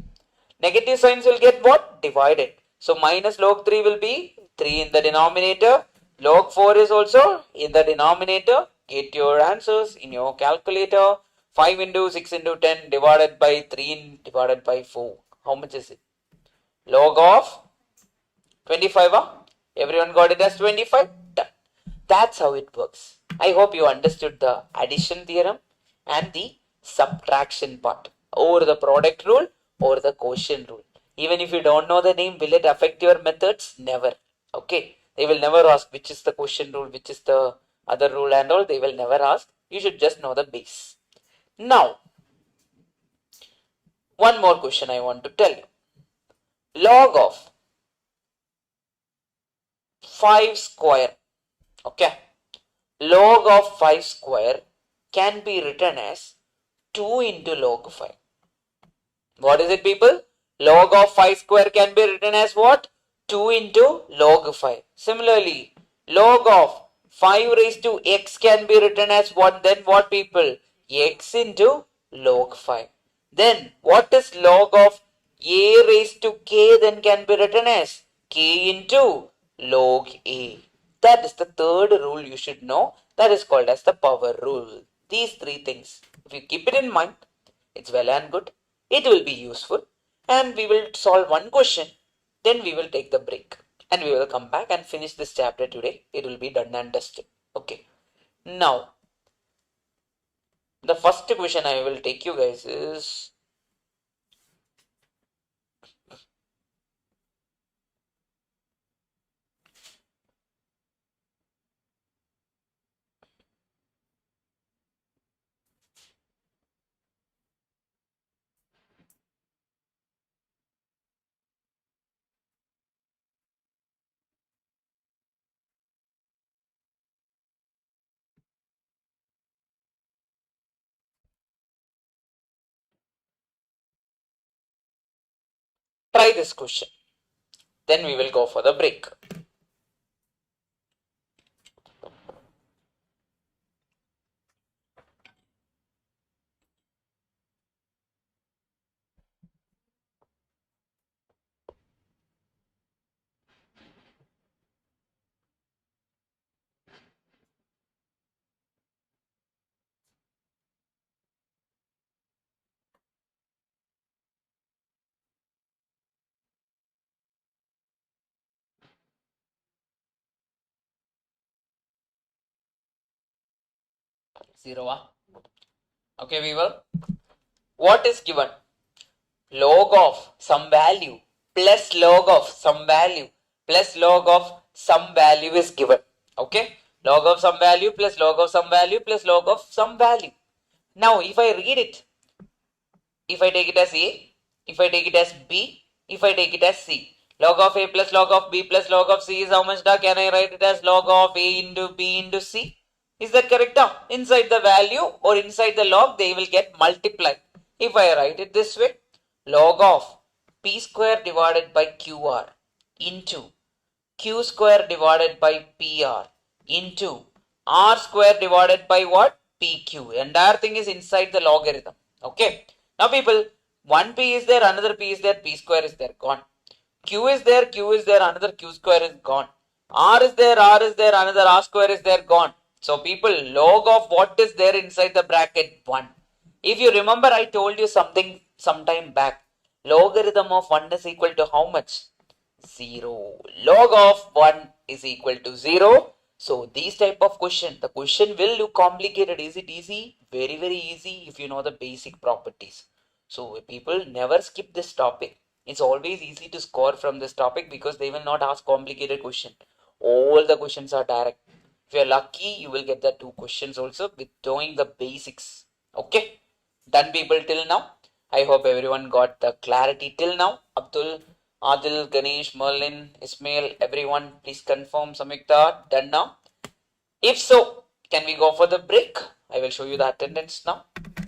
Negative signs will get what? Divided. So minus log 3 will be 3 in the denominator. Log 4 is also in the denominator. Get your answers in your calculator. 5 into 6 into 10 divided by 3 divided by 4. How much is it? Log of 25. Everyone got it as 25? Done. That's how it works. I hope you understood the addition theorem and the subtraction part, or the product rule, or the quotient rule. Even if you don't know the name, will it affect your methods? Never. Okay. They will never ask which is the quotient rule, which is the other rule and all. They will never ask. You should just know the base. Now, one more question I want to tell you. Log of 5 square. Okay. Log of 5 square can be written as 2 into log 5. What is it, people? Log of 5 square can be written as what? 2 into log 5. Similarly, log of 5 raised to x can be written as what? Then what, people? X into log 5. Then what is log of a raised to k then can be written as k into log a. That is the third rule you should know. That is called as the power rule. These three things, if you keep it in mind, it's well and good. It will be useful. And we will solve one question. Then we will take the break. And we will come back and finish this chapter today. It will be done and dusted. Okay. Now, the first question I will take you guys is, try this question. Then we will go for the break. Zero. Okay, weaver. What is given? Log of some value plus log of some value plus log of some value is given. Okay, log of some value plus log of some value plus log of some value. Now if I read it, if I take it as A, if I take it as B, if I take it as C, log of A plus log of B plus log of C is how much? Can I write it as log of A into B into C? Is that correct? Inside the value or inside the log, they will get multiplied. If I write it this way, log of P square divided by QR into Q square divided by PR into R square divided by what? PQ. Entire thing is inside the logarithm. Okay. Now people, one P is there, another P is there, P square is there, gone. Q is there, Q is there, another Q square is gone. R is there, another R square is there, gone. So people, log of what is there inside the bracket? 1. If you remember, I told you something some time back. Logarithm of 1 is equal to how much? 0. Log of 1 is equal to 0. So these type of question, the question will look complicated. Is it easy? Very, very easy if you know the basic properties. So people never skip this topic. It's always easy to score from this topic because they will not ask complicated question. All the questions are direct. If you're lucky, you will get the 2 questions also with knowing the basics. Okay? Done people till now? I hope everyone got the clarity till now. Abdul, Adil, Ganesh, Merlin, Ismail, everyone, please confirm. Samyukta, done now? If so, can we go for the break? I will show you the attendance now.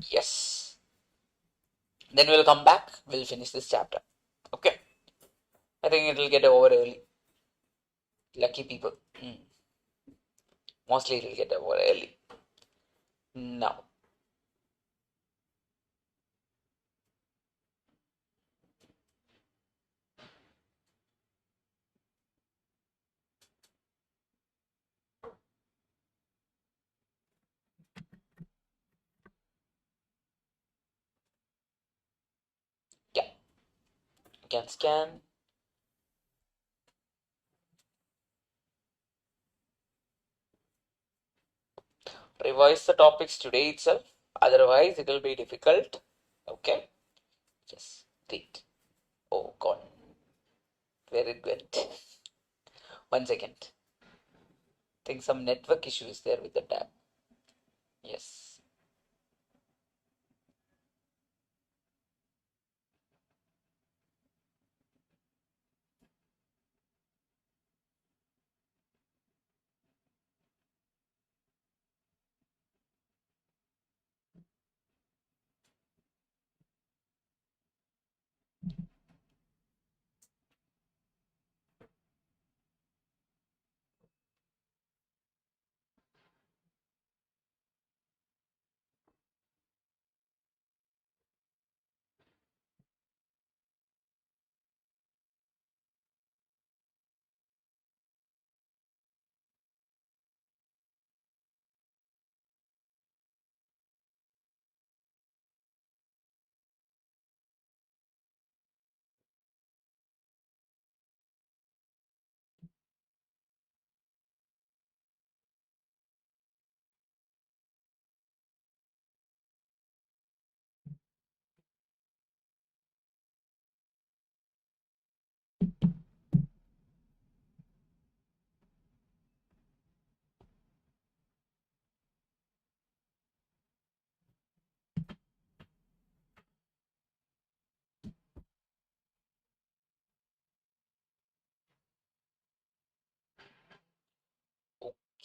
Yes. Then we'll come back. We'll finish this chapter. Okay. I think it will get over early. Lucky people. Mostly it will get over early. Now. Yeah. You can scan. Revise the topics today itself. Otherwise, it will be difficult. Okay. Yes. Great. Oh, God. Where it went? 1 second. I think some network issue is there with the tab. Yes.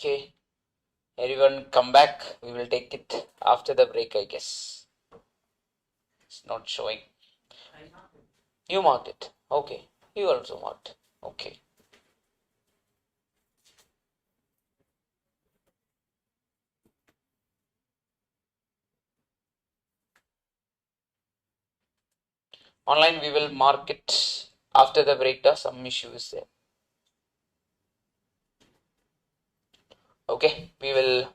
Okay. Everyone come back. We will take it after the break, I guess. It's not showing. You marked it. Okay. You also marked. Okay. Online, we will mark it after the break. Some issue is there. Okay. We will.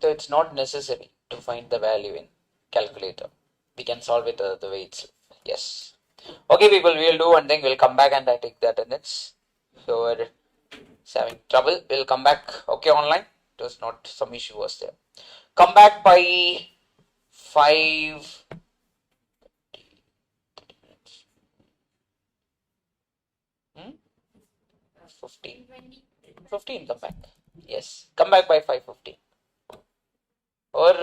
It's not necessary to find the value in calculator. We can solve it the way itself. Yes. Okay, people. We will do one thing. We'll come back and I take the attendance. So It's having trouble. We'll come back. Okay, online. It was not some issue was there. Come back by 5. 15. 15, come back. Yes, come back by 5:15. Or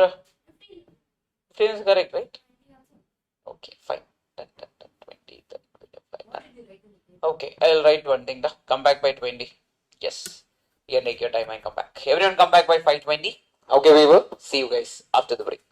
15 is correct, right? Okay, fine. 10, 10, 10, 20, 10, 25, 10. Okay, I'll write one thing. Come back by 20. Yes. Here, take your time and come back. Everyone come back by 5:20. Okay, we will see you guys after the break.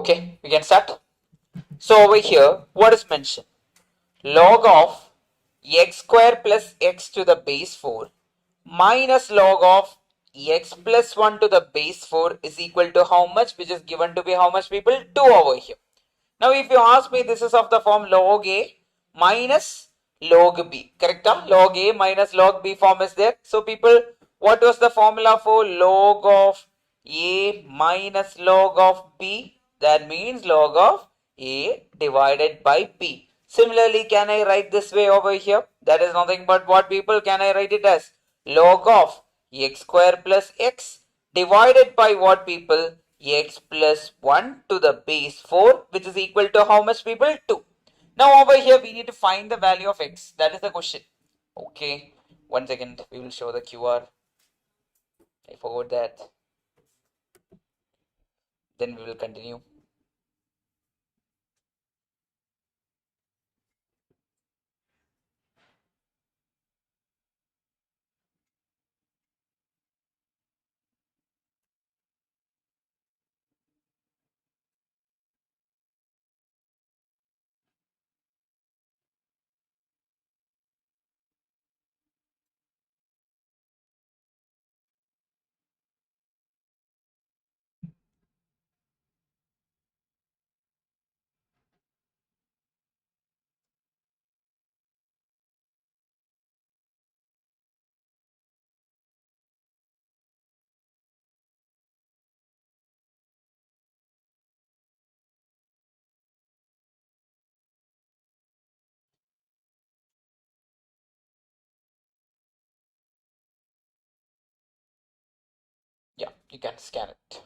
Okay, we can start. So over here, what is mentioned? Log of x square plus x to the base 4 minus log of x plus 1 to the base 4 is equal to how much, which is given to be how much, people? 2 over here. Now if you ask me, this is of the form log a minus log b, correct? Log a minus log b form is there. So people, what was the formula for log of a minus log of b? That means log of a divided by b. Similarly, can I write this way over here? That is nothing but what, people? Can I write it as log of x square plus x divided by what, people? X plus 1 to the base 4, which is equal to how much, people? 2. Now over here we need to find the value of x. That is the question. Okay, 1 second, we will show the QR. I forgot that. Then we will continue. Yeah, you can scan it.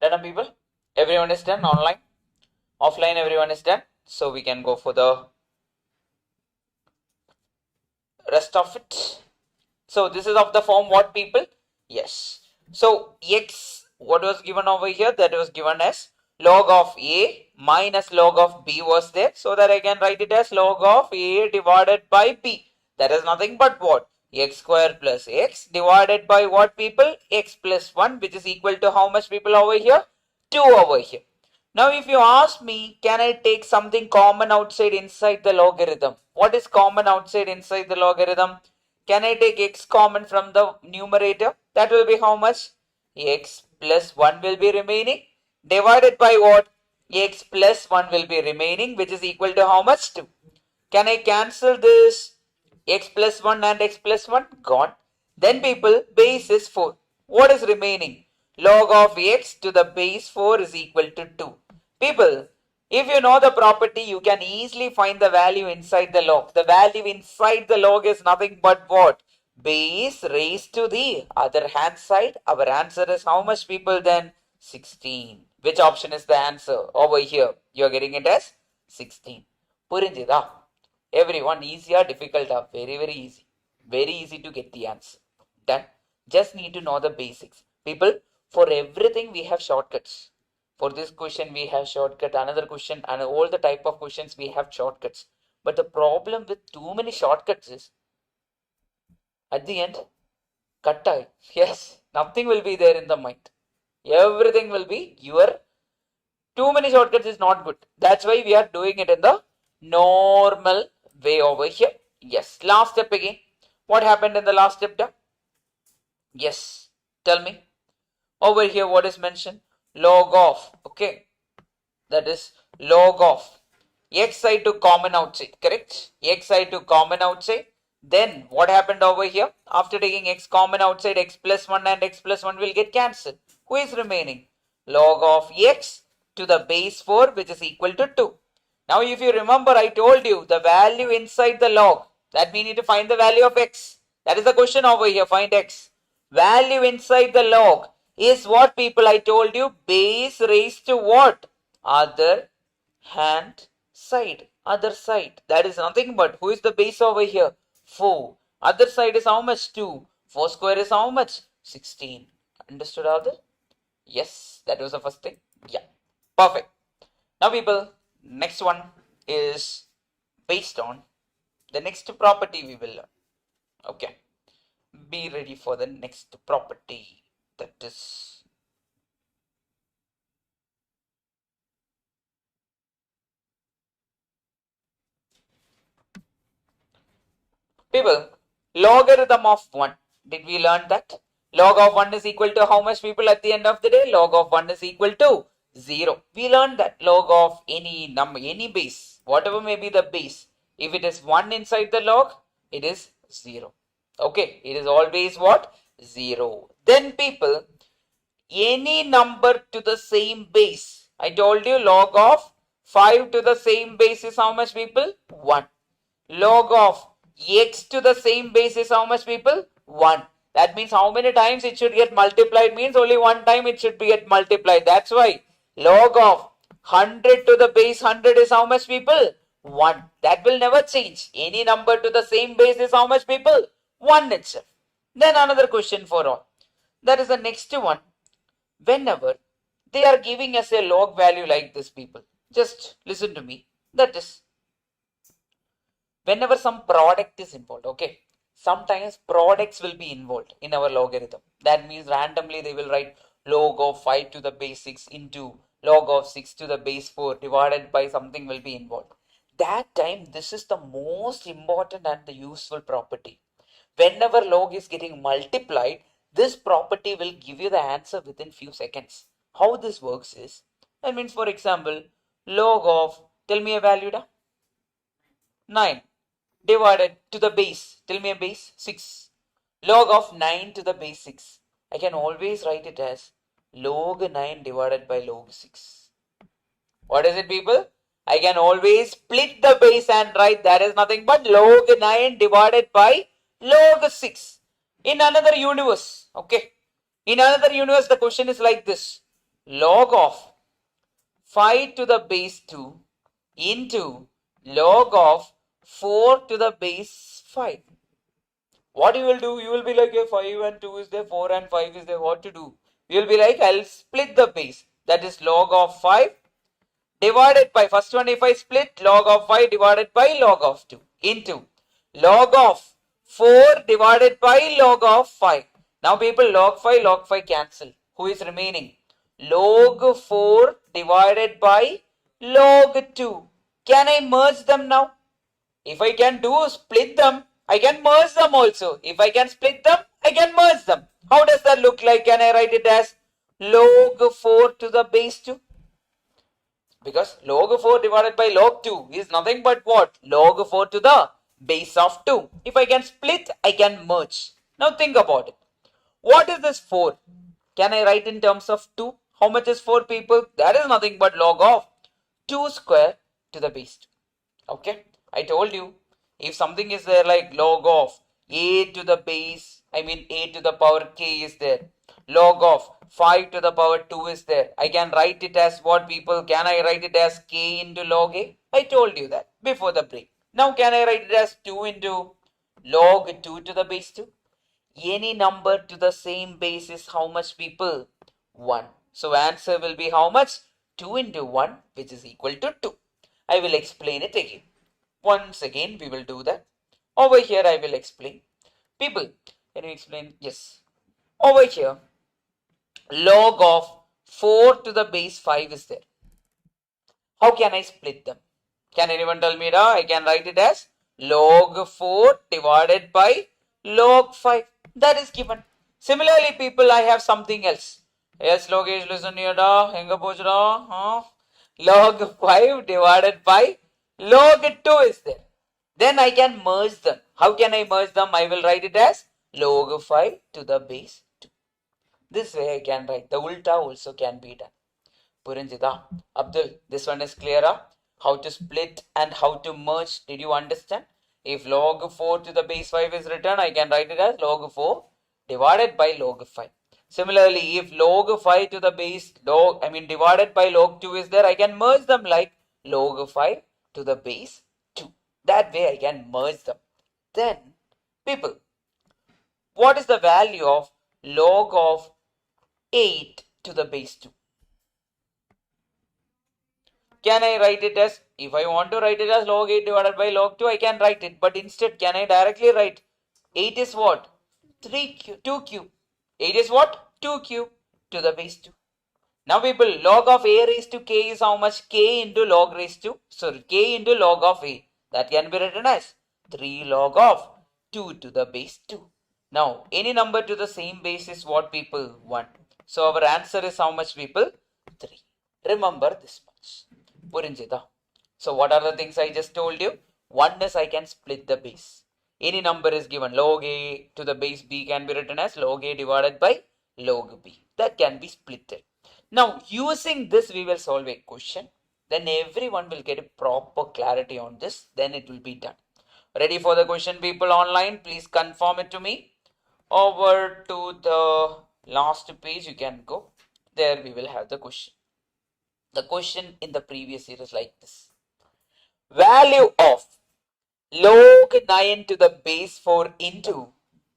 Done. Done, people? Everyone is done online? Offline, everyone is done. So we can go for the rest of it. So this is of the form what, people? Yes. So x, what was given over here? That was given as log of a minus log of b was there. So that I can write it as log of a divided by b. That is nothing but what? X square plus x divided by what, people? X plus 1, which is equal to how much, people, over here? 2 over here. Now if you ask me, can I take something common outside inside the logarithm? What is common outside inside the logarithm? Can I take x common from the numerator? That will be how much? X plus 1 will be remaining. Divided by what? X plus 1 will be remaining, which is equal to how much? 2. Can I cancel this? X plus 1 and x plus 1 gone. Then, people, base is 4. What is remaining? Log of x to the base 4 is equal to 2. People, if you know the property, you can easily find the value inside the log. The value inside the log is nothing but what? Base raised to the other hand side. Our answer is how much, people, then? 16. Which option is the answer? Over here, you are getting it as 16. புரிஞ்சுதா? Everyone, easy or difficult? Very, very easy. Very easy to get the answer. Done. Just need to know the basics. People, for everything we have shortcuts. For this question we have shortcut, another question, and all the type of questions we have shortcuts. But the problem with too many shortcuts is, at the end, kattai. Yes, nothing will be there in the mind. Everything will be your. Too many shortcuts is not good. That's why we are doing it in the normal way over here. Yes, last step again. What happened in the last step? Yes, tell me. Over here, what is mentioned? Log of. Okay, that is log of xi to common outside. Correct? Xi to common outside. Then what happened over here? After taking x common outside, x plus 1 and x plus 1 will get cancelled. Who is remaining? Log of x to the base 4, which is equal to 2. Now if you remember, I told you the value inside the log, that we need to find the value of x. That is the question over here, find x. Value inside the log is what, people? I told you, base raised to what? Other hand side, other side. That is nothing but, who is the base over here? 4. Other side is how much? 2. 4 square is how much? 16. Understood all that? Yes, that was the first thing. Yeah, perfect. Now people, next one is based on the next property we will learn. Okay, be ready for the next property, that is people, logarithm of 1. Did we learn that? Log of 1 is equal to how much, people, at the end of the day? Log of 1 is equal to 0. We learned that log of any number, any base, whatever may be the base, if it is 1 inside the log, it is 0. Okay, it is always what? 0. Then people, any number to the same base. I told you log of 5 to the same base is how much, people? 1. Log of x to the same base is how much, people? 1. That means how many times it should get multiplied means only one time it should be get multiplied. That's why log of 100 to the base 100 is how much, people? 1. That will never change. Any number to the same base is how much, people? 1 itself. Then another question for all. That is the next one. Whenever they are giving us a log value like this, people, just listen to me. That is, whenever some product is involved, okay, sometimes products will be involved in our logarithm. That means randomly they will write log of 5 to the base 6 into log of 6 to the base 4 divided by something will be involved. That time, this is the most important and the useful property. Whenever log is getting multiplied, this property will give you the answer within few seconds. How this works is, that means for example, log of, tell me a value, 9 divided to the base, tell me a base, 6. Log of 9 to the base 6. I can always write it as log 9 divided by log 6. What is it, people? I can always split the base and write that is nothing but log 9 divided by log 6. In another universe, okay, in another universe, the question is like this. Log of 5 to the base 2 into log of 4 to the base 5. What you will do? You will be like, 5 and 2 is there, 4 and 5 is there. What to do? You will be like, I'll split the base. That is log of 5 divided by, first one if I split, log of 5 divided by log of 2 into log of 4 divided by log of 5. Now people, log 5 cancel. Who is remaining? Log 4 divided by log 2. Can I merge them now? If I can do split them, I can merge them also. If I can split them, I can merge them. How does that look like? Can I write it as log 4 to the base 2? Because log 4 divided by log 2 is nothing but what? Log 4 to the base of 2. If I can split, I can merge. Now think about it. What is this 4? Can I write in terms of 2? How much is 4, people? That is nothing but log of 2 square to the base 2. Okay, I told you, if something is there like log of a to the base, I mean a to the power k is there, log of 5 to the power 2 is there, I can write it as what, people? Can I write it as k into log a? I told you that before the break. Now can I write it as 2 into log 2 to the base 2? Any number to the same base is how much, people? 1. So answer will be how much? 2 into 1, which is equal to 2. I will explain it again. Once again, we will do that. Over here, I will explain. People, can you explain? Yes. Over here, log of 4 to the base 5 is there. How can I split them? Can anyone tell me that? I can write it as log 4 divided by log 5. That is given. Similarly, people, I have something else. Yes, Logesh, listen here, da. Henga pochra. Log 5 divided by log 2 is there. Then I can merge them. How can I merge them? I will write it as log 5 to the base 2. This way I can write. The ulta also can be done. Puranjita, Abdul, this one is clearer. How to split and how to merge. Did you understand? If log 4 to the base 5 is written, I can write it as log 4 divided by log 5. Similarly, if log 5 to the base divided by log 2 is there, I can merge them like log 5 to the base 2. That way I can merge them. Then, people, what is the value of log of 8 to the base 2? Can I write it as, if I want to write it as log 8 divided by log 2, I can write it. But instead, can I directly write 8 is what? 2 cube. 8 is what? 2 cube to the base 2. Now people, log of a raised to k is how much? K into log raised to, k into log of a. That can be written as 3 log of 2 to the base 2. Now, any number to the same base is what, people? 1. So our answer is how much, people? 3. Remember this much. Purinjita. So what are the things I just told you? One is I can split the base. Any number is given. Log a to the base b can be written as log a divided by log b. That can be splitted. Now using this we will solve a question. Then everyone will get a proper clarity on this. Then it will be done. Ready for the question, people online? Please confirm it to me. Over to the last page you can go. There we will have the question. The question in the previous year is like this. Value of log 9 to the base 4 into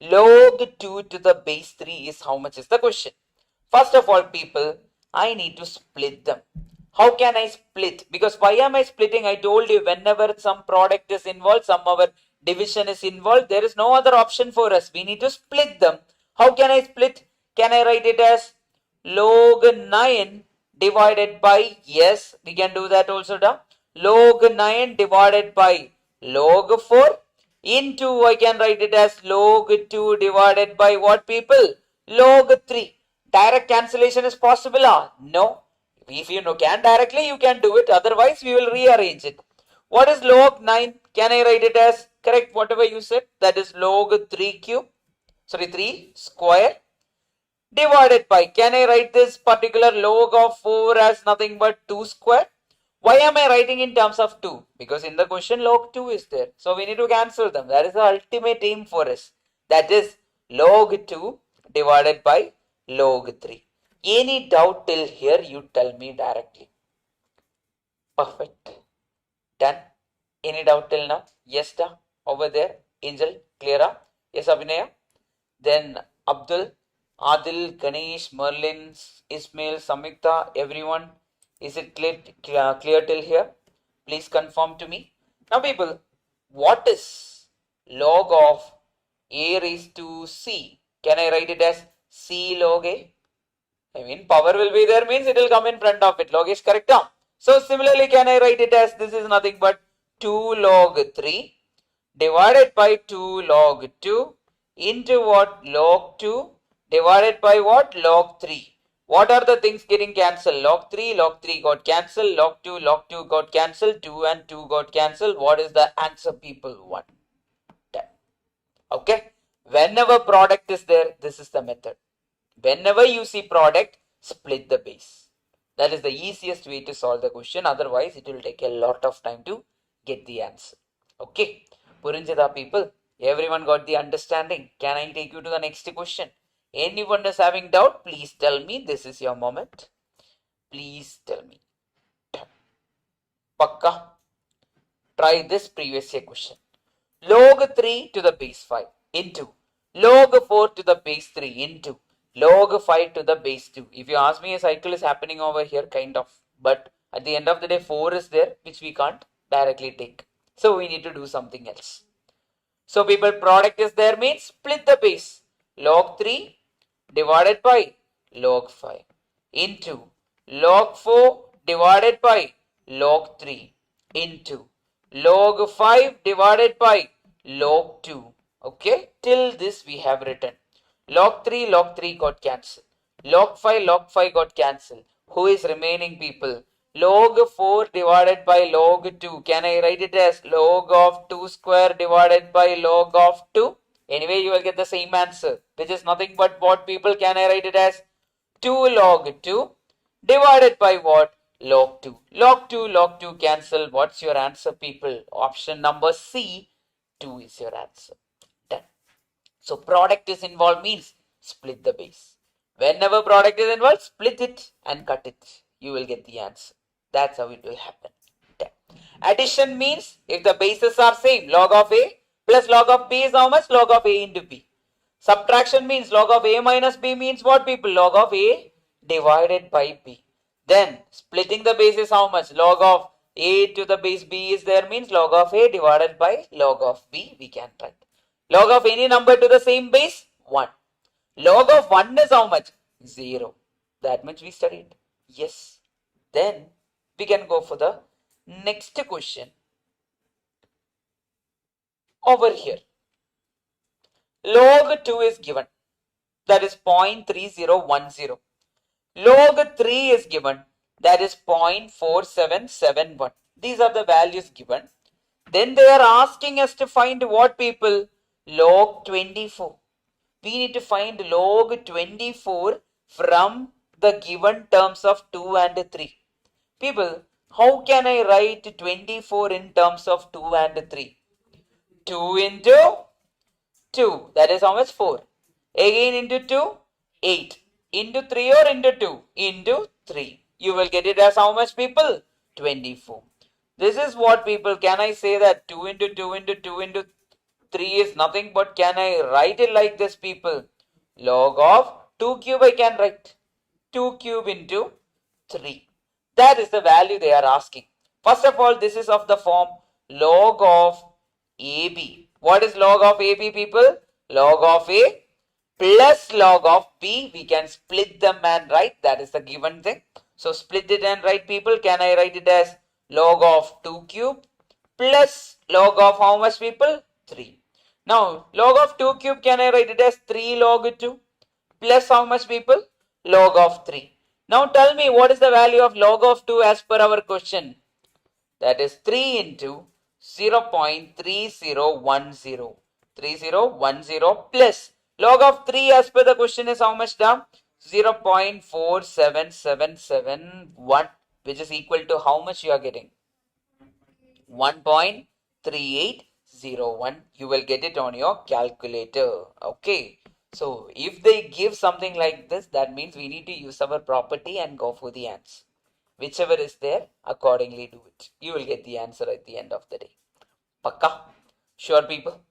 log 2 to the base 3 is how much is the question. First of all, people, I need to split them. How can I split? Because why am I splitting? I told you whenever some product is involved, some other division is involved, there is no other option for us. We need to split them. How can I split? Can I write it as log 9 divided by, yes, we can do that also, log 9 divided by log 4 into, I can write it as log 2 divided by what, people? Log 3. Direct cancellation is possible? No. If you can directly, you can do it. Otherwise, we will rearrange it. What is log 9? Can I write it as, correct whatever you said? That is log 3 square divided by, can I write this particular log of 4 as nothing but 2 square? Why am I writing in terms of 2? Because in the question log 2 is there. So we need to cancel them. That is the ultimate aim for us. That is log 2 divided by log 3. Any doubt till here, you tell me directly. Perfect. Done. Any doubt till now? Yes, da. Over there. Angel, Clara. Yes, Abhinaya. Then Abdul, Adil, Ganesh, Merlin, Ismail, Samyukta, everyone. Is it clear till here? Please confirm to me. Now people, what is log of a raised to c? Can I write it as c log a? Power will be there means it will come in front of it. Log is correct now. So similarly, can I write it as, this is nothing but 2 log 3 divided by 2 log 2 into what? Log 2 divided by what? Log 3. What are the things getting cancelled? Log 3 got cancelled. Log 2 got cancelled. 2 and 2 got cancelled. What is the answer, people? 1. 10. Okay. Whenever product is there, this is the method. Whenever you see product, split the base. That is the easiest way to solve the question. Otherwise, it will take a lot of time to get the answer. Okay. Purinjita, people, everyone got the understanding? Can I take you to the next question? Anyone is having doubt? Please tell me. This is your moment. Please tell me. Pakka. Try this previous year question. Log 3 to the base 5 into log 4 to the base 3 into log 5 to the base 2. If you ask me, a cycle is happening over here, kind of. But at the end of the day, 4 is there, which we can't directly take. So we need to do something else. So people, product is there means split the base. Log 3 divided by log 5 into log 4 divided by log 3 into log 5 divided by log 2. Okay, till this we have written. Log 3 got cancelled. Log 5 got cancelled. Who is remaining, people? Log 4 divided by log 2. Can I write it as log of 2 square divided by log of 2? Anyway, you will get the same answer, which is nothing but what people can I write it as 2 log 2 divided by what? Log 2. Log 2 cancel. What's your answer, people? Option number C, 2 is your answer. Done. So product is involved means split the base. Whenever product is involved, split it and cut it. You will get the answer. That's how it will happen. Done. Addition means if the bases are same, log of A plus log of B is how much? Log of A into B. Subtraction means log of A minus B means what, people? Log of A divided by B. Then splitting the base is how much? Log of A to the base B is there means log of A divided by log of B we can write. Log of any number to the same base? 1. Log of 1 is how much? 0. That much we studied. Yes. Then we can go for the next question. Over here. Log 2 is given. That is 0.3010. Log 3 is given. That is 0.4771. These are the values given. Then they are asking us to find what, people? Log 24. We need to find log 24 from the given terms of 2 and 3. People, how can I write 24 in terms of 2 and 3? 2 into 2, that is how much? 4. Again into 2, 8. Into 3 or into 2? Into 3. You will get it as how much, people? 24. This is what, people, can I say that 2 into 2 into 2 into 3 is nothing but can I write it like this, people? Log of 2 cube I can write. 2 cube into 3. That is the value they are asking. First of all, this is of the form log of AB. What is log of AB, people? Log of A plus log of B. We can split them and write. That is the given thing. So split it and write, people. Can I write it as log of 2 cube plus log of how much, people? 3. Now log of 2 cube, can I write it as 3 log 2 plus how much, people? Log of 3. Now tell me what is the value of log of 2 as per our question. That is 3 into 0.3010. 3010 plus log of 3 as per the question is how much, down? 0.47771, which is equal to how much you are getting? 1.3801. You will get it on your calculator. Okay. So if they give something like this, that means we need to use our property and go for the answer. Whichever is there, accordingly do it. You will get the answer at the end of the day. Pakka? Sure, people?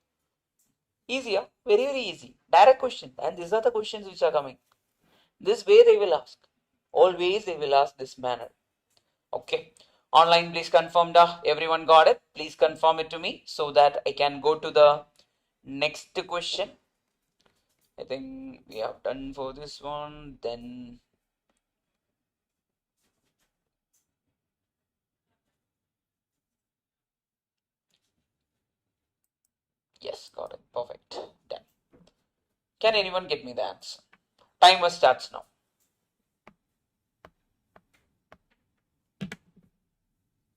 Easier, very, very easy. Direct question. And these are the questions which are coming. This way they will ask. Always they will ask this manner. Okay. Online, please confirm that everyone got it. Please confirm it to me so that I can go to the next question. I think we have done for this one. Then yes, got it. Perfect. Done. Can anyone get me the answer? Timer starts now.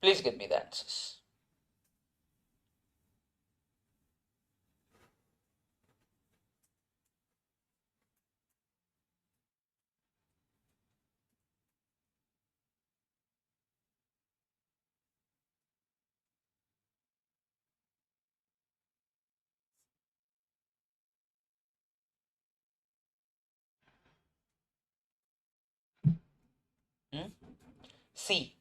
Please give me the answers. C.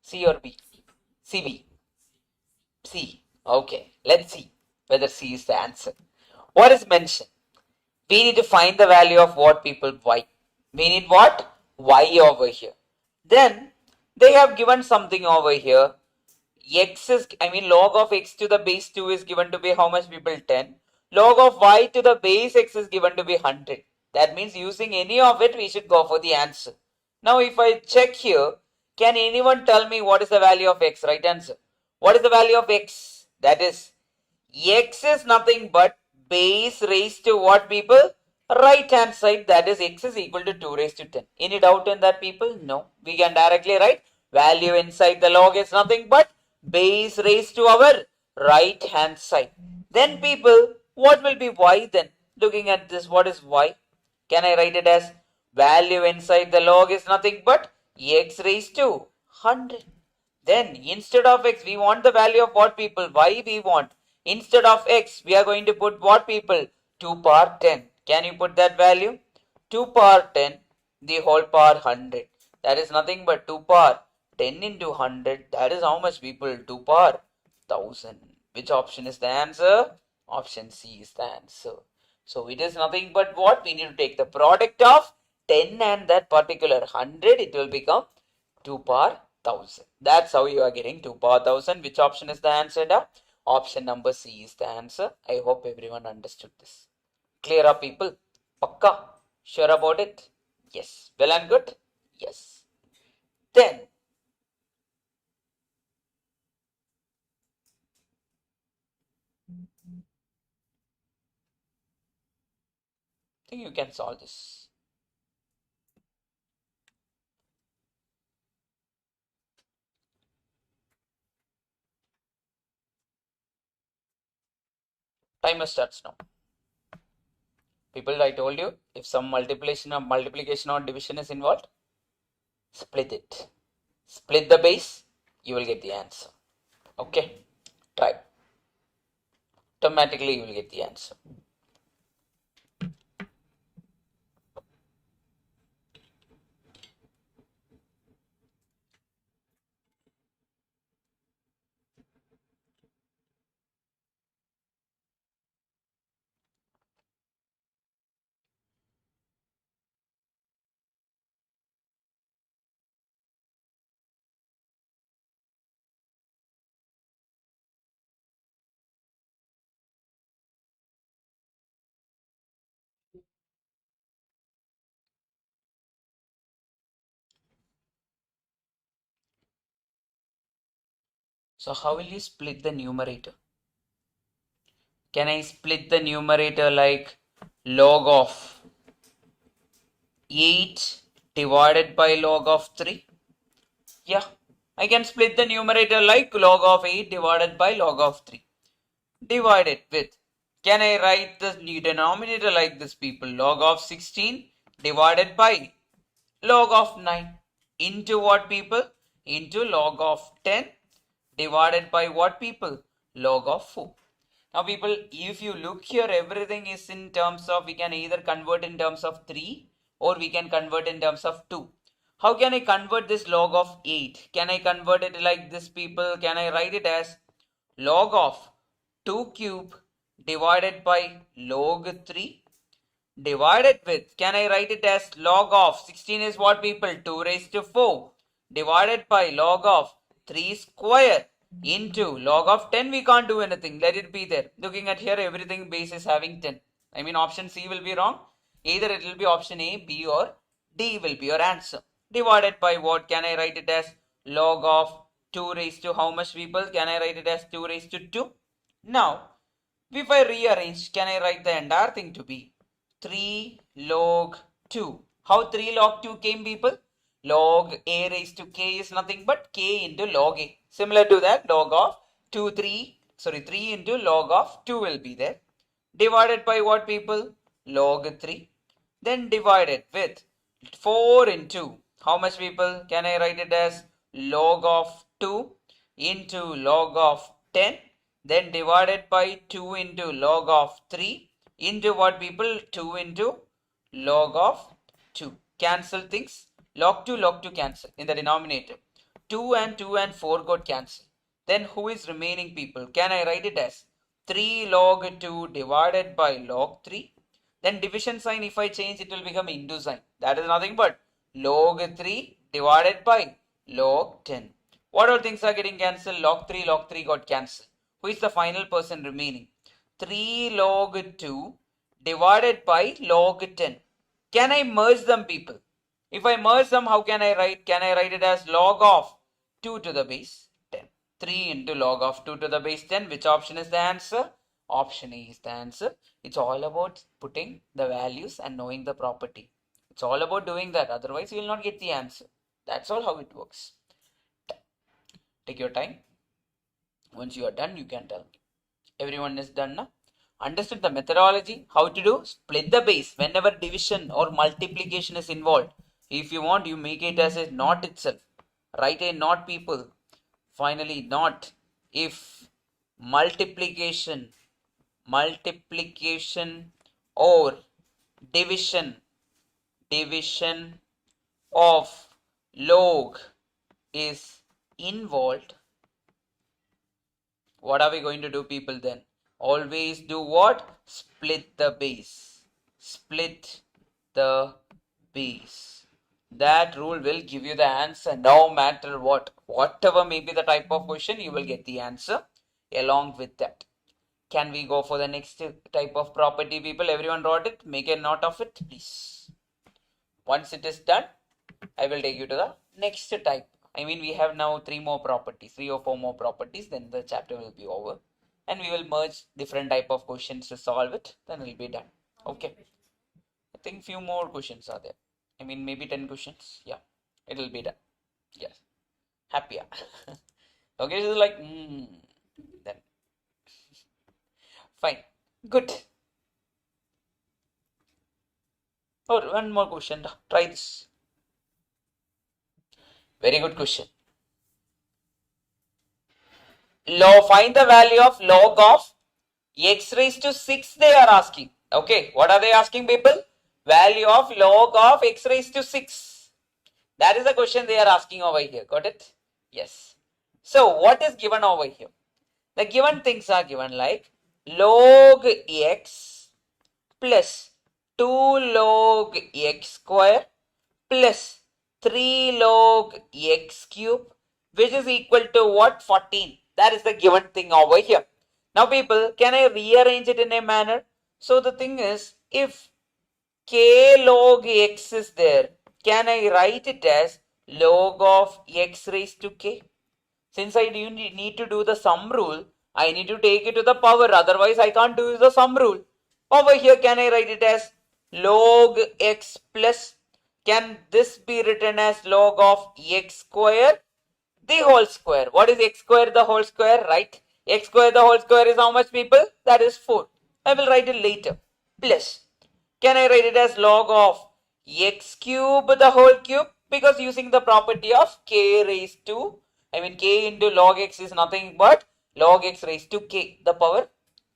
C or B? CB. C. Okay. Let's see whether C is the answer. What is mentioned? We need to find the value of what, people? Y. We need what? Y over here. Then they have given something over here. X is, log of x to the base 2 is given to be how much, people? 10. Log of y to the base x is given to be 100. That means using any of it, we should go for the answer. Now, if I check here, Can anyone tell me what is the value of x? Right answer. What is the value of x? That is, x is nothing but base raised to what, people? Right hand side, that is x is equal to 2 raised to 10. Any doubt in that, people? No. We can directly write value inside the log is nothing but base raised to our right hand side. Then, people, what will be y then? Looking at this, what is y? Can I write it as value inside the log is nothing but x raised to 100. Then instead of x, we want the value of what, people? Y we want. Instead of x, we are going to put what, people? 2 power 10. Can you put that value? 2 power 10, the whole power 100. That is nothing but 2 power 10 into 100. That is how much, people? 2 power 1000. Which option is the answer? Option C is the answer. So it is nothing but what? We need to take the product of 10 and that particular 100. It will become 2 power 1000. That's how you are getting 2 power 1000. Which option is the answer? Option number C is the answer. I hope everyone understood this. Clear up, people? Pakka? Sure about it? Yes. Well and good? Yes. Then, I think you can solve this. Timer starts now. People, I told you, if some multiplication or division is involved, split it. Split the base, you will get the answer. Okay? Try. Automatically you will get the answer. So how will you split the numerator? Can I split the numerator like log of 8 divided by log of 3? Yeah, I can split the numerator like log of 8 divided by log of 3. Divided with, can I write the denominator like this, people? Log of 16 divided by log of 9 into what, people? Into log of 10 divided by what, people? Log of 4. Now, people, if you look here, everything is in terms of, we can either convert in terms of 3 or we can convert in terms of 2. How can I convert this log of 8? Can I convert it like this, people? Can I write it as log of 2 cube divided by log 3 divided with, can I write it as log of 16 is what, people? 2 raised to 4 divided by log of 3 square into log of 10. We can't do anything. Let it be there. Looking at here, everything base is having 10. I mean, option C will be wrong. Either it will be option A, B or D will be your answer. Divided by what? Can I write it as log of 2 raised to how much, people? Can I write it as 2 raised to 2? Now, if I rearrange, can I write the entire thing to be 3 log 2? How 3 log 2 came, people? Log a raised to k is nothing but k into log a. Similar to that, log of 3 into log of 2 will be there. Divided by what, people? Log 3. Then divided with 4 into how much, people? Can I write it as log of 2 into log of 10? Then divided by 2 into log of 3 into what, people? 2 into log of 2. Cancel things. Log 2 cancel in the denominator. 2 and 4 got cancelled. Then who is remaining, people? Can I write it as 3 log 2 divided by log 3? Then division sign, if I change, it will become into sign. That is nothing but log 3 divided by log 10. What all things are getting cancelled? Log 3 got cancelled. Who is the final person remaining? 3 log 2 divided by log 10. Can I merge them, people? If I merge them, how can I write? Can I write it as log of 2 to the base 10? 3 into log of 2 to the base 10. Which option is the answer? Option A is the answer. It's all about putting the values and knowing the property. It's all about doing that. Otherwise, you will not get the answer. That's all how it works. Take your time. Once you are done, you can tell me. Everyone is done now? Understood the methodology? How to do? Split the base whenever division or multiplication is involved. If you want, you make it as a not itself. Write a not, people. Finally, not if multiplication or division of log is involved. What are we going to do, people, then? Always do what? Split the base. Split the base. That rule will give you the answer no matter what. Whatever may be the type of question, you will get the answer along with that. Can we go for the next type of property, people? Everyone wrote it? Make a note of it, please. Once it is done, I will take you to the next type. I mean, we have now 3 or 4 more properties, then the chapter will be over. And we will merge different type of questions to solve it, then it will be done. Okay. I think few more questions are there. I mean, maybe 10 questions. Yeah, it will be done. Yes. Happier. Okay, so like, then. Fine. Good. Oh, one more question. Try this. Very good question. Find the value of log of x raised to 6 they are asking. Okay, what are they asking, people? Value of log of x raised to 6. That is the question they are asking over here. Got it? Yes. So what is given over here? The given things are given like log x plus 2 log x square plus 3 log x cube, which is equal to what? 14. That is the given thing over here. Now, people, can I rearrange it in a manner? So the thing is, if k log x is there, can I write it as log of x raised to k? Since I do need to do the sum rule, I need to take it to the power. Otherwise, I can't do the sum rule. Over here, can I write it as log x plus? Can this be written as log of x square the whole square? What is x square the whole square, right? X square the whole square is how much, people? That is 4. I will write it later. Plus, can I write it as log of x cube the whole cube? Because using the property of k raised to, k into log x is nothing but log x raised to k. The power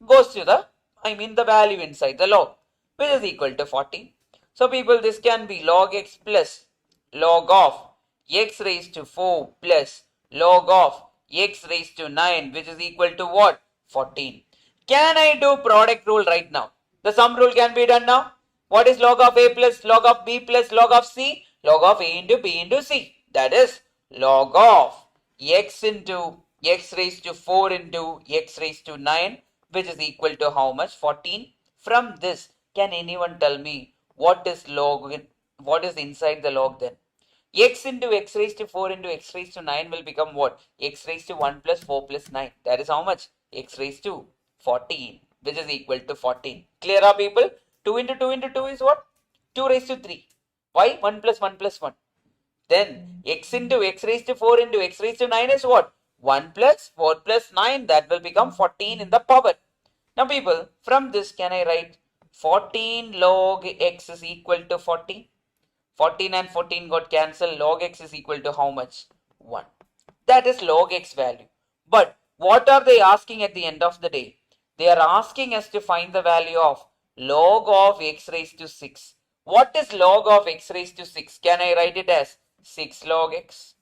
goes to the, the value inside the log, which is equal to 14. So, people, this can be log x plus log of x raised to 4 plus log of x raised to 9, which is equal to what? 14. Can I do product rule right now? The sum rule can be done now. What is log of a plus log of b plus log of c? Log of a into b into c. That is log of x into x raised to 4 into x raised to 9, which is equal to how much? 14. From this, can anyone tell me what is inside the log then? X into x raised to 4 into x raised to 9 will become what? X raised to 1 plus 4 plus 9. That is how much? X raised to 14, which is equal to 14. Clear up, people? 2 into 2 into 2 is what? 2 raised to 3. Why? 1 plus 1 plus 1. Then x into x raised to 4 into x raised to 9 is what? 1 plus 4 plus 9. That will become 14 in the power. Now, people, from this, can I write 14 log x is equal to 14? 14 and 14 got cancelled. Log x is equal to how much? 1. That is log x value. But what are they asking at the end of the day? They are asking us to find the value of log of x raised to 6. What is log of x raised to 6? Can I write it as 6 log x?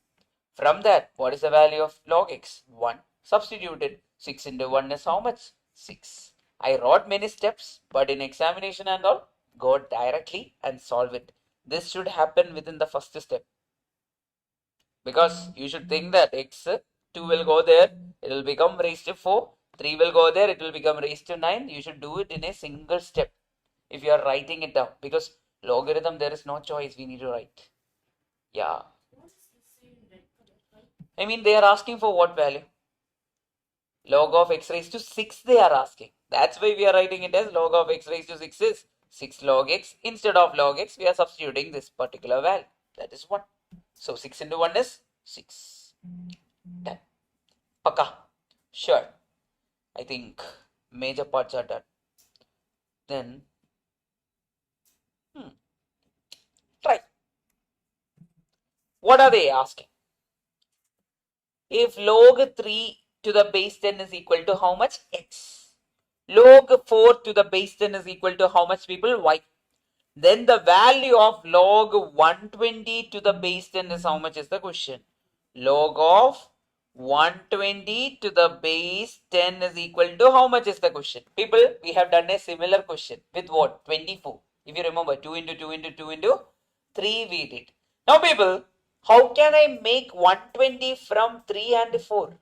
From that, what is the value of log x? 1. Substituted. 6 into 1 is how much? 6. I wrote many steps, but in examination and all, go directly and solve it. This should happen within the first step. Because you should think that x2 will go there, it will become raised to 4. 3 will go there, it will become raised to 9. You should do it in a single step if you are writing it down. Because logarithm, there is no choice, we need to write. Yeah. What is this in red color? I mean, they are asking for what value? Log of x raised to 6 they are asking. That's why we are writing it as log of x raised to 6 is 6 log x. Instead of log x, we are substituting this particular value. That is 1. So 6 into 1 is 6. Done. Paka. Sure. I think major parts are done. Then, try. What are they asking? If log 3 to the base 10 is equal to how much? X. Log 4 to the base 10 is equal to how much, people? Y. Then the value of log 120 to the base 10 is how much is the question? Log of 120 to the base 10 is equal to how much is the question? People, we have done a similar question with what? 24. If you remember, 2 into 2 into 2 into 3 we did. Now people, how can I make 120 from 3 and 4?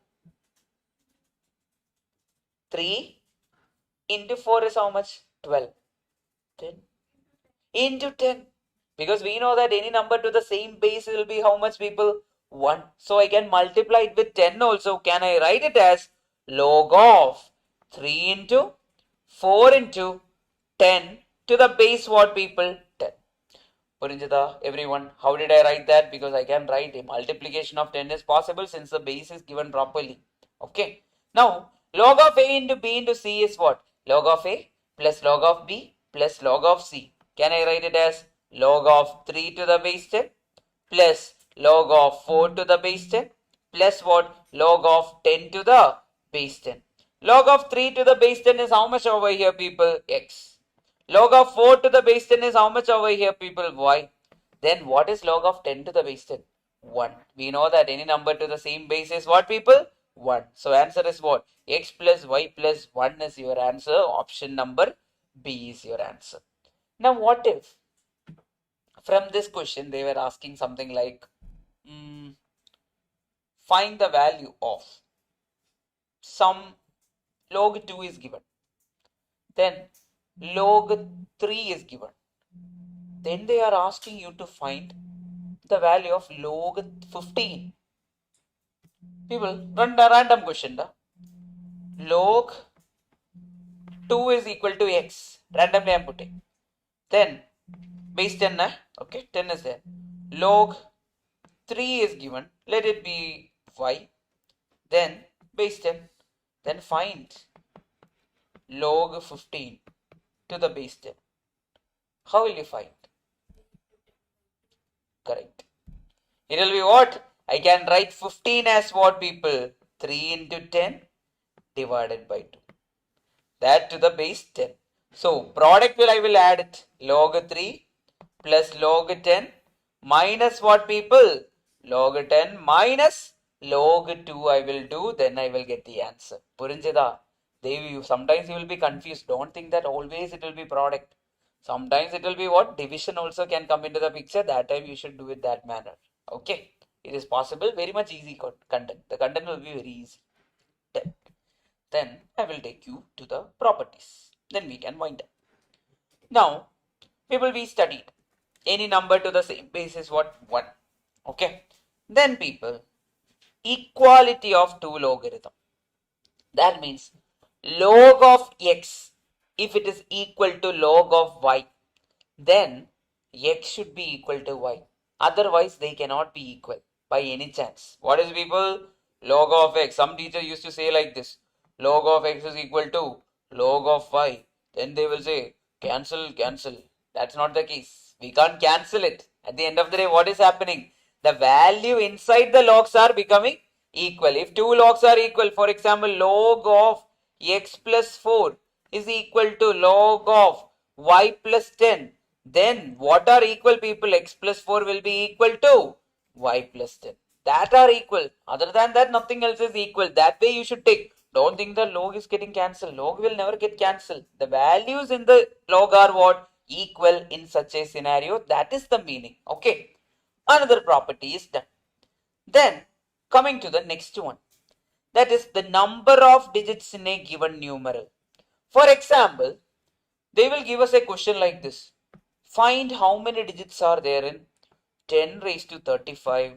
3 into 4 is how much? 12. 10 into 10. Because we know that any number to the same base will be how much, people? 1. So I can multiply it with 10 also. Can I write it as log of 3 into 4 into 10 to the base what, people? 10. Purinjada, everyone, how did I write that? Because I can write a multiplication of 10 is possible since the base is given properly. Okay. Now, log of A into B into C is what? Log of A plus log of B plus log of C. Can I write it as log of 3 to the base 10 plus log of 4 to the base 10 plus what? Log of 10 to the base 10. Log of 3 to the base 10 is how much over here, people? X. Log of 4 to the base 10 is how much over here, people? Y. Then what is log of 10 to the base 10? 1. We know that any number to the same base is what, people? 1. So answer is what? X plus y plus 1 is your answer. Option number B is your answer. Now what if from this question they were asking something like find the value of some log 2 is given. Then log 3 is given. Then they are asking you to find the value of log 15. People, run a random question. Log 2 is equal to x. Randomly I am putting. Then base 10. Okay, 10 is there. Log 3 is given. Let it be y. Then base 10. Then find log 15 to the base 10. How will you find? Correct. It will be what? I can write 15 as what, people? 3 into 10 divided by 2. That to the base 10. So product I will add it. Log 3 plus log 10 minus what, people? Log 10 minus log 2 I will do. Then I will get the answer. Purinjada. Sometimes you will be confused. Don't think that always it will be product. Sometimes it will be what? Division also can come into the picture. That time you should do it that manner. Okay. It is possible. Very much easy content. The content will be very easy. Then I will take you to the properties. Then we can wind up. Now, people, we studied any number to the same base is what? 1. Okay. Then people, equality of two logarithm. That means log of x, if it is equal to log of y, then x should be equal to y. Otherwise, they cannot be equal by any chance. What is, people? Log of x. Some teacher used to say like this. Log of x is equal to log of y. Then they will say, cancel, cancel. That's not the case. We can't cancel it. At the end of the day, what is happening? The value inside the logs are becoming equal. If two logs are equal, for example, log of x plus 4 is equal to log of y plus 10. Then what are equal, people? X plus 4 will be equal to y plus 10. That are equal. Other than that, nothing else is equal. That way you should take. Don't think the log is getting cancelled. Log will never get cancelled. The values in the log are what? Equal in such a scenario. That is the meaning. Okay. Another property is done. Then coming to the next one. That is the number of digits in a given numeral. For example, they will give us a question like this. Find how many digits are there in 10 raised to 35,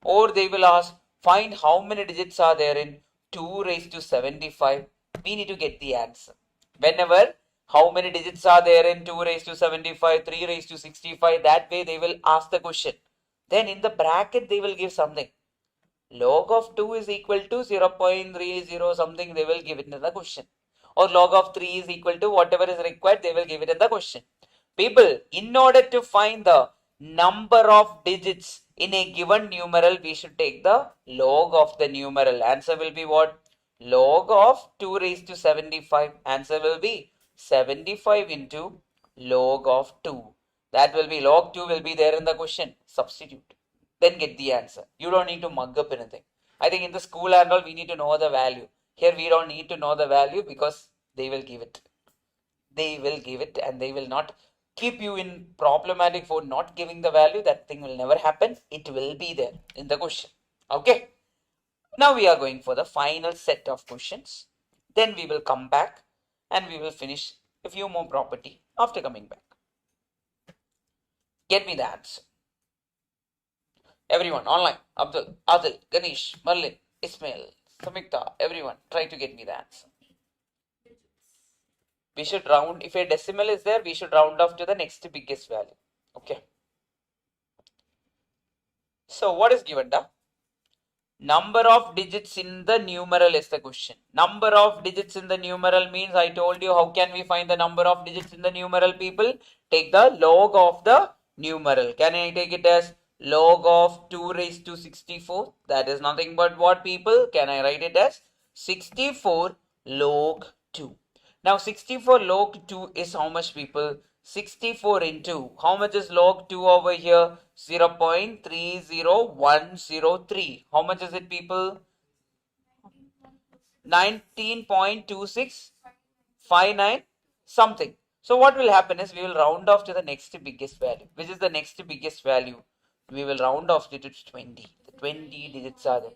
or they will ask, find how many digits are there in 2 raised to 75. We need to get the answer. Whenever how many digits are there in 2 raised to 75, 3 raised to 65, that way they will ask the question. Then in the bracket they will give something. Log of 2 is equal to 0.30 something, they will give it in the question. Or log of 3 is equal to whatever is required, they will give it in the question. People, in order to find the number of digits in a given numeral, we should take the log of the numeral. Answer will be what? Log of 2 raised to 75. Answer will be 75 into log of 2. That will be log 2 will be there in the question. Substitute. Then get the answer. You don't need to mug up anything. I think in the school and all, we need to know the value. Here we don't need to know the value because they will give it. They will give it and they will not keep you in problematic for not giving the value. That thing will never happen. It will be there in the question. Okay. Now we are going for the final set of questions. Then we will come back and we will finish a few more property after coming back. Get me the answer. Everyone online, Abdul, Adil, Ganesh, Merlin, Ismail, Samikta, everyone, try to get me the answer. We should round, if a decimal is there, we should round off to the next biggest value. Okay. So what is given da? Number of digits in the numeral is the question. Number of digits in the numeral means I told you how can we find the number of digits in the numeral, people? Take the log of the numeral. Can I take it as log of 2 raised to 64? That is nothing but what, people? Can I write it as 64 log 2? Now 64 log 2 is how much, people? 64 into, how much is log 2 over here? 0.30103. How much is it, people? 19.2659 something. So what will happen is we will round off to the next biggest value. Which is the next biggest value? We will round off to 20. The 20 digits are there.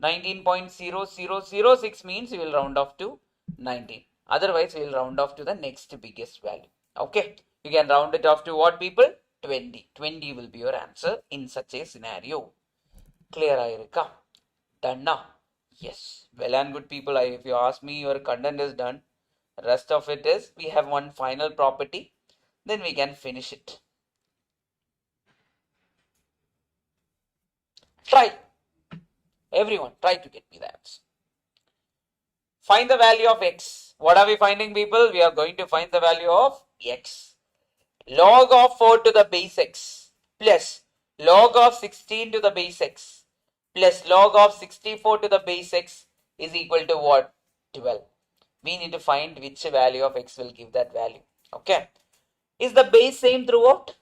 19.0006 means we will round off to 19. Otherwise, we will round off to the next biggest value. Okay. You can round it off to what, people? 20. 20 will be your answer in such a scenario. Clear, Irika? Done now? Yes. Well and good, people. If you ask me, your content is done. Rest of it is, we have one final property. Then we can finish it. Try. Everyone, try to get me the answer. Find the value of x. What are we finding, people? We are going to find the value of x. Log of 4 to the base x plus log of 16 to the base x plus log of 64 to the base x is equal to what? 12. We need to find which value of x will give that value. Okay. Is the base same throughout?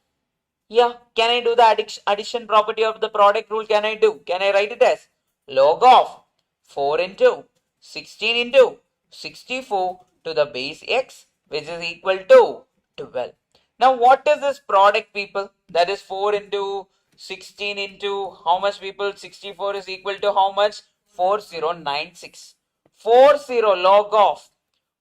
Yeah. Can I do the addition property of the product rule? Can I do? Can I write it as log of 4 into 16 into 64 to the base x, which is equal to 12. Now what is this product, people? That is 4 into 16 into how much, people? 64 is equal to how much? 4096. 40 log of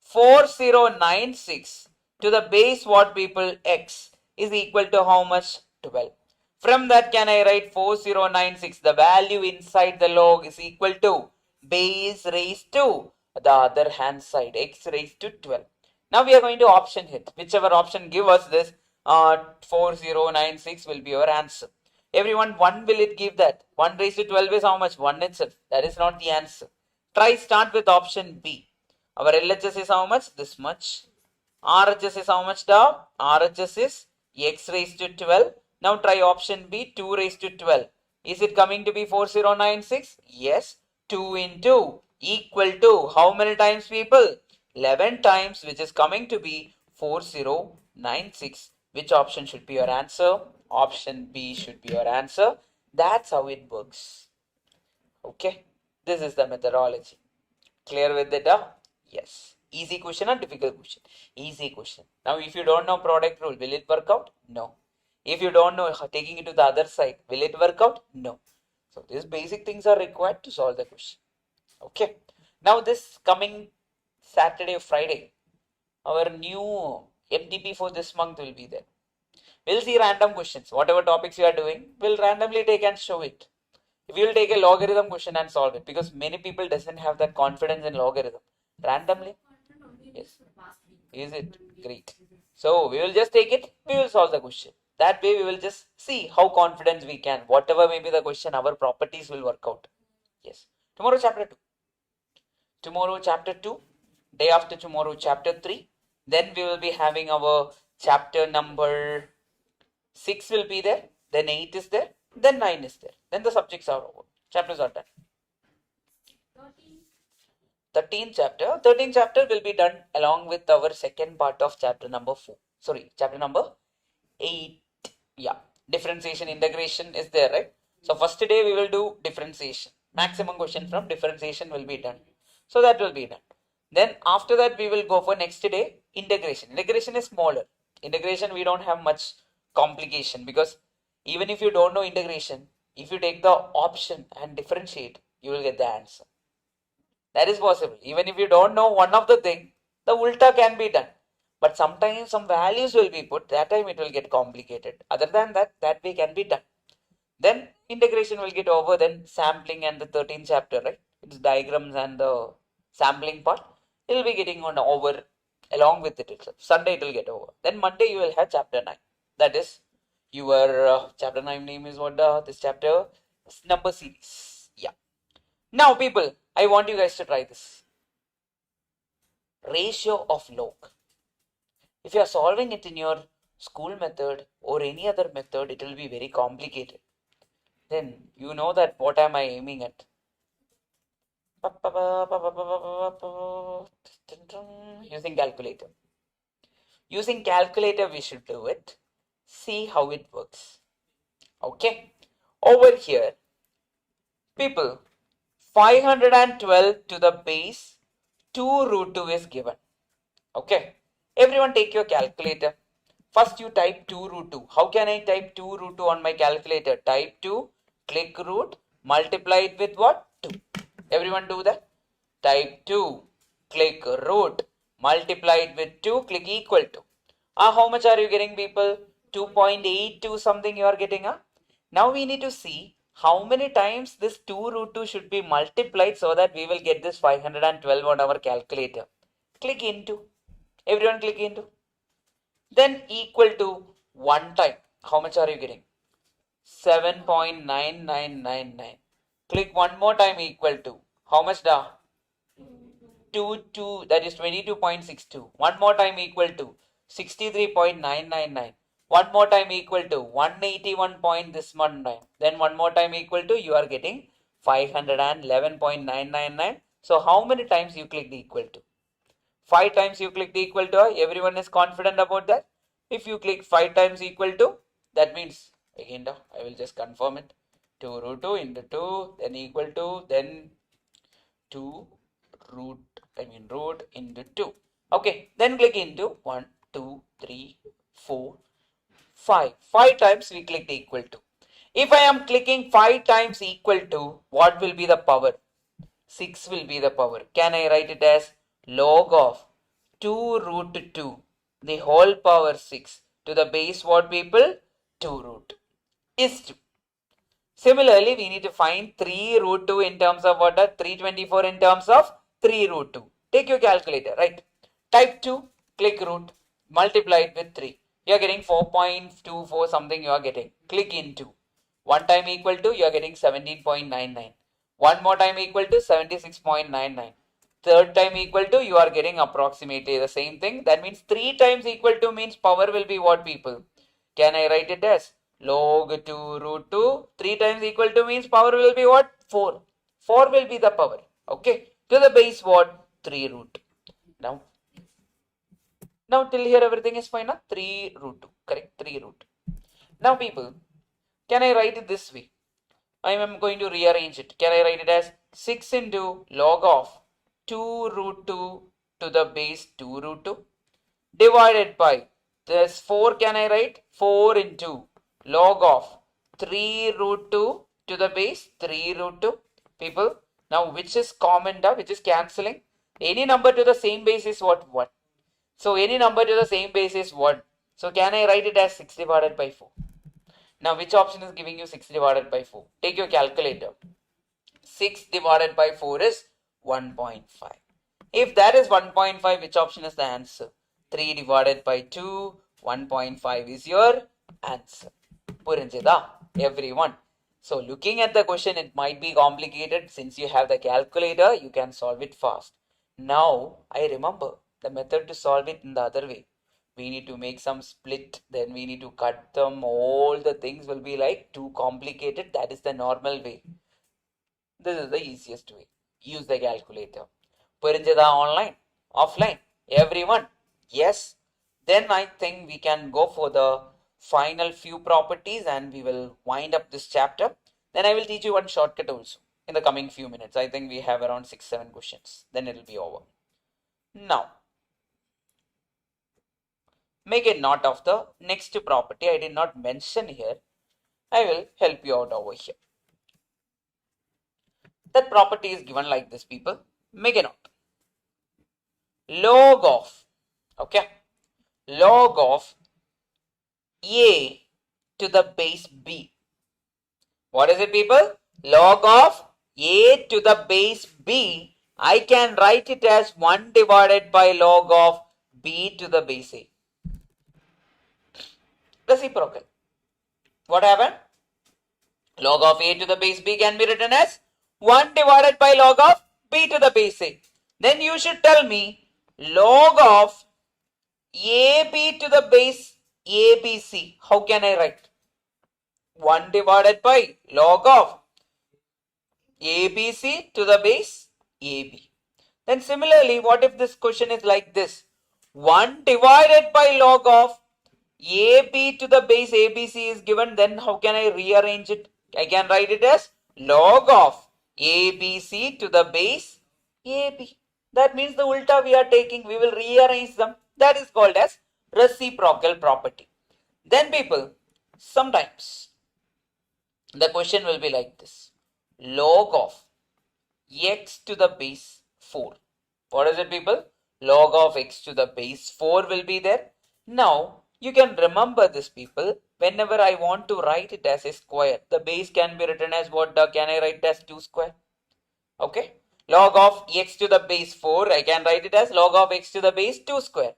4096 to the base what, people? X is equal to how much? 12. From that, can I write 4096? The value inside the log is equal to base raised to the other hand side, x raised to 12. Now we are going to option hit. Whichever option give us this 4096 will be your answer. Everyone, 1 will it give that? 1 raised to 12 is how much? 1 itself. That is not the answer. Try start with option B. Our LHS is how much? This much. RHS is how much, da? RHS is x raised to 12. Now try option B, 2 raised to 12. Is it coming to be 4096? Yes. 2 into equal to how many times, people? 11 times, which is coming to be 4096. Which option should be your answer? Option B should be your answer. That's how it works. Okay. This is the methodology. Clear with it? Yes. Easy question or difficult question? Easy question. Now, if you don't know product rule, will it work out? No. If you don't know taking it to the other side, will it work out? No. So, these basic things are required to solve the question. Okay. Now, this coming Saturday, Friday, our new MTP for this month will be there. We'll see random questions. Whatever topics you are doing, we'll randomly take and show it. If you will take a logarithm question and solve it, because many people doesn't have that confidence in logarithm. Randomly, yes. Is it? Great. So we will just take it, we will solve the question. That way we will just see how confident we can. Whatever may be the question, our properties will work out. Yes. Tomorrow chapter 2. Tomorrow chapter 2. Day after tomorrow chapter 3. Then we will be having our chapter number 6 will be there. Then 8 is there. Then 9 is there. Then the subjects are over. Chapters are done. 13th chapter. 13th chapter will be done along with our second part of chapter number 4. Sorry, chapter number 8. Yeah. Differentiation, integration is there, right? So first day we will do differentiation. Maximum question from differentiation will be done. So that will be done. Then after that we will go for next day integration. Integration is smaller. Integration we don't have much complication, because even if you don't know integration, if you take the option and differentiate, you will get the answer. That is possible. Even if you don't know one of the thing, the ulta can be done. But sometimes some values will be put, that time it will get complicated. Other than that, that way can be done. Then integration will get over, then sampling and the 13th chapter, right? It's diagrams and the sampling part. It will be getting on over along with it itself. Sunday it will get over. Then Monday you will have chapter 9. That is your chapter 9 name is what this chapter number series. Yeah. Now people, I want you guys to try this. Ratio of log. If you are solving it in your school method or any other method, it will be very complicated. Then you know that what am I aiming at. Using calculator. Using calculator we should do it. See how it works. Okay. Over here, people, 512 to the base 2 root 2 is given. Okay. Everyone take your calculator. First you type 2 root 2. How can I type 2 root 2 on my calculator? Type 2, click root, multiply it with what? 2. Everyone do that. Type 2, click root, multiply it with 2, click equal to. How much are you getting, people? 2.82 something you are getting. Now we need to see how many times this 2 root 2 should be multiplied so that we will get this 512 on our calculator. Click into. Everyone click into. Then equal to 1 time. How much are you getting? 7.9999. Click one more time equal to. How much da? 2, that is 22.62. One more time equal to 63.999. One more time equal to 181 point this one time. Then one more time equal to, you are getting 511.999. So how many times you clicked equal to? 5 times you clicked equal to. Everyone is confident about that. If you click 5 times equal to, that means, again, I will just confirm it. 2 root 2 into 2, then equal to, then 2 root into 2. Okay, then click into 1, 2, 3, 4, 5. 5 times we clicked equal to. If I am clicking 5 times equal to, what will be the power? 6 will be the power. Can I write it as log of 2 root 2, the whole power 6 to the base what, people? 2 root is 2. Similarly, we need to find 3 root 2 in terms of what? 324 in terms of 3 root 2. Take your calculator, right? Type 2, click root, multiply it with 3. You are getting 4.24 something you are getting. Click into. 1 time equal to, you are getting 17.99. One more time equal to 76.99. Third time equal to, you are getting approximately the same thing. That means 3 times equal to means power will be what, people? Can I write it as log 2 root 2? 3 times equal to means power will be what? 4. 4 will be the power. Okay. To the base what? 3 root. Now till here everything is fine. 3 root 2. Correct. 3 root. Now people, can I write it this way? I am going to rearrange it. Can I write it as 6 into log of 2 root 2 to the base 2 root 2 divided by this 4. Can I write 4 into log of 3 root 2 to the base 3 root 2? People, now which is common, which is cancelling? Any number to the same base is what? 1. So any number to the same base is 1. So can I write it as 6 divided by 4? Now which option is giving you 6 divided by 4? Take your calculator. 6 divided by 4 is 1.5. If that is 1.5, which option is the answer? 3 divided by 2, 1.5 is your answer. Purinjida, everyone. So looking at the question, it might be complicated. Since you have the calculator, you can solve it fast. Now, I remember the method to solve it in the other way. We need to make some split, then we need to cut them. All the things will be like too complicated. That is the normal way. This is the easiest way. Use the calculator. Purinjada online, offline, everyone. Yes. Then I think we can go for the final few properties and we will wind up this chapter. Then I will teach you one shortcut also in the coming few minutes. I think we have around 6-7 questions. Then it will be over. Now, make a note of the next property. I did not mention here. I will help you out over here. That property is given like this, people. Make a note. Log of, okay, log of a to the base b. What is it, people? Log of a to the base b. I can write it as 1 divided by log of b to the base a. Reciprocal. What happened? Log of a to the base b can be written as 1 divided by log of b to the base a. Then you should tell me log of ab to the base abc. How can I write? 1 divided by log of abc to the base ab. Then similarly, what if this question is like this? 1 divided by log of ab to the base abc is given. Then how can I rearrange it? I can write it as log of abc to the base ab. That means the ulta we are taking, we will rearrange them. That is called as reciprocal property. Then people, sometimes the question will be like this. Log of x to the base 4. What is it, people? Log of x to the base 4 will be there. Now, you can remember this, people. Whenever I want to write it as a square, the base can be written as what? Can I write it as 2 square? Okay. Log of x to the base 4, I can write it as log of x to the base 2 square.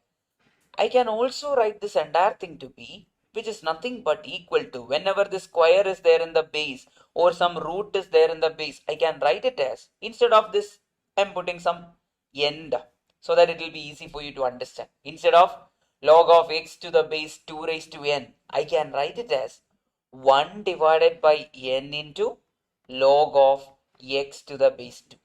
I can also write this entire thing to be, which is nothing but equal to, whenever the square is there in the base or some root is there in the base, I can write it as, instead of this, I'm putting some end so that it will be easy for you to understand. Instead of log of x to the base 2 raised to n, I can write it as 1 divided by n into log of x to the base 2.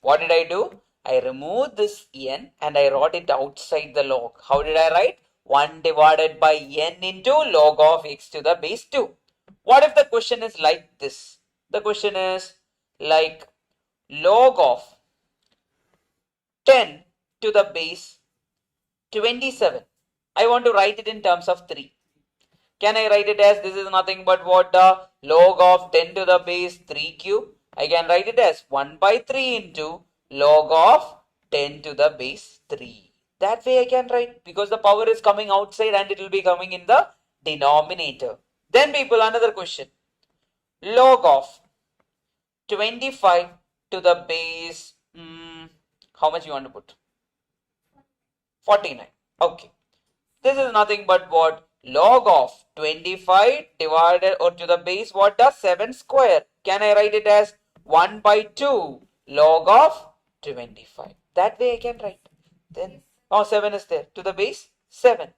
What did I do? I removed this n and I wrote it outside the log. How did I write? 1 divided by n into log of x to the base 2. What if the question is like this? The question is like log of 10 to the base 27. I want to write it in terms of 3. Can I write it as, this is nothing but what? The log of 10 to the base 3 cube. I can write it as 1 by 3 into log of 10 to the base 3. That way I can write, because the power is coming outside and it will be coming in the denominator. Then people, another question. Log of 25 to the base, how much you want to put? 49. Okay. This is nothing but what? Log of 25 divided or to the base what? The 7 square. Can I write it as 1 by 2 log of 25? That way I can write. Then, 7 is there. To the base 7.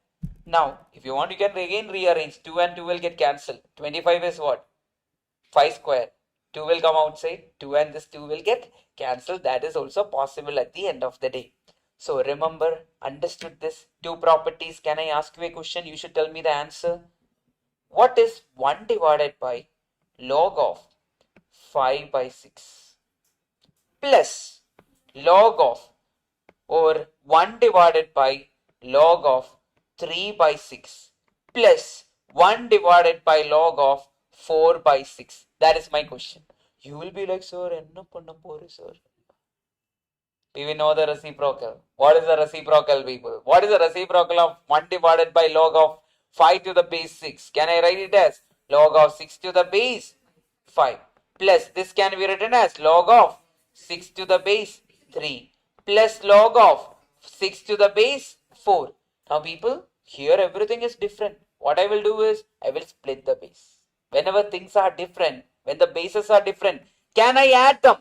Now, if you want, you can again rearrange. 2 and 2 will get cancelled. 25 is what? 5 square. 2 will come outside. 2 and this 2 will get cancelled. That is also possible at the end of the day. So remember, understood this? 2 properties. Can I ask you a question? You should tell me the answer. What is 1 divided by log of 5 by 6 plus log of, or 1 divided by log of 3 by 6 plus 1 divided by log of 4 by 6? That is my question. You will be like, sir, enna panna pore, sir? We will know the reciprocal. What is the reciprocal, people? What is the reciprocal of 1 divided by log of 5 to the base 6. Can I write it as log of 6 to the base 5 plus this can be written as log of 6 to the base 3 plus log of 6 to the base 4. Now people, here everything is different. What I will do is I will split the base. Whenever things are different, when the bases are different, can I add them?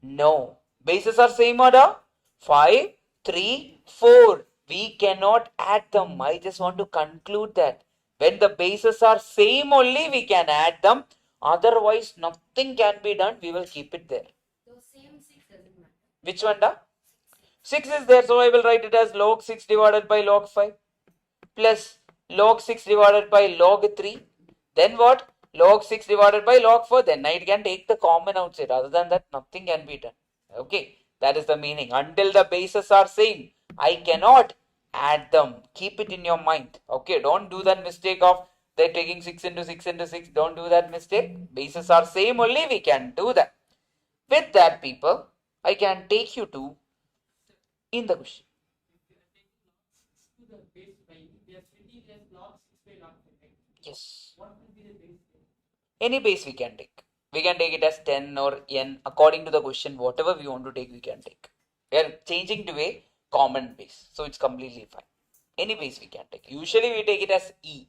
No. Bases are same order. 5, 3, 4. We cannot add them. I just want to conclude that. When the bases are same only, we can add them. Otherwise, nothing can be done. We will keep it there. So same 6 doesn't matter. Which one, da? 6 is there, so I will write it as log 6 divided by log 5 plus log 6 divided by log 3. Then what? Log 6 divided by log 4. Then I can take the common outside. Other than that, nothing can be done. Okay, that is the meaning. Until the bases are same, I cannot add them. Keep it in your mind. Okay, don't do that mistake of they're taking 6 into 6 into 6. Don't do that mistake. Bases are same only, we can do that. With that, people, I can take you to in the question. Yes. Any base we can take. We can take it as 10 or n according to the question. Whatever we want to take, we can take. We are changing to a common base, so it's completely fine. Any base we can take. Usually we take it as e.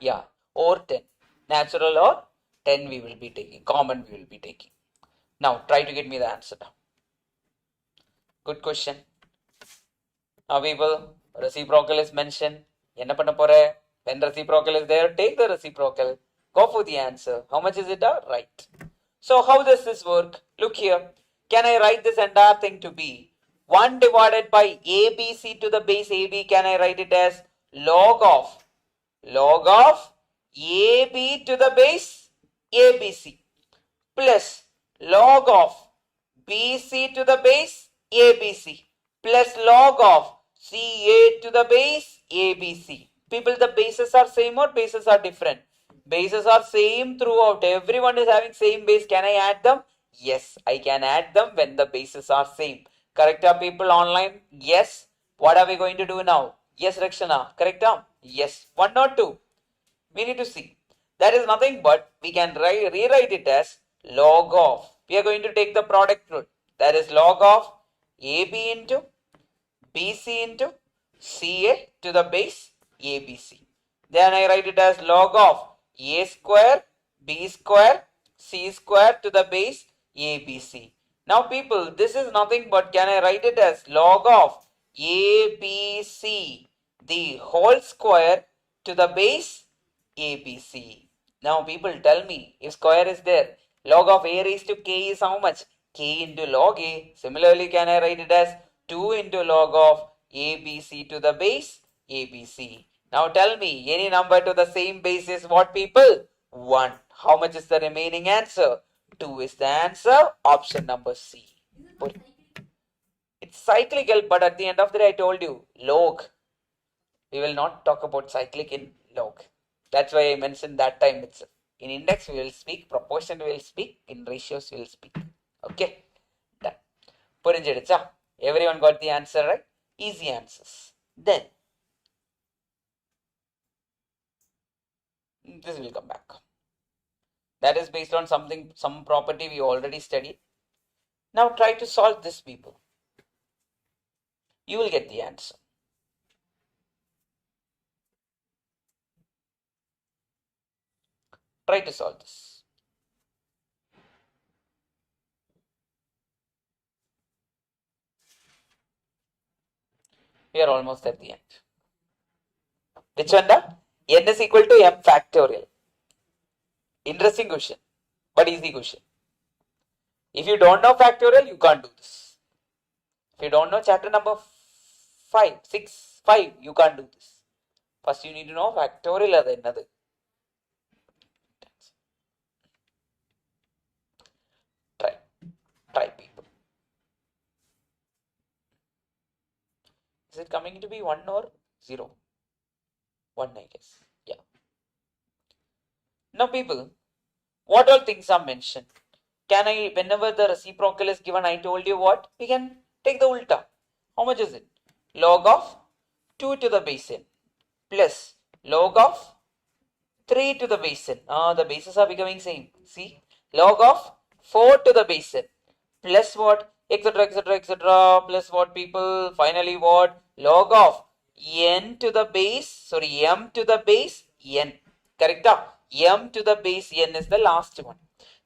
Yeah, or 10. Natural or 10 we will be taking. Common we will be taking. Now try to get me the answer now. Good question. Now people, reciprocal is mentioned. Enna panna pore? When reciprocal is there, take the reciprocal. Go for the answer. How much is it? Right. So how does this work? Look here. Can I write this entire thing to be 1 divided by ABC to the base AB? Can I write it as log of AB to the base ABC plus log of BC to the base ABC plus log of CA to the base ABC. People, the bases are same or bases are different? Bases are same throughout. Everyone is having same base. Can I add them? Yes, I can add them when the bases are same. Correct, people online? Yes. What are we going to do now? Yes, Rakshana. Correct? Yes. 1 or 2? We need to see. That is nothing but we can rewrite it as log of. We are going to take the product rule. That is log of AB into BC into CA to the base ABC. Then I write it as log of A square, B square, C square to the base ABC. Now people, this is nothing but can I write it as log of ABC, the whole square to the base ABC. Now people tell me, if square is there, log of A raised to K is how much? K into log A. Similarly, can I write it as 2 into log of ABC to the base ABC. Now tell me, any number to the same base is what, people? 1. How much is the remaining answer? 2 is the answer. Option number C. It's cyclical, but at the end of the day, I told you, log. We will not talk about cyclic in log. That's why I mentioned that time itself. In index, we will speak. Proportion, we will speak. In ratios, we will speak. Okay? Done. Purinjiducha? Everyone got the answer, right? Easy answers. Then, this will come back. That is based on something, some property we already studied. Now try to solve this, people. You will get the answer. Try to solve this. We are almost at the end. Which one? N is equal to M factorial. Interesting question, but easy question. If you don't know factorial, you can't do this. If you don't know chapter number 5, 6, 5, you can't do this. First, you need to know factorial or another. Try, people. Is it coming to be 1 or 0? 1, I guess. Yeah. Now, people, what all things are mentioned? Can I, whenever the reciprocal is given, I told you what? We can take the ulta. How much is it? Log of 2 to the base n plus log of 3 to the base n. The bases are becoming same. See, log of 4 to the base n plus what, etc, etc, etc, plus what people, finally what, log of n to the base, sorry, m to the base n. Correct? M to the base n is the last one.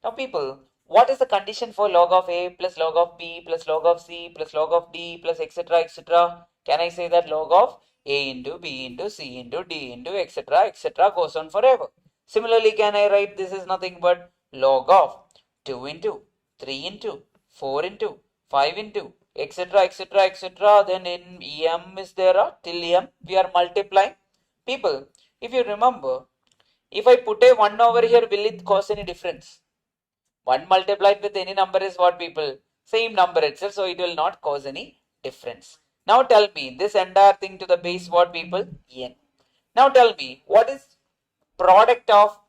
Now people, what is the condition for log of a plus log of b plus log of c plus log of d plus etc, etc? Can I say that log of a into b into c into d into etc, etc goes on forever? Similarly, can I write this is nothing but log of 2 into 3 into 4 into 5 into etc, etc, etc. Then in m is there till m we are multiplying. People, if you remember, if I put a 1 over here, will it cause any difference? 1 multiplied with any number is what people? Same number itself, so it will not cause any difference. Now tell me, this entire thing to the base what people? N. Now tell me, what is product of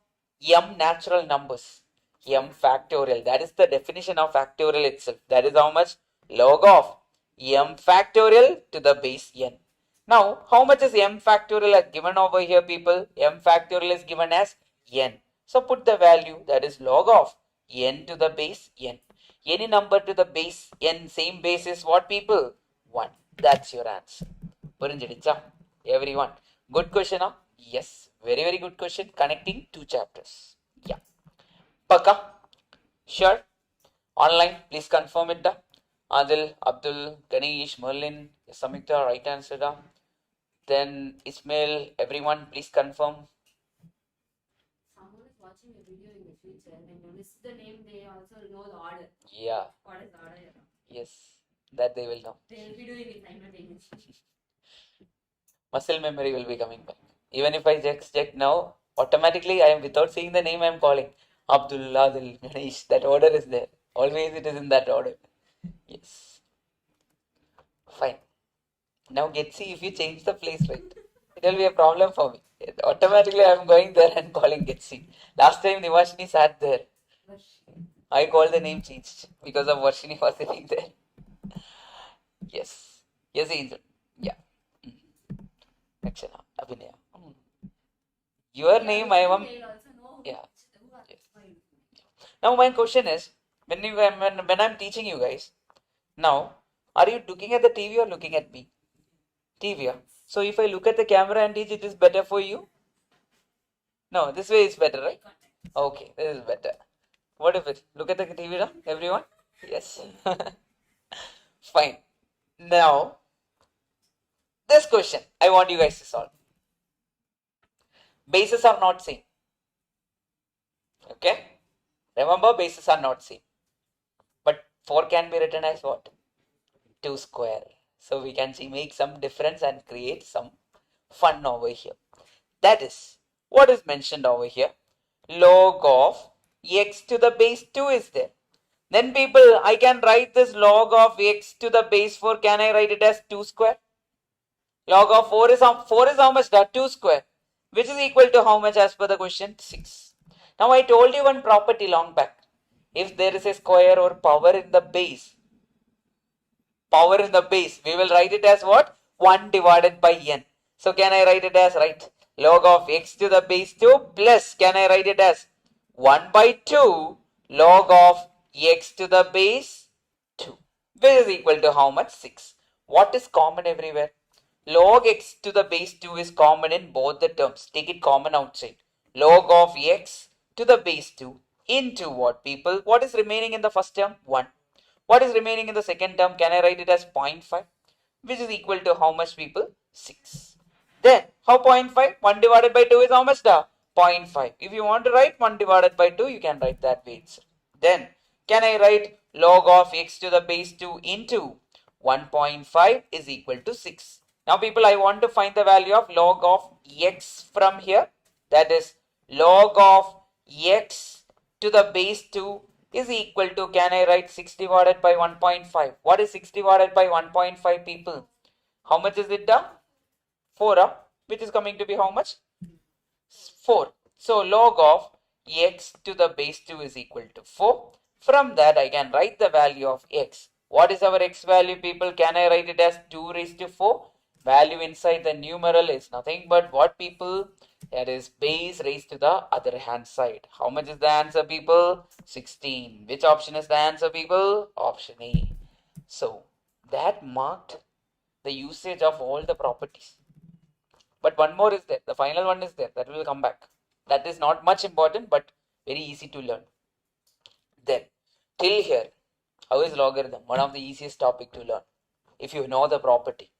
m natural numbers? M factorial. That is the definition of factorial itself. That is how much? Log of m factorial to the base n. Now, how much is m factorial given over here, people? M factorial is given as n. So put the value, that is log of n to the base n. Any number to the base n, same base is what, people? 1. That's your answer. Purinjadicha, everyone. Good question, huh? Yes, very, very good question. Connecting two chapters. Yeah. Paka? Sure. Online, please confirm it. Adil, Abdul, Ganesh, Merlin, Samyukta, right answer. Then Ismail, everyone, please confirm. Someone is watching a video in the future. When you list the name, they also know the order. Yeah. What is the order? Yes, that they will know. They will be doing it simultaneously. Muscle memory will be coming back. Even if I just check now, automatically I am, without seeing the name, I am calling Abdul, Adil, Ganesh. That order is there. Always it is in that order. Yes. Fine. Now get see if you change the place, right? It will be a problem for me. Automatically I am going there and calling Getsi. Last time Nivashini sat there. I called the name changed because of Varshini was sitting there. Yes. Yes, Angel. Yeah. Akshana, Abhinaya. Your name I am. Yeah. Yes. Now my question is, when I'm teaching you guys, now are you looking at the TV or looking at me? TV. So if I look at the camera and teach, it is better for you? No, this way is better, right? Okay, this is better. What if it? Look at the TV now, everyone? Yes. Fine. Now, this question I want you guys to solve. Bases are not same. Okay? Remember, bases are not same. But 4 can be written as what? 2 square. So we can see, make some difference and create some fun over here. That is what is mentioned over here. Log of x to the base 2 is there. Then people, I can write this log of x to the base 4. Can I write it as 2 square? Log of 4 is how much? That 2 square. Which is equal to how much as per the question? 6. Now I told you one property long back. If there is a square or power in the base, we will write it as what? 1 divided by n. So can I write it as, right, log of x to the base 2 plus, can I write it as 1 by 2 log of x to the base 2, which is equal to how much? 6. What is common everywhere? Log x to the base 2 is common in both the terms. Take it common outside. Log of x to the base 2 into what, people? What is remaining in the first term? 1. What is remaining in the second term? Can I write it as 0.5? Which is equal to how much, people? 6. Then, how 0.5? 1 divided by 2 is how much? 0.5. If you want to write 1 divided by 2, you can write that way itself. Then, can I write log of x to the base 2 into 1.5 is equal to 6. Now, people, I want to find the value of log of x from here. That is, log of x to the base 2 is equal to, can I write 6 divided by 1.5? What is 6 divided by 1.5, people? How much is it? 4, which is coming to be how much? 4. So log of x to the base 2 is equal to 4. From that, I can write the value of x. What is our x value, people? Can I write it as 2 raised to 4? Value inside the numeral is nothing but what, people? That is base raised to the other hand side. How much is the answer, people? 16. Which option is the answer, people? Option A. So that marked the usage of all the properties. But one more is there. The final one is there. That will come back. That is not much important, but very easy to learn. Then, till here, how is logarithm? One of the easiest topic to learn. If you know the property.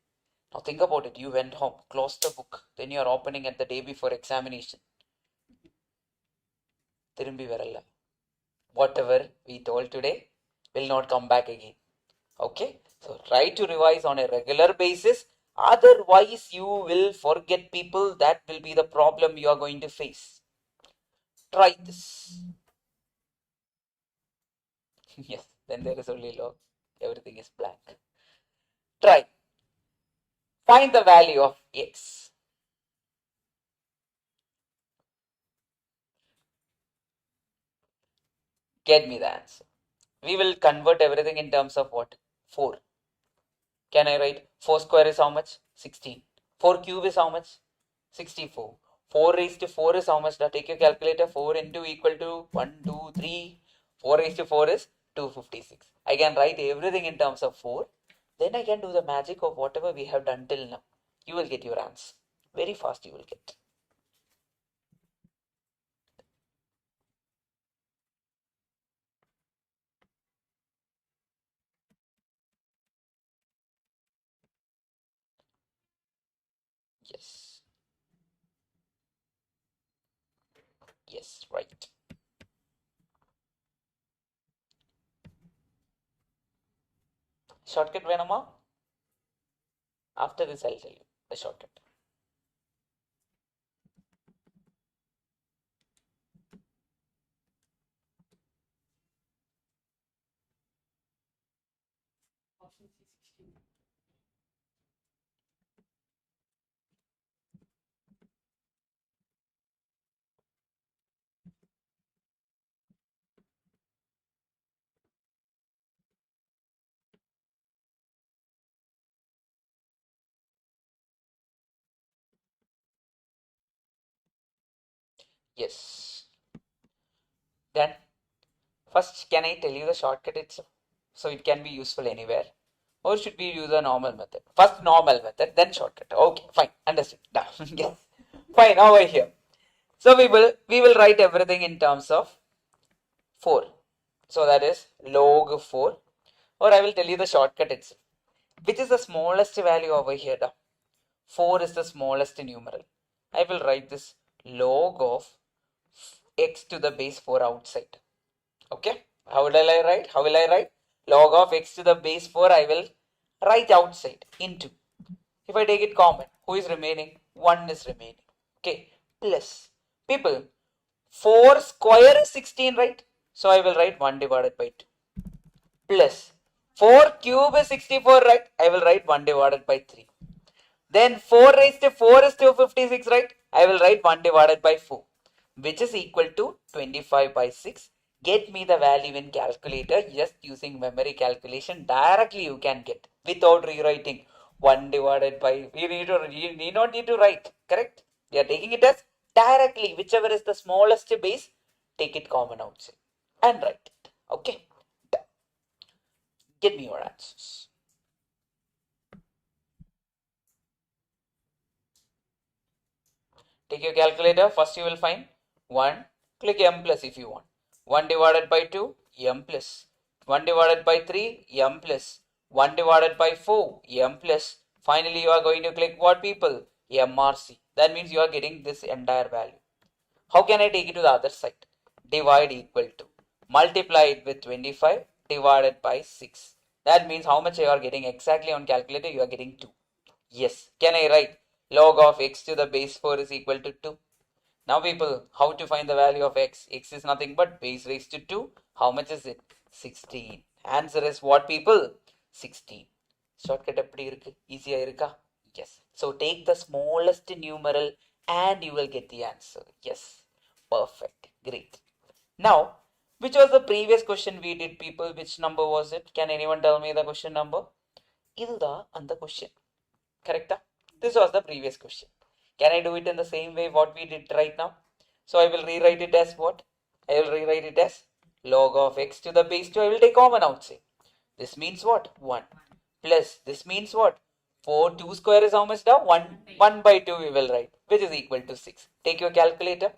Now think about it. You went home, closed the book. Then you are opening at the day before examination. திரும்பி வரல. Whatever we told today will not come back again. Okay, so try to revise on a regular basis. Otherwise, you will forget, people. That will be the problem you are going to face. Try this. Yes, then there is only log. Everything is blank. Try. Find the value of x. Get me the answer. We will convert everything in terms of what? 4. Can I write 4 square is how much? 16. 4 cube is how much? 64. 4 raised to 4 is how much? Now take your calculator. 4 into equal to 1, 2, 3. 4 raised to 4 is 256. I can write everything in terms of 4. Then I can do the magic of whatever we have done till now. You will get your answer. Very fast you will get. Yes. Yes, right. Shortcut Venama? After this, I'll tell you the shortcut. Option C, 16. Yes. Then, first, can I tell you the shortcut itself? So it can be useful anywhere. Or should we use a normal method? First normal method, then shortcut. Okay, fine. Understood. Done. Yes. Fine, over here. So we will write everything in terms of 4. So that is log 4. Or I will tell you the shortcut itself. Which is the smallest value over here? 4 is the smallest numeral. I will write this log of x to the base 4 outside. Okay. How will I write? How will I write? Log of x to the base 4 I will write outside into. If I take it common, who is remaining? 1 is remaining. Okay. Plus. People, 4 square is 16, right? So I will write 1 divided by 2. Plus. 4 cube is 64, right? I will write 1 divided by 3. Then 4 raised to 4 is 256, right? I will write 1 divided by 4, which is equal to 25 by 6. Get me the value in calculator. Just using memory calculation, directly you can get without rewriting. 1 divided by, you need not need to write, correct? We are taking it as directly, whichever is the smallest base, take it common outside and write it. Okay. Get me your answers. Take your calculator. First you will find 1. Click M plus if you want. 1 divided by 2, M plus. 1 divided by 3, M plus. 1 divided by 4, M plus. Finally you are going to click what, people? MRC. That means you are getting this entire value. How can I take it to the other side? Divide equal to. Multiply it with 25 divided by 6. That means how much you are getting exactly on calculator? You are getting 2. Yes. Can I write log of x to the base 4 is equal to 2? Now people, how to find the value of x? X is nothing but base raised to 2. How much is it? 16. Answer is what, people? 16. Shortcut eppadi irukku? Easy ah irukka? Yes. So take the smallest numeral and you will get the answer. Yes. Perfect. Great. Now, which was the previous question we did, people? Which number was it? Can anyone tell me the question number? இதுதான் அந்த question. Correct? This was the previous question. Can I do it in the same way what we did right now? So I will rewrite it as what? I will rewrite it as log of x to the base 2. I will take common outside. This means what? 1. Plus this means what? 4. 2 square is how much now? 1 by 2 we will write, which is equal to 6. Take your calculator.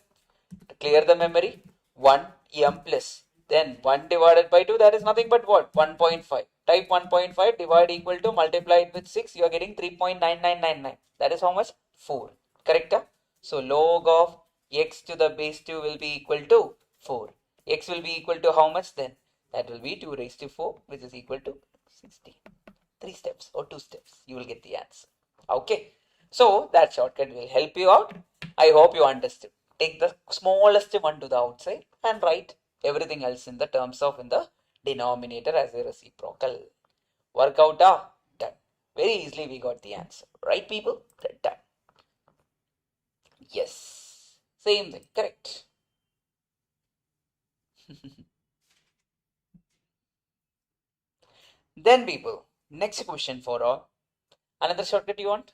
Clear the memory. 1 m plus. Then 1 divided by 2, that is nothing but what? 1.5. Type 1.5, divide equal to, multiply it with 6, you are getting 3.9999. That is how much? 4. Correct? So log of x to the base 2 will be equal to 4. X will be equal to how much then? That will be 2 raised to 4, which is equal to 16. 3 steps or 2 steps, you will get the answer. Okay. So that shortcut will help you out. I hope you understood. Take the smallest one to the outside and write everything else in the terms of in the denominator as a reciprocal. Work out, done. Very easily we got the answer. Right, people? Done. Yes. Same thing. Correct. Then people, next question for all. Another shortcut you want?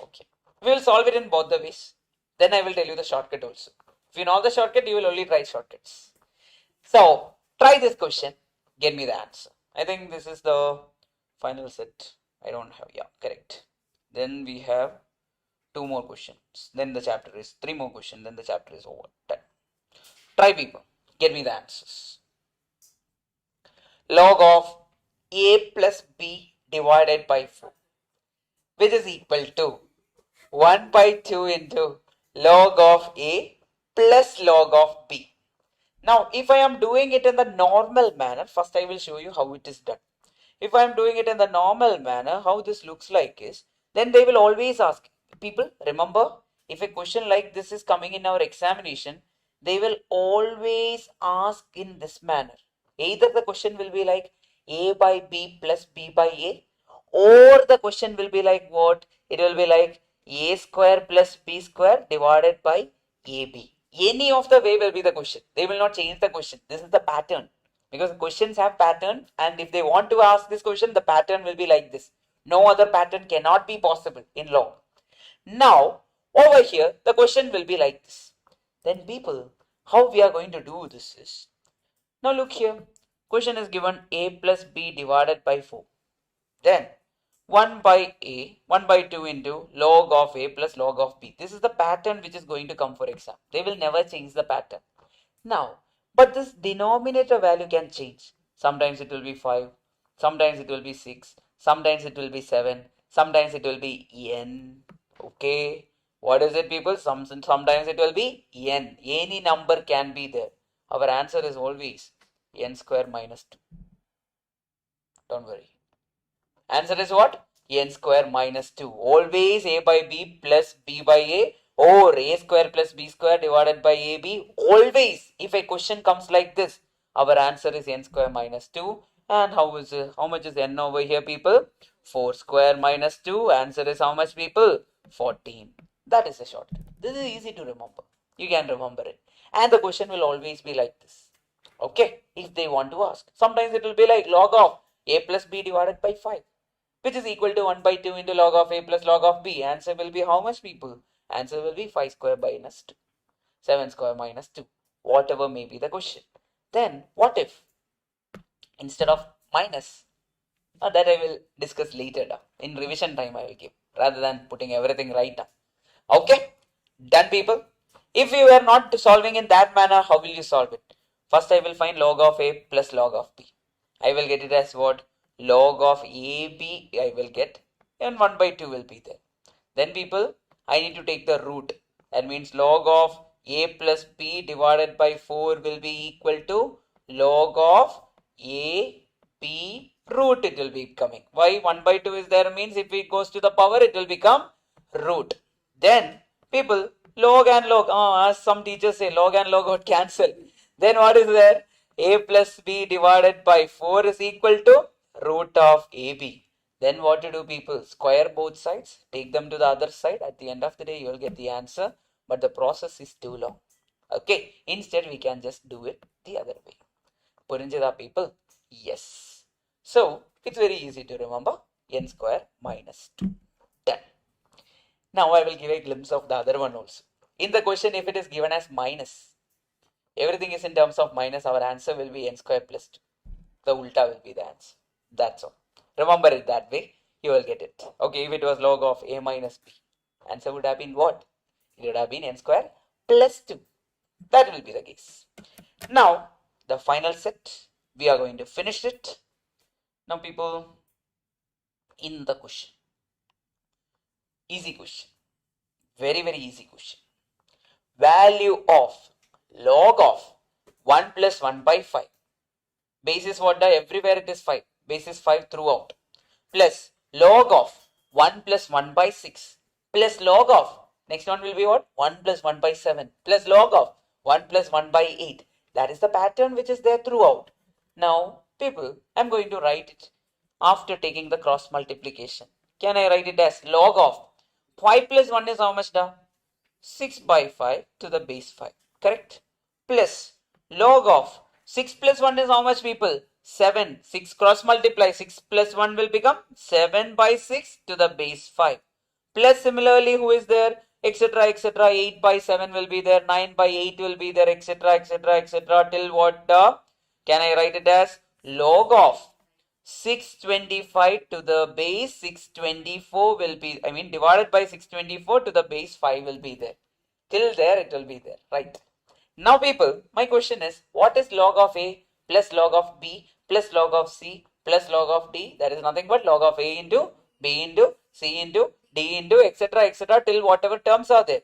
Okay. We will solve it in both the ways. Then I will tell you the shortcut also. If you know the shortcut, you will only try shortcuts. So, try this question. Get me the answer. I think this is the final set. I don't have, yeah, correct. Then we have 2 more questions. Then the chapter is 3 more questions. Then the chapter is over. Done. Try people. Get me the answers. Log of a plus b divided by 4, which is equal to 1 by 2 into log of a plus log of b. Now, if I am doing it in the normal manner, first I will show you how it is done. If I am doing it in the normal manner, how this looks like is, then they will always ask, people, remember, if a question like this is coming in our examination, they will always ask in this manner. Either the question will be like a by b plus b by a, or the question will be like what? It will be like a square plus b square divided by ab. Any of the way will be the question. They will not change the question. This is the pattern. Because questions have pattern, and if they want to ask this question, the pattern will be like this. No other pattern cannot be possible in law. Now, over here, the question will be like this. Then people, how we are going to do this is, now look here, question is given a plus b divided by 4. Then 1 by a, 1 by 2 into log of a plus log of b. This is the pattern which is going to come for exam. They will never change the pattern. Now, but this denominator value can change. Sometimes it will be 5, sometimes it will be 6, sometimes it will be 7, sometimes it will be n. Okay, what is it people? Sometimes it will be n. Any number can be there. Our answer is always n square minus 2. Don't worry. Answer is what? N square minus 2. Always a by b plus b by a, or a square plus b square divided by ab. Always, if a question comes like this, our answer is n square minus 2. And how much is n over here, people? 4 square minus 2. Answer is how much, people? 14. That is a shortcut. This is easy to remember. You can remember it. And the question will always be like this. Okay, if they want to ask. Sometimes it will be like log of a plus b divided by 5, which is equal to 1 by 2 into log of a plus log of b. Answer will be how much, people? Answer will be 5 square minus 2. 7 square minus 2. Whatever may be the question. Then, what if, instead of minus, that I will discuss later. In revision time I will give, rather than putting everything right now. Okay? Done, people? If you are not solving in that manner, how will you solve it? First, I will find log of a plus log of b. I will get it as what? Log of ab I will get, and 1 by 2 will be there. Then people, I need to take the root. That means log of a plus b divided by 4 will be equal to log of a b root. It will be coming. Why 1 by 2 is there means if it goes to the power, it will become root. Then people, log and log, as some teachers say, log and log would cancel. Then what is there? A plus b divided by 4 is equal to root of ab. Then what to do, people? Square both sides, take them to the other side. At the end of the day, you will get the answer, but the process is too long. Okay, instead we can just do it the other way. Purinjada, people? Yes. So it's very easy to remember. N square minus 2. Now I will give a glimpse of the other one also. In the question, if it is given as minus, everything is in terms of minus, our answer will be n square plus 2. The ulta will be the answer. That's all. Remember it that way, you will get it. Okay, if it was log of a minus b, answer would have been what? It would have been n square plus 2. That will be the case. Now, the final set, we are going to finish it. Now, people, in the question, easy question, very, very easy question. Value of log of 1 plus 1 by 5. Base is what? Everywhere it is 5. Base is 5 throughout. Plus log of 1 plus 1 by 6. Plus log of, next one will be what? 1 plus 1 by 7. Plus log of 1 plus 1 by 8. That is the pattern which is there throughout. Now, people, I'm going to write it after taking the cross multiplication. Can I write it as log of 5 plus 1 is how much? 6 by 5 to the base 5. Correct? Plus log of 6 plus 1 is how much, people? 7. 6 cross multiply. 6 plus 1 will become 7 by 6 to the base 5. Plus similarly, who is there? Etc. etc. 8 by 7 will be there. 9 by 8 will be there. Etc. etc. etc. Till what? Can I write it as log of 625 to the base 624 will be, divided by 624 to the base 5 will be there. Till there it will be there, right? Now, people, my question is, what is log of A plus log of B plus log of C plus log of D? That is nothing but log of A into B into C into D into etc. etc. till whatever terms are there.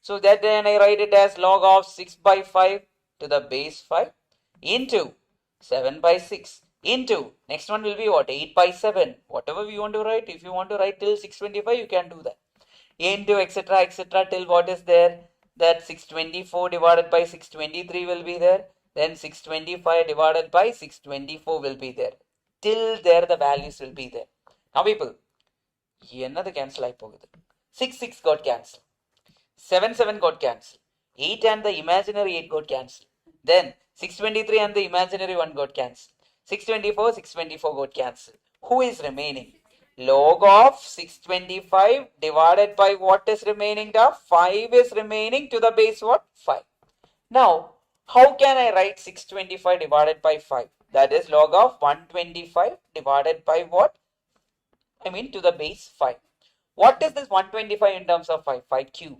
So that then I write it as log of 6 by 5 to the base 5 into 7 by 6 into, next one will be what? 8 by 7. Whatever you want to write, if you want to write till 625, you can do that. Into etc. etc. till what is there? That 624 divided by 623 will be there. Then 625 divided by 624 will be there. Till there the values will be there. Now, people, another cancel I pogadu. 6 got cancelled. 7 got cancelled. 8 and the imaginary 8 got cancelled. Then 623 and the imaginary 1 got cancelled. 624 got cancelled. Who is remaining? Log of 625 divided by what is remaining? 5 is remaining to the base what? 5. Now, how can I write 625 divided by 5? That is log of 125 divided by what? To the base 5. What is this 125 in terms of 5? 5 cube.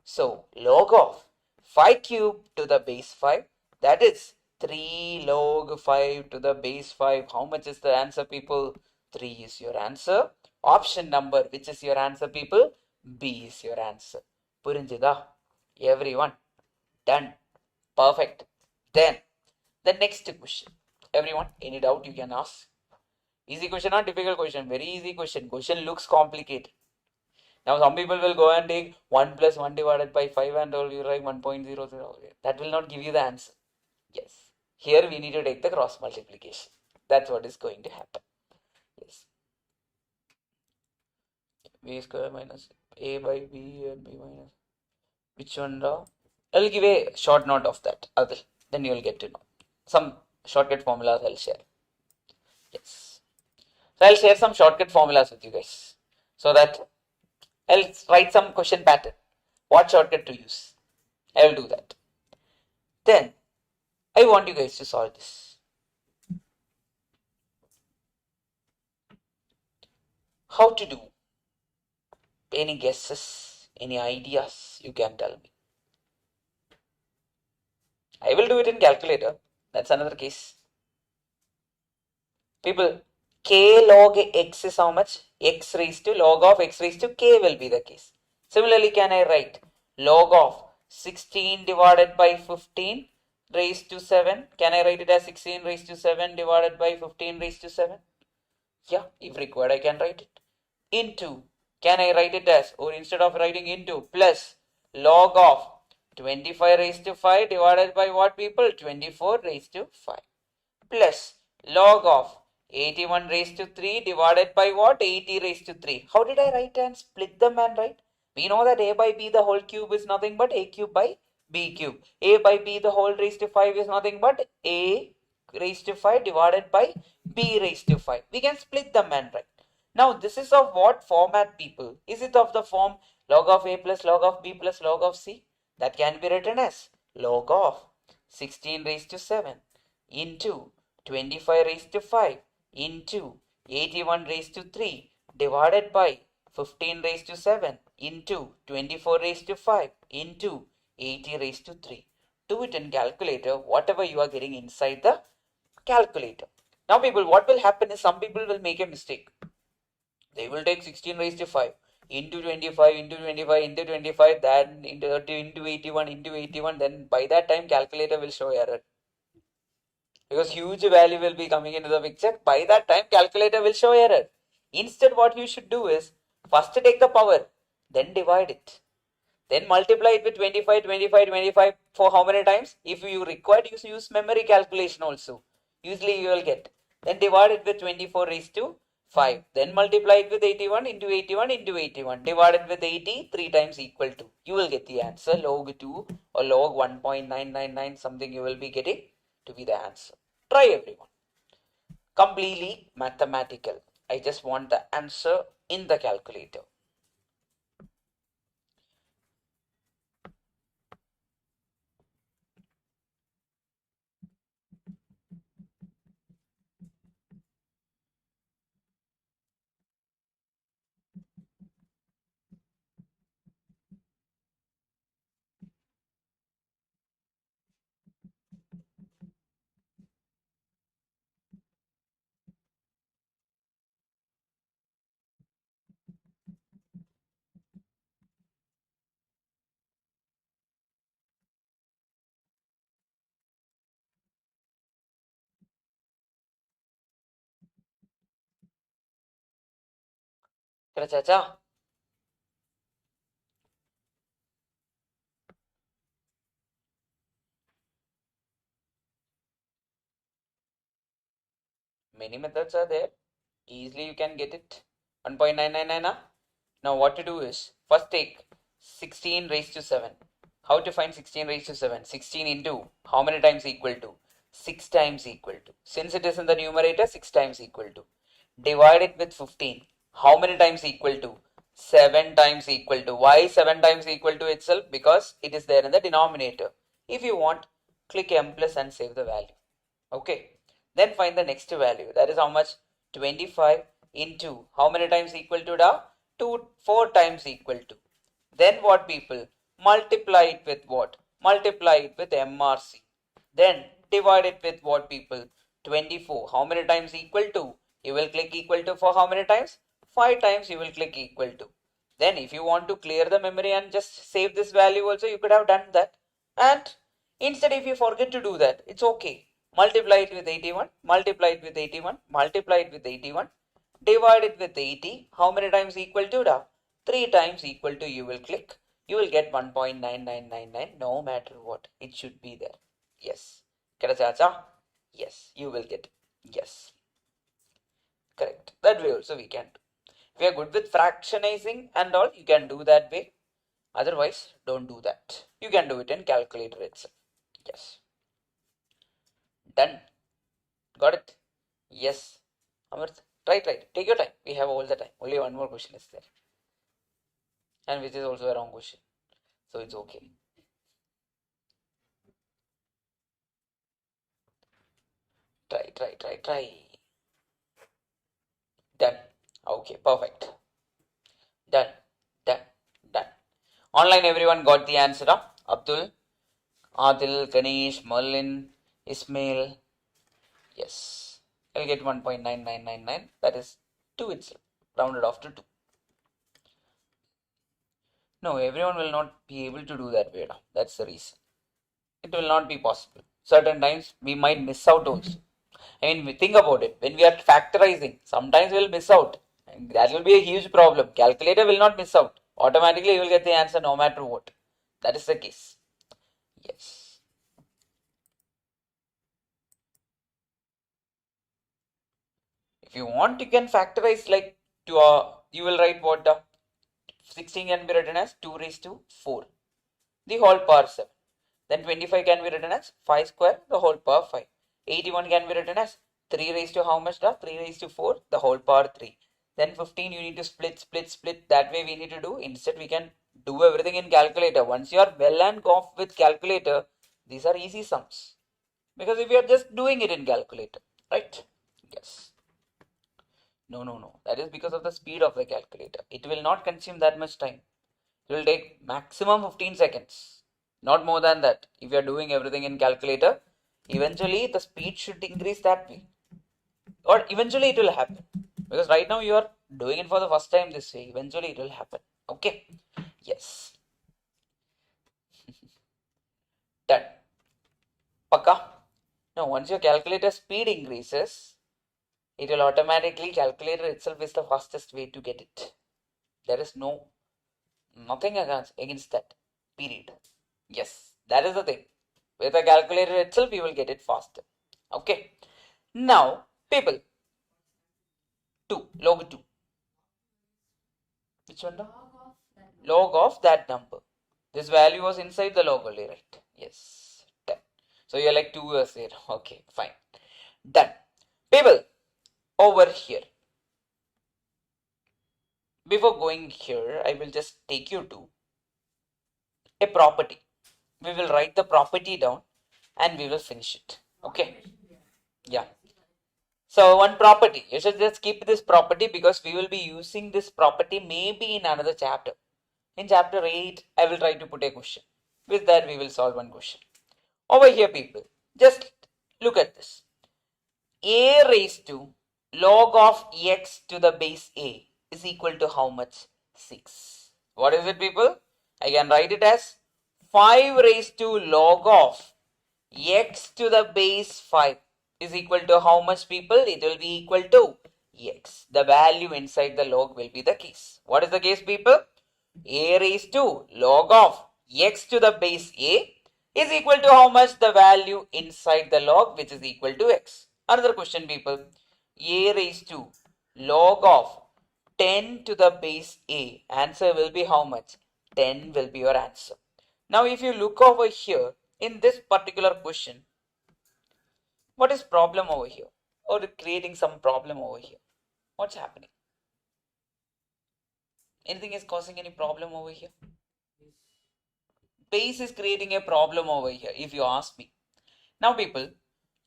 So, log of 5 cube to the base 5, that is 3 log 5 to the base 5. How much is the answer, people? 3 is your answer. Option number, which is your answer, people? B is your answer. Purinjida? Everyone? Done. Perfect. Then, the next question. Everyone, any doubt you can ask? Easy question or difficult question? Very easy question. Question looks complicated. Now, some people will go and take 1 plus 1 divided by 5 and all you write 1.00. That will not give you the answer. Yes. Here we need to take the cross multiplication. That's what is going to happen. Yes. B square minus A by B and B minus. Which one? I'll give a short note of that. Then you will get to know. Some shortcut formulas I'll share. Yes. So I'll share some shortcut formulas with you guys. So that I'll write some question pattern. What shortcut to use? I will do that. Then I want you guys to solve this. How to do? Any guesses? Any ideas? You can tell me. I will do it in calculator. That's another case. People, k log x is how much? X raised to log of x raised to k will be the case. Similarly, can I write log of 16 divided by 15 raised to 7? Can I write it as 16 raised to 7 divided by 15 raised to 7? Yeah, if required, I can write it. Into, can I write it as, or instead of writing into, plus log of 25 raised to 5 divided by what, people? 24 raised to 5. Plus log of 81 raised to 3 divided by what? 80 raised to 3. How did I write and split them and write? We know that a by b the whole cube is nothing but a cube by b cube. A by b the whole raised to 5 is nothing but a raised to 5 divided by b raised to 5. We can split them and write. Now, this is of what format, people? Is it of the form Log of A plus log of B plus log of C, that can be written as log of 16 raised to 7 into 25 raised to 5 into 81 raised to 3 divided by 15 raised to 7 into 24 raised to 5 into 80 raised to 3. Do it in calculator, whatever you are getting inside the calculator. Now people, what will happen is some people will make a mistake. They will take 16 raised to 5 into 25 into 25 into 25, then into 81 into 81. Then by that time calculator will show error, because huge value will be coming into the picture. By that time calculator will show error. Instead what you should do is first take the power, then divide it, then multiply it with 25, 25, 25 for how many times? If you require, use memory calculation also. Usually you will get. Then divide it with 24 raised to 5. Then multiply it with 81 into 81 into 81. Divided with 80, 3 times equal to. You will get the answer. Log 2 or log 1.999 something you will be getting to be the answer. Try everyone. Completely mathematical. I just want the answer in the calculator. Chacha. Many methods are there. Easily you can get it. 1.999. Now what to do is first take 16 raised to 7. How to find 16 raised to 7? 16 into how many times equal to? 6 times equal to. Since it is in the numerator, 6 times equal to. Divide it with 15. How many times equal to? 7 times equal to. Why 7 times equal to itself? Because it is there in the denominator. If you want, click M plus and save the value. Okay. Then find the next value. That is how much? 25 into how many times equal to da? 4 times equal to. Then what people? Multiply it with what? Multiply it with MRC. Then divide it with what people? 24. How many times equal to? You will click equal to for how many times? 5 times you will click equal to. Then if you want to clear the memory and just save this value also, you could have done that. And instead if you forget to do that, it's okay. Multiply it with 81, multiply it with 81, multiply it with 81, divide it with 80. How many times equal to da? 3 times equal to you will click. You will get 1.9999 no matter what. It should be there. Yes. Chacha? Yes. You will get. Yes. Correct. That way also we can do. If you are good with fractionizing and all, you can do that way. Otherwise, don't do that. You can do it in calculator itself. Yes. Done. Got it? Yes. Amarth, try. Take your time. We have all the time. Only one more question is there. And which is also a wrong question. So it's okay. Try. Done. Okay, perfect. Done. Online, everyone got the answer. Huh? Abdul, Adil, Ganesh, Merlin, Ismail. Yes. I'll get 1.9999. That is 2 itself. Rounded off to 2. No, everyone will not be able to do that way. That's the reason. It will not be possible. Certain times we might miss out also. I mean, think about it. When we are factorizing, sometimes we'll miss out. And that will be a huge problem. Calculator will not miss out. Automatically, you will get the answer no matter what. That is the case. Yes. If you want, you can factorize like you will write what 16 can be written as 2 raised to 4, the whole power 7. Then 25 can be written as 5 square, the whole power 5. 81 can be written as 3 raised to how much? 3 raised to 4, the whole power 3. Then 15 you need to split. That way we need to do. Instead we can do everything in calculator. Once you are well and off with calculator, these are easy sums. Because if you are just doing it in calculator, right? Yes. No. That is because of the speed of the calculator. It will not consume that much time. It will take maximum 15 seconds. Not more than that. If you are doing everything in calculator, eventually the speed should increase that way. Or eventually it will happen. Because right now you are doing it for the first time this way. Eventually it will happen. Okay. Yes. Done. Paka. Now once your calculator speed increases, it will automatically calculator itself is the fastest way to get it. There is nothing against that. Period. Yes, that is the thing. With the calculator itself, you will get it faster. Okay. Now, people. 2. Log 2. Which one? Log of that number. This value was inside the log only, right? Yes. Done. So you're like 2 years there. Okay, fine. Done. People, over here. Before going here, I will just take you to a property. We will write the property down and we will finish it. Okay. Yeah. So one property, you should just keep this property because we will be using this property maybe in another chapter. In chapter 8, I will try to put a question. With that, we will solve one question. Over here, people, just look at this. A raised to log of x to the base a is equal to how much? 6. What is it, people? I can write it as 5 raised to log of x to the base 5 is equal to how much, people? It will be equal to x. The value inside the log will be the case. What is the case, people? A raised to log of x to the base a is equal to how much? The value inside the log, which is equal to x. Another question, people. A raised to log of 10 to the base a. Answer will be how much? 10 will be your answer. Now, if you look over here, in this particular question, what is problem over here? Or creating some problem over here? What's happening? Anything is causing any problem over here? Base is creating a problem over here, if you ask me. Now, people,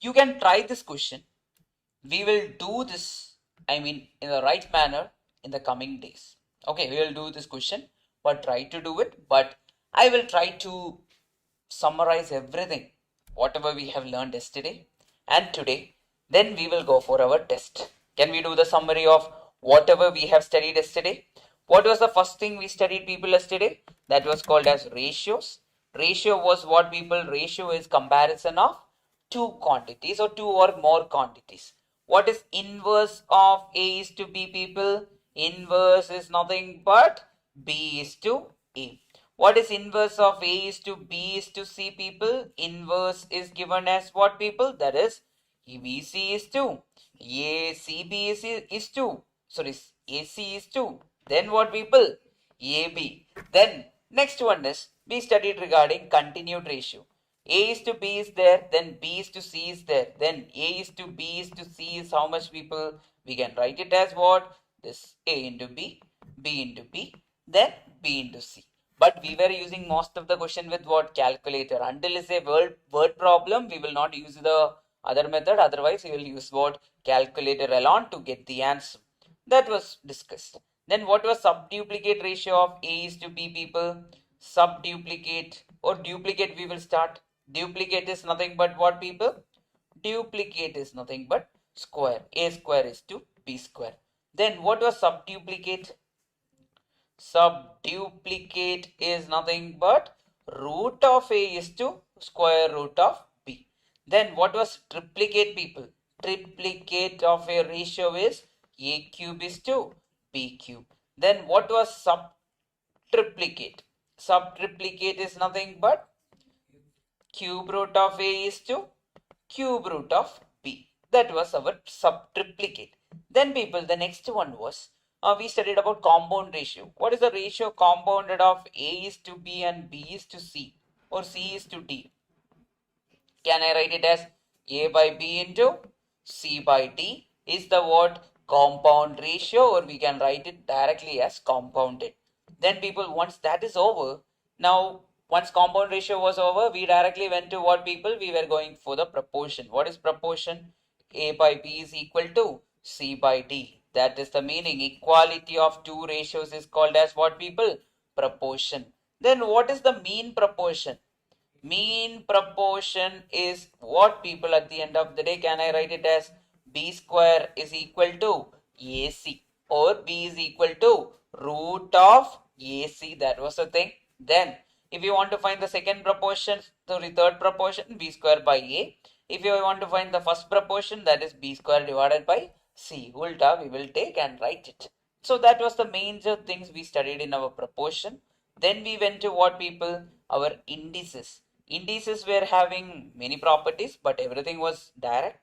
you can try this question. We will do this, in the right manner in the coming days. Okay, we will do this question, but try to do it. But I will try to summarize everything, whatever we have learned yesterday and today. Then we will go for our test. Can we do the summary of whatever we have studied yesterday? What was the first thing we studied, people, yesterday? That was called as ratios. Ratio was what, people? Ratio is comparison of two quantities or two or more quantities. What is inverse of A is to B, people? Inverse is nothing but B is to A. What is inverse of A is to B is to C, people? Inverse is given as what, people? That is BC is to ACB is to, sorry, AC is to. Then what, people? AB. Then next one is we studied regarding continued ratio. A is to B is there, then B is to C is there, then A is to B is to C is how much, people? We can write it as what? This A into B, B into B, then B into C. But we were using most of the question with what? Calculator. Until it's a word problem, we will not use the other method. Otherwise, we will use what? Calculator alone to get the answer. That was discussed. Then what was subduplicate ratio of A is to B, people? Subduplicate or duplicate we will start. Duplicate is nothing but what, people? Duplicate is nothing but square. A square is to B square. Then what was subduplicate? Subduplicate is nothing but root of A is to square root of B. Then what was triplicate, people? Triplicate of a ratio is A cube is to B cube. Then what was subtriplicate? Subtriplicate is nothing but cube root of A is to cube root of B. That was our subtriplicate. Then, people, the next one was we studied about compound ratio. What is the ratio compounded of A is to B and B is to C or C is to D? Can I write it as A by B into C by D is the what? Compound ratio, or we can write it directly as compounded. Then people, once that is over, now once compound ratio was over, we directly went to what people? We were going for the proportion. What is proportion? A by B is equal to C by D. That is the meaning. Equality of two ratios is called as what people? Proportion. Then what is the mean proportion? Mean proportion is what people at the end of the day? Can I write it as B square is equal to AC, or B is equal to root of AC? That was the thing. Then if you want to find the second proportion, so the third proportion, B square by A. If you want to find the first proportion, that is B square divided by C. Ulta we will take and write it. So that was the major things we studied in our proportion. Then we went to what people? Our indices. Indices were having many properties, but everything was direct.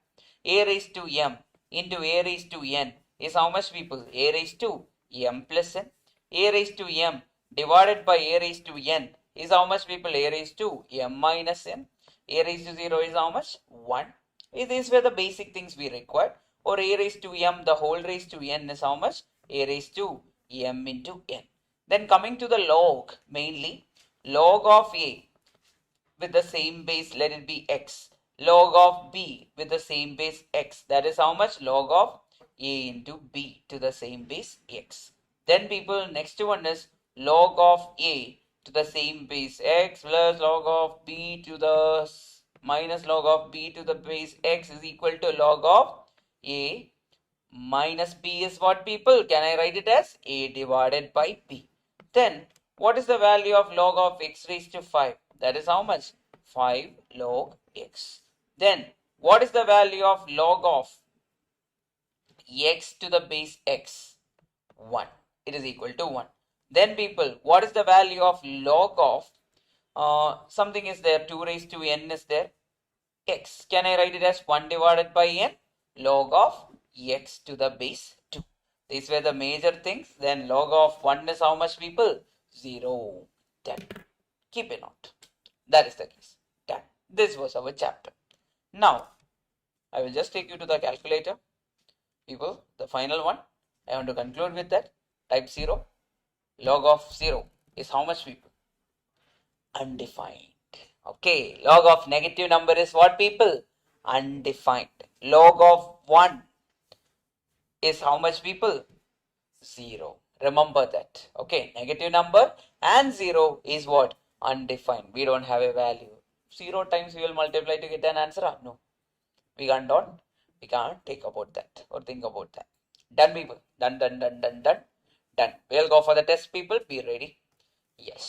A raised to m into a raised to n is how much people? A raised to m plus n. A raised to m divided by a raised to n is how much people? A raised to m minus n. A raised to 0 is how much? 1. These were the basic things we required. Or a raised to m, the whole raised to n is how much? A raised to m into n. Then coming to the log, mainly log of a with the same base, let it be x. Log of b with the same base x. That is how much? Log of a into b to the same base x. Then people, next one is log of a to the same base x plus log of b to the minus log of b to the base x is equal to log of a minus b is what people? Can I write it as a divided by b? Then what is the value of log of x raised to 5? That is how much? 5 log x. Then what is the value of log of x to the base x? 1. It is equal to 1. Then people, what is the value of log of something is there, 2 raised to n is there, x. Can I write it as 1 divided by n? Log of x to the base 2. These were the major things. Then log of 1 is how much people? 0. 10. Keep a note. That is the case. 10. This was our chapter. Now, I will just take you to the calculator. People, the final one. I want to conclude with that. Type 0. Log of 0 is how much people? Undefined. Okay. Log of negative number is what people? Undefined. Log of 1 is how much people? 0. Remember that. Okay. Negative number and 0 is what? Undefined. We don't have a value. 0 times we will multiply to get an answer. No. We can't take about that or think about that. Done, people. Done. We'll go for the test, people. Be ready. Yes.